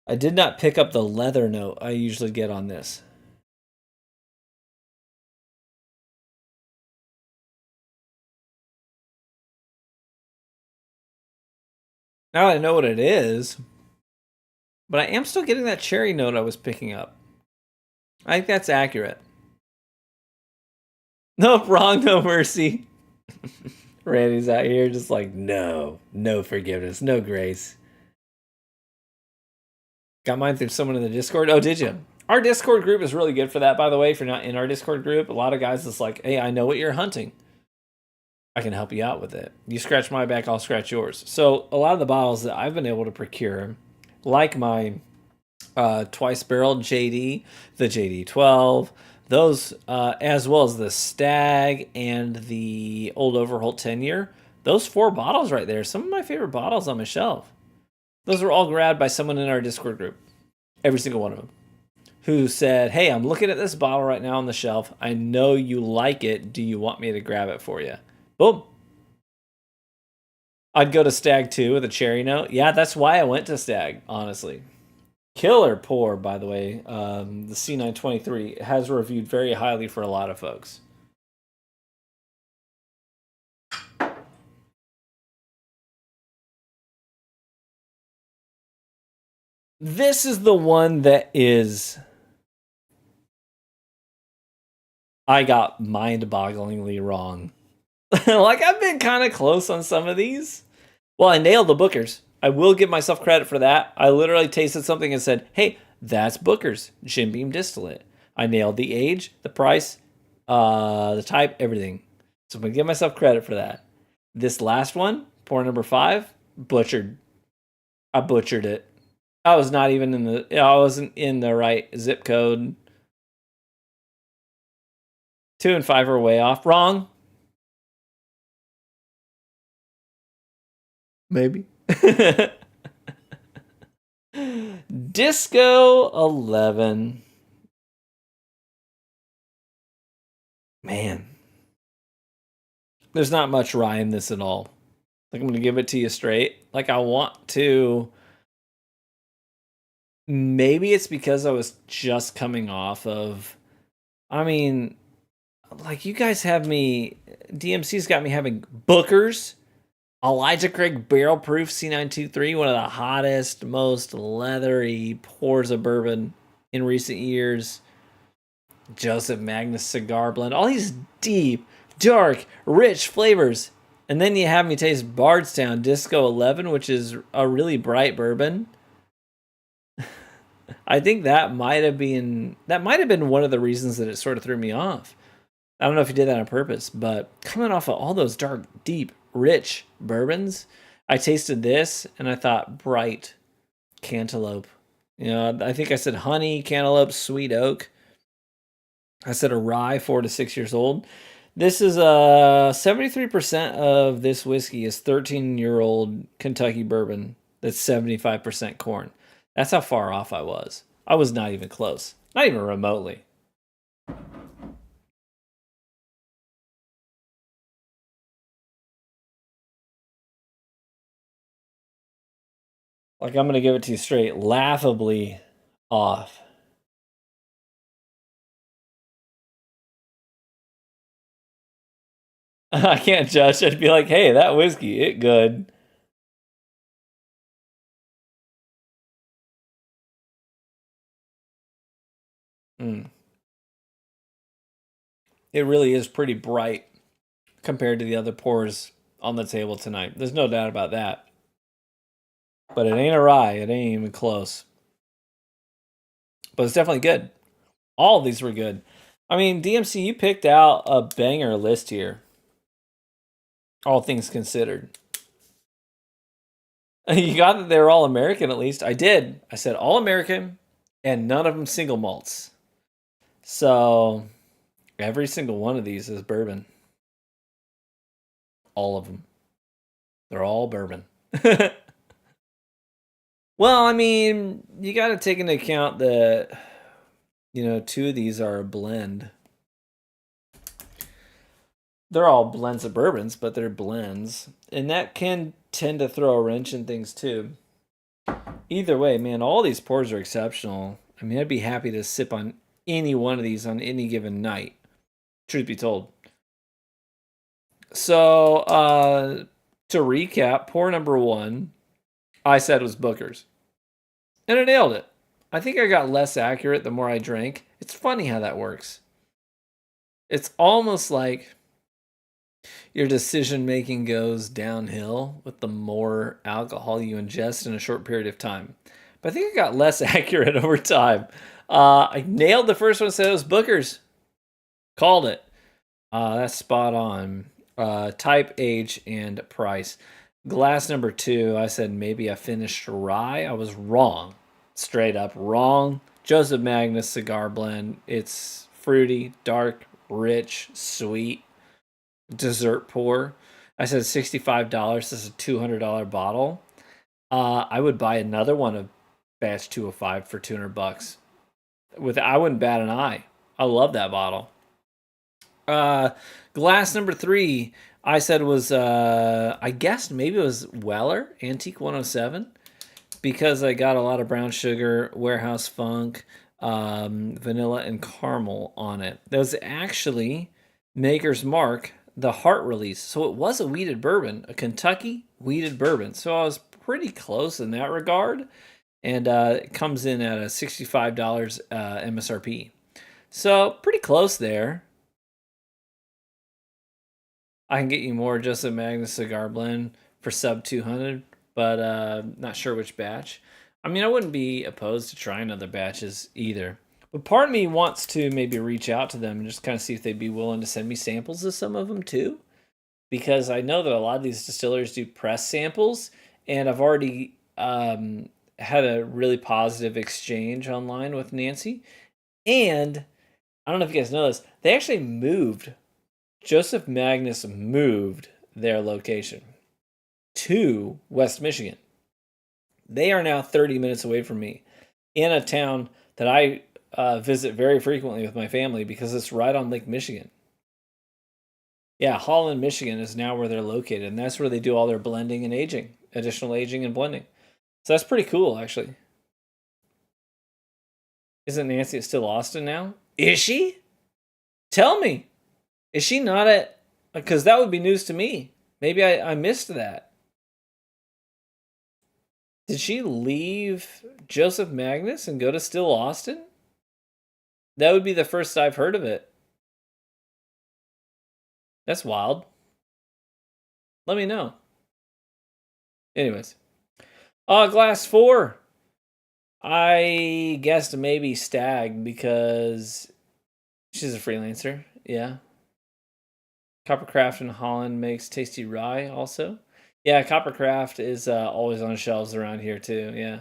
I did not pick up the leather note I usually get on this. Now I know what it is, but I am still getting that cherry note I was picking up. I think that's accurate. Nope, wrong, no mercy. Randy's out here just like, no forgiveness, no grace. Got mine through someone in the Discord. Oh, did you? Our Discord group is really good for that, by the way. If you're not in our Discord group, a lot of guys is like, hey, I know what you're hunting. I can help you out with it. You scratch my back, I'll scratch yours. So a lot of the bottles that I've been able to procure, like my twice barreled JD, the JD12, those, as well as the Stag and the Old Overholt 10-year, those 4 bottles right there, some of my favorite bottles on my shelf. Those were all grabbed by someone in our Discord group. Every single one of them. Who said, hey, I'm looking at this bottle right now on the shelf. I know you like it. Do you want me to grab it for you? Boom. I'd go to Stag 2 with a cherry note. Yeah, that's why I went to Stag, honestly. Killer pour, by the way. The C923 has reviewed very highly for a lot of folks. This is the one that is... I got mind-bogglingly wrong. Like, I've been kind of close on some of these. Well, I nailed the Booker's. I will give myself credit for that. I literally tasted something and said, hey, that's Booker's Jim Beam distillate. I nailed the age, the price, the type, everything. So I'm going to give myself credit for that. This last one, pour number 5, butchered. I butchered it. I was not even I wasn't in the right zip code. 2 and 5 are way off. Wrong. Maybe. Disco 11. Man. There's not much rye in this at all. Like, I'm going to give it to you straight. Like, I want to... Maybe it's because I was just coming off of... I mean, like, you guys have me... DMC's got me having Booker's, Elijah Craig Barrel Proof C923, one of the hottest, most leathery pours of bourbon in recent years. Joseph Magnus cigar blend. All these deep, dark, rich flavors. And then you have me taste Bardstown Disco 11, which is a really bright bourbon. I think that might have been one of the reasons that it sort of threw me off. I don't know if he did that on purpose, but coming off of all those dark, deep, rich bourbons, I tasted this and I thought bright cantaloupe. I think I said honey, cantaloupe, sweet oak. I said a rye, 4 to 6 years old. This is 73% of this whiskey is 13-year-old Kentucky bourbon that's 75% corn. That's how far off I was. I was not even close. Not even remotely. Like, I'm going to give it to you straight. Laughably off. I can't judge. I'd be like, hey, that whiskey, it good. Mm. It really is pretty bright compared to the other pours on the table tonight. There's no doubt about that. But it ain't a rye. It ain't even close. But it's definitely good. All of these were good. I mean, DMC, you picked out a banger list here. All things considered. You got that they're all American, at least. I did. I said all American, and none of them single malts. So, every single one of these is bourbon. All of them. They're all bourbon. Well, I mean, you got to take into account that, 2 of these are a blend. They're all blends of bourbons, but they're blends. And that can tend to throw a wrench in things, too. Either way, man, all these pours are exceptional. I mean, I'd be happy to sip on any one of these on any given night. Truth be told. So, to recap, pour number 1, I said was Booker's. And I nailed it. I think I got less accurate the more I drank. It's funny how that works. It's almost like your decision making goes downhill with the more alcohol you ingest in a short period of time. But I think I got less accurate over time. I nailed the first one, said it was Booker's. Called it. That's spot on. Type, age, and price. Glass number 2, I said maybe a finished rye. I was wrong. Straight up wrong. Joseph Magnus cigar blend. It's fruity, dark, rich, sweet. Dessert pour. I said $65. This is a $200 bottle. I would buy another one of batch 205 for $200. I wouldn't bat an eye. I love that bottle. Glass number 3, I said was, I guessed maybe it was Weller, Antique 107, because I got a lot of brown sugar, warehouse funk, vanilla, and caramel on it. That was actually Maker's Mark, the heart release. So it was a wheated bourbon, a Kentucky wheated bourbon. So I was pretty close in that regard. And it comes in at a $65 MSRP. So pretty close there. I can get you more Joseph Magnus cigar blend for sub 200, but not sure which batch. I mean, I wouldn't be opposed to trying other batches either. But part of me wants to maybe reach out to them and just kind of see if they'd be willing to send me samples of some of them too. Because I know that a lot of these distillers do press samples, and I've already had a really positive exchange online with Nancy. And I don't know if you guys know this, they actually moved. Joseph Magnus moved their location to West Michigan. They are now 30 minutes away from me in a town that I visit very frequently with my family because it's right on Lake Michigan. Yeah, Holland, Michigan is now where they're located, and that's where they do all their blending and aging, additional aging and blending. So that's pretty cool, actually. Isn't Nancy at Still Austin now? Is she? Tell me. Is she not at... Because that would be news to me. Maybe I missed that. Did she leave Joseph Magnus and go to Still Austin? That would be the first I've heard of it. That's wild. Let me know. Anyways. Glass 4. I guessed maybe Stag because she's a freelancer. Yeah. Coppercraft in Holland makes tasty rye also. Yeah, Coppercraft is always on shelves around here too. Yeah.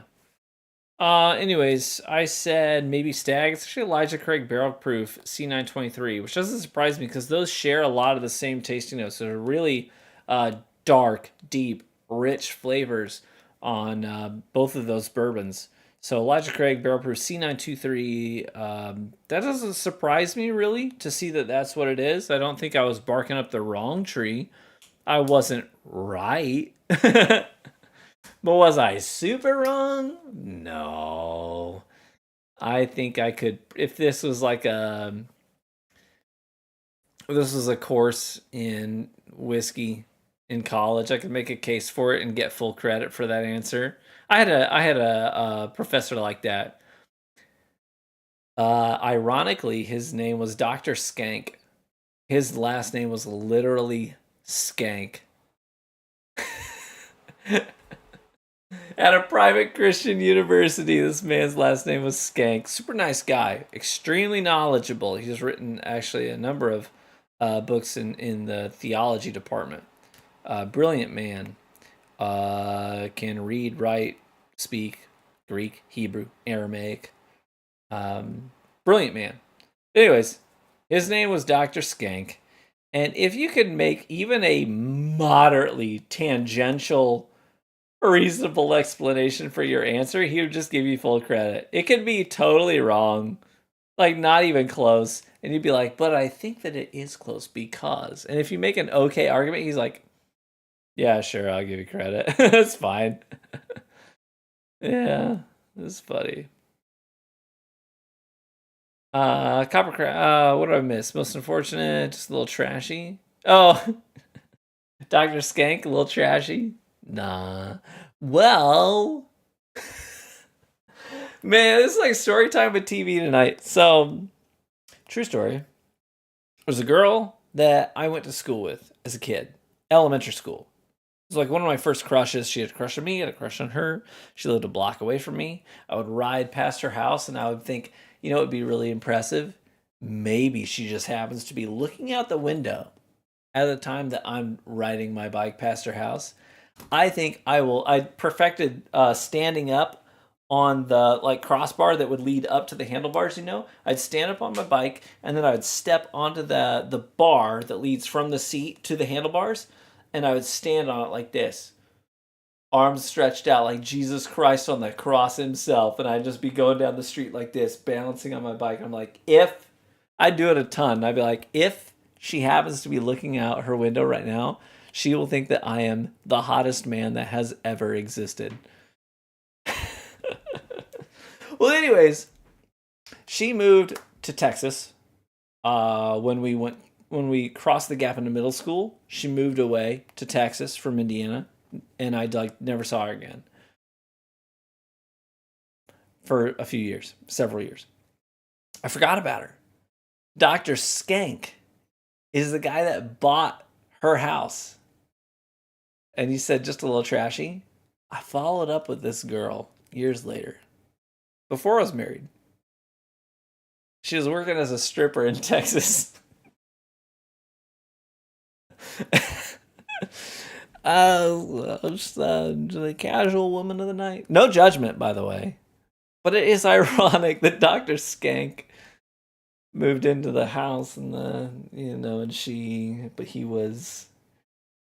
Anyways, I said maybe Stag. It's actually Elijah Craig Barrel Proof C923, which doesn't surprise me because those share a lot of the same tasting notes. So they're really dark, deep, rich flavors on both of those bourbons. So Elijah Craig Barrel Proof C923. That doesn't surprise me really to see that that's what it is. I don't think I was barking up the wrong tree. I wasn't right. But was I super wrong? No. I think I could, if this was like this was a course in whiskey in college, I could make a case for it and get full credit for that answer. I had a professor like that. Ironically, his name was Dr. Skank. His last name was literally Skank. At a private Christian university, this man's last name was Skank. Super nice guy, extremely knowledgeable. He's written actually a number of books in the theology department. Brilliant man. Can read, write, speak Greek, Hebrew, Aramaic. Brilliant man. Anyways, his name was Dr. Skank. And if you could make even a moderately tangential, reasonable explanation for your answer, he would just give you full credit. It could be totally wrong, like not even close. And you'd be like, but I think that it is close because. And if you make an okay argument, he's like, yeah, sure, I'll give you credit. That's fine. Yeah, it's funny. Coppercraft. What did I miss? Most unfortunate, just a little trashy. Oh, Dr. Skank, a little trashy. Nah. Well, man, this is like story time with TV tonight. So, true story. There's a girl that I went to school with as a kid, elementary school. It was like one of my first crushes. She had a crush on me, I had a crush on her. She lived a block away from me. I would ride past her house and I would think, it would be really impressive. Maybe she just happens to be looking out the window at the time that I'm riding my bike past her house. I think I perfected standing up on the like crossbar that would lead up to the handlebars, I'd stand up on my bike and then I would step onto the bar that leads from the seat to the handlebars and I would stand on it like this. Arms stretched out like Jesus Christ on the cross himself, and I'd just be going down the street like this, balancing on my bike. I'm like, I'd do it a ton. I'd be like, if she happens to be looking out her window right now, she will think that I am the hottest man that has ever existed. Well, anyways, she moved to Texas when we crossed the gap into middle school. She moved away to Texas from Indiana. And I never saw her again for a few years, several years. I forgot about her. Dr. Skank is the guy that bought her house. And he said, just a little trashy. I followed up with this girl years later, before I was married. She was working as a stripper in Texas. Just the casual woman of the night. No judgment, by the way. But it is ironic that Dr. Skank moved into the house and but he was.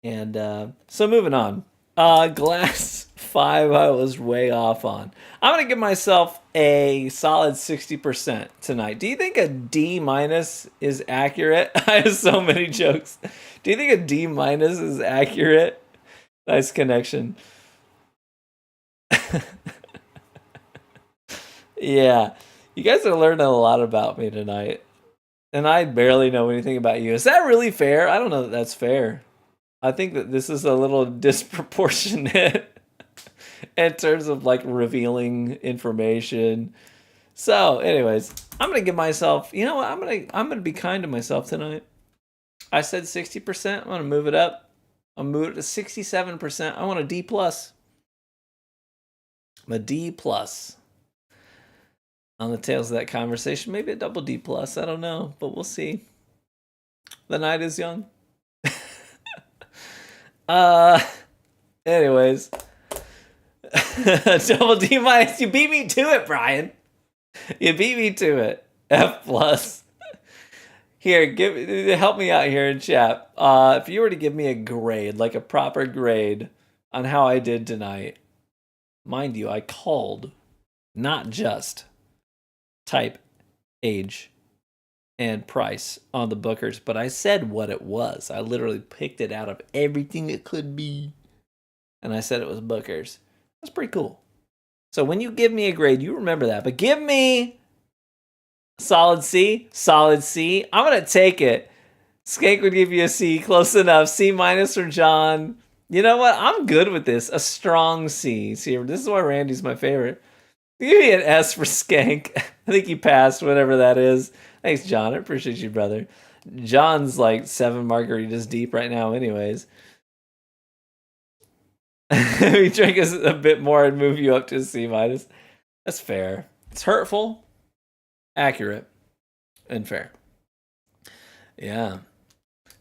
And so moving on. Glass 5 I was way off on. I'm going to give myself a solid 60% tonight. Do you think a D- is accurate? I have so many jokes. Do you think a D- is accurate? Nice connection. Yeah. You guys are learning a lot about me tonight. And I barely know anything about you. Is that really fair? I don't know that that's fair. I think that this is a little disproportionate in terms of like revealing information. So, anyways, I'm gonna give myself. You know what? I'm gonna be kind to myself tonight. I said 60%. I'm gonna move it up. I'll move it to 67%. I want a D plus. I'm a D plus. On the tails of that conversation, maybe a double D plus. I don't know, but we'll see. The night is young. Anyways, double D minus. You beat me to it, Brian. You beat me to it. F plus. Here, help me out here in chat. If you were to give me a grade, like a proper grade, on how I did tonight, mind you, I called, not just type, age, and price on the bookers, but I said what it was. I literally picked it out of everything it could be, and I said it was bookers. That's pretty cool. So when you give me a grade, you remember that. But give me solid C. I'm going to take it. Skank would give you a C. Close enough. C minus for John. You know what? I'm good with this. A strong C. See, this is why Randy's my favorite. Give me an S for Skank. I think he passed, whatever that is. Thanks, John. I appreciate you, brother. John's like 7 margaritas deep right now anyways. We drink us a bit more and move you up to a C minus. That's fair. It's hurtful, accurate, and fair. Yeah.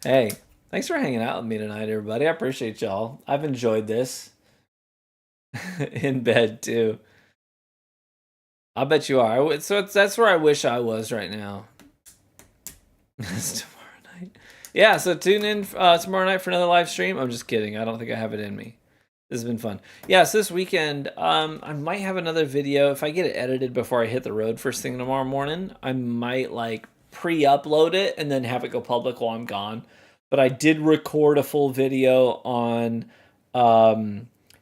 Hey, thanks for hanging out with me tonight, everybody. I appreciate y'all. I've enjoyed this. In bed, too. I bet you are. So that's where I wish I was right now. It's tomorrow night. Yeah, so tune in tomorrow night for another live stream. I'm just kidding. I don't think I have it in me. This has been fun. Yeah, so this weekend, I might have another video. If I get it edited before I hit the road first thing tomorrow morning, I might like pre-upload it and then have it go public while I'm gone. But I did record a full video on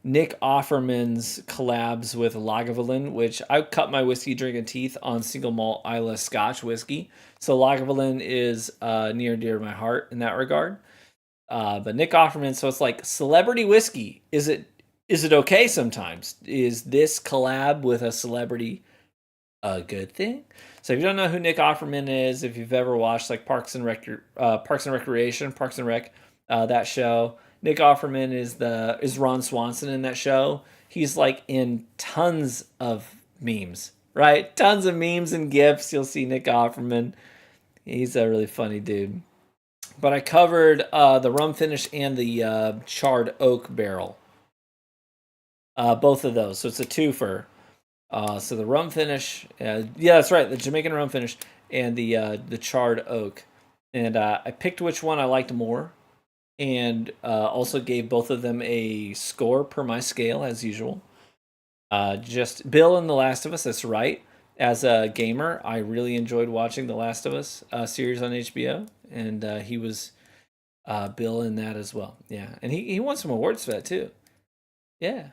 Nick Offerman's collabs with Lagavulin, which I cut my whiskey drinking teeth on single malt Islay Scotch whiskey. So Lagavulin is near and dear to my heart in that regard. But Nick Offerman, so it's like celebrity whiskey. Is it okay sometimes? Is this collab with a celebrity a good thing? So if you don't know who Nick Offerman is, if you've ever watched like Parks and Recreation, Parks and Rec, that show, Nick Offerman is Ron Swanson in that show. He's like in tons of memes, right? Tons of memes and GIFs. You'll see Nick Offerman. He's a really funny dude. But I covered the rum finish and the charred oak barrel. Both of those. So it's a twofer. So the rum finish, yeah, that's right, the Jamaican rum finish and the charred oak. And I picked which one I liked more, and also gave both of them a score per my scale as usual. Just Bill and The Last of Us. That's right. As a gamer, I really enjoyed watching The Last of Us series on HBO, and he was Bill in that as well. Yeah, and he won some awards for that too. Yeah.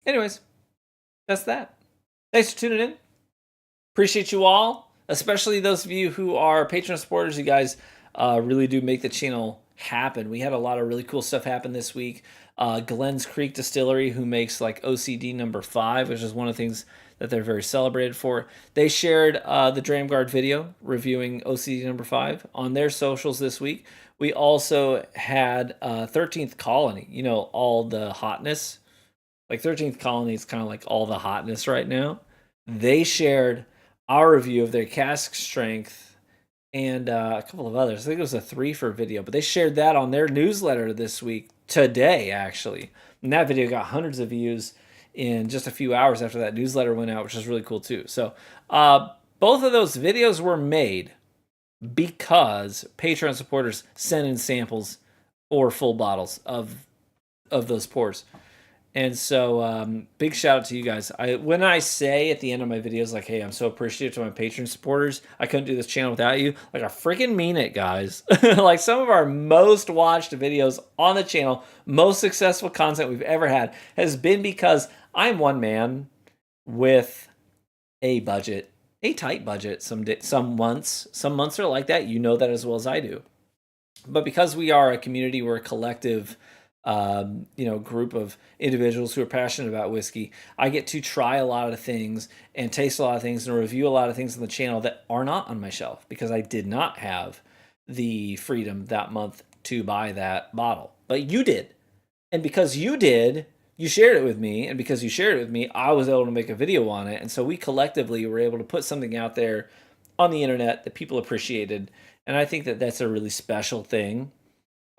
Anyways, that's that. Thanks for tuning in. Appreciate you all, especially those of you who are Patreon supporters. You guys really do make the channel happen. We had a lot of really cool stuff happen this week. Glens Creek Distillery, who makes like OCD number 5, which is one of the things that they're very celebrated for. They shared the Dramguard video reviewing OCD number 5 on their socials this week. We also had 13th Colony, you know, all the hotness. Like 13th Colony is kind of like all the hotness right now. They shared our review of their cask strength and a couple of others. I think it was a 3-for video, but they shared that on their newsletter this week, today actually. And that video got hundreds of views in just a few hours after that newsletter went out, which is really cool too. So both of those videos were made because Patreon supporters sent in samples or full bottles of those pours. And so big shout out to you guys. When I say at the end of my videos, like, hey, I'm so appreciative to my Patreon supporters, I couldn't do this channel without you, like, I freaking mean it, guys. Like, some of our most watched videos on the channel, most successful content we've ever had, has been because I'm one man with a budget, a tight budget. Some months are like that. You know that as well as I do. But because we are a community, we're a collective group of individuals who are passionate about whiskey. I get to try a lot of things and taste a lot of things and review a lot of things on the channel that are not on my shelf because I did not have the freedom that month to buy that bottle. But you did. And because you did, you shared it with me. And because you shared it with me, I was able to make a video on it. And so we collectively were able to put something out there on the internet that people appreciated. And I think that that's a really special thing.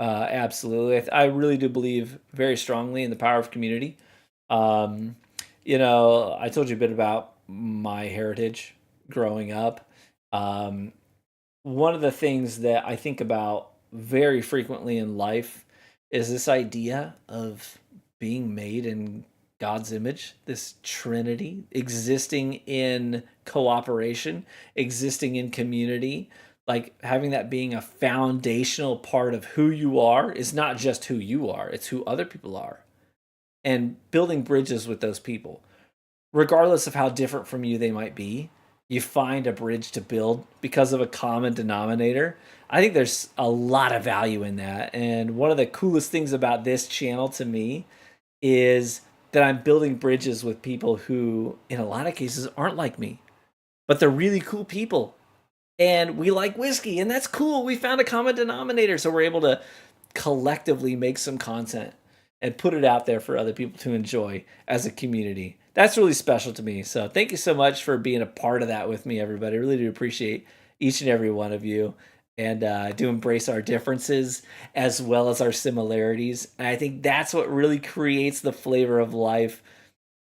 Absolutely. I really do believe very strongly in the power of community. I told you a bit about my heritage growing up. One of the things that I think about very frequently in life is this idea of being made in God's image, this Trinity, existing in cooperation, existing in community, like having that being a foundational part of who you are is not just who you are, it's who other people are. And building bridges with those people, regardless of how different from you they might be, you find a bridge to build because of a common denominator. I think there's a lot of value in that. And one of the coolest things about this channel to me is that I'm building bridges with people who, in a lot of cases, aren't like me, but they're really cool people. And we like whiskey, and that's cool. We found a common denominator, so we're able to collectively make some content and put it out there for other people to enjoy as a community. That's really special to me. So thank you so much for being a part of that with me, everybody. I really do appreciate each and every one of you. And do embrace our differences as well as our similarities. And I think that's what really creates the flavor of life.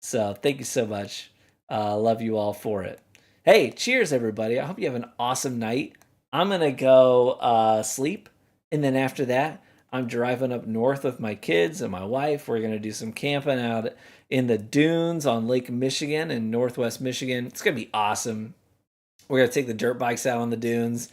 So thank you so much. Love you all for it. Hey, cheers, everybody. I hope you have an awesome night. I'm going to go sleep. And then after that, I'm driving up north with my kids and my wife. We're going to do some camping out in the dunes on Lake Michigan in Northwest Michigan. It's going to be awesome. We're going to take the dirt bikes out on the dunes.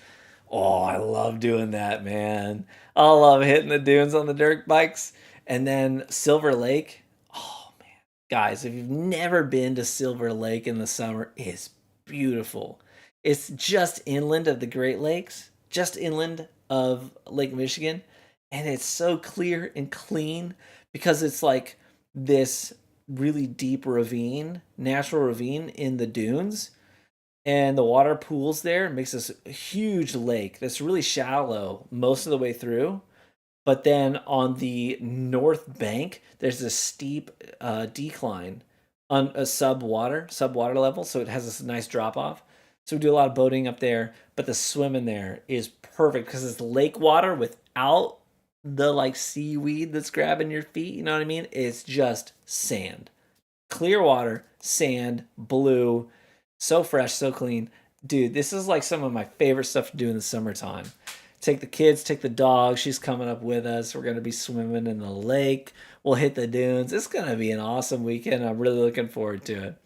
Oh, I love doing that, man. I love hitting the dunes on the dirt bikes. And then Silver Lake. Oh, man. Guys, if you've never been to Silver Lake in the summer, it's beautiful. It's just inland of the Great Lakes, just inland of Lake Michigan. And it's so clear and clean because it's like this really deep ravine, natural ravine in the dunes. And the water pools there, makes this huge lake that's really shallow most of the way through. But then on the north bank, there's a steep decline on a sub-water level. So it has this nice drop off. So we do a lot of boating up there. But the swim in there is perfect because it's lake water without the like seaweed that's grabbing your feet. You know what I mean? It's just sand. Clear water, sand, blue. So fresh, so clean. Dude, this is like some of my favorite stuff to do in the summertime. Take the kids, take the dog. She's coming up with us. We're going to be swimming in the lake. We'll hit the dunes. It's going to be an awesome weekend. I'm really looking forward to it.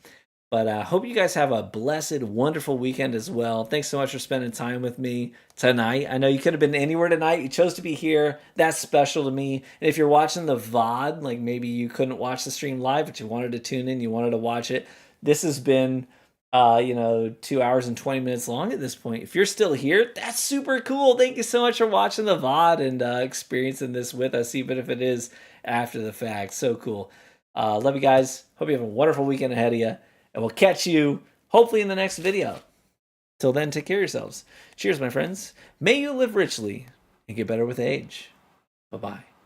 But I hope you guys have a blessed, wonderful weekend as well. Thanks so much for spending time with me tonight. I know you could have been anywhere tonight. You chose to be here. That's special to me. And if you're watching the VOD, like maybe you couldn't watch the stream live, but you wanted to tune in, you wanted to watch it, this has been 2 hours and 20 minutes long at this point. If you're still here, that's super cool. Thank you so much for watching the VOD and experiencing this with us, even if it is after the fact. So cool. Love you guys. Hope you have a wonderful weekend ahead of you. And we'll catch you hopefully in the next video. Till then, take care of yourselves. Cheers, my friends. May you live richly and get better with age. Bye-bye.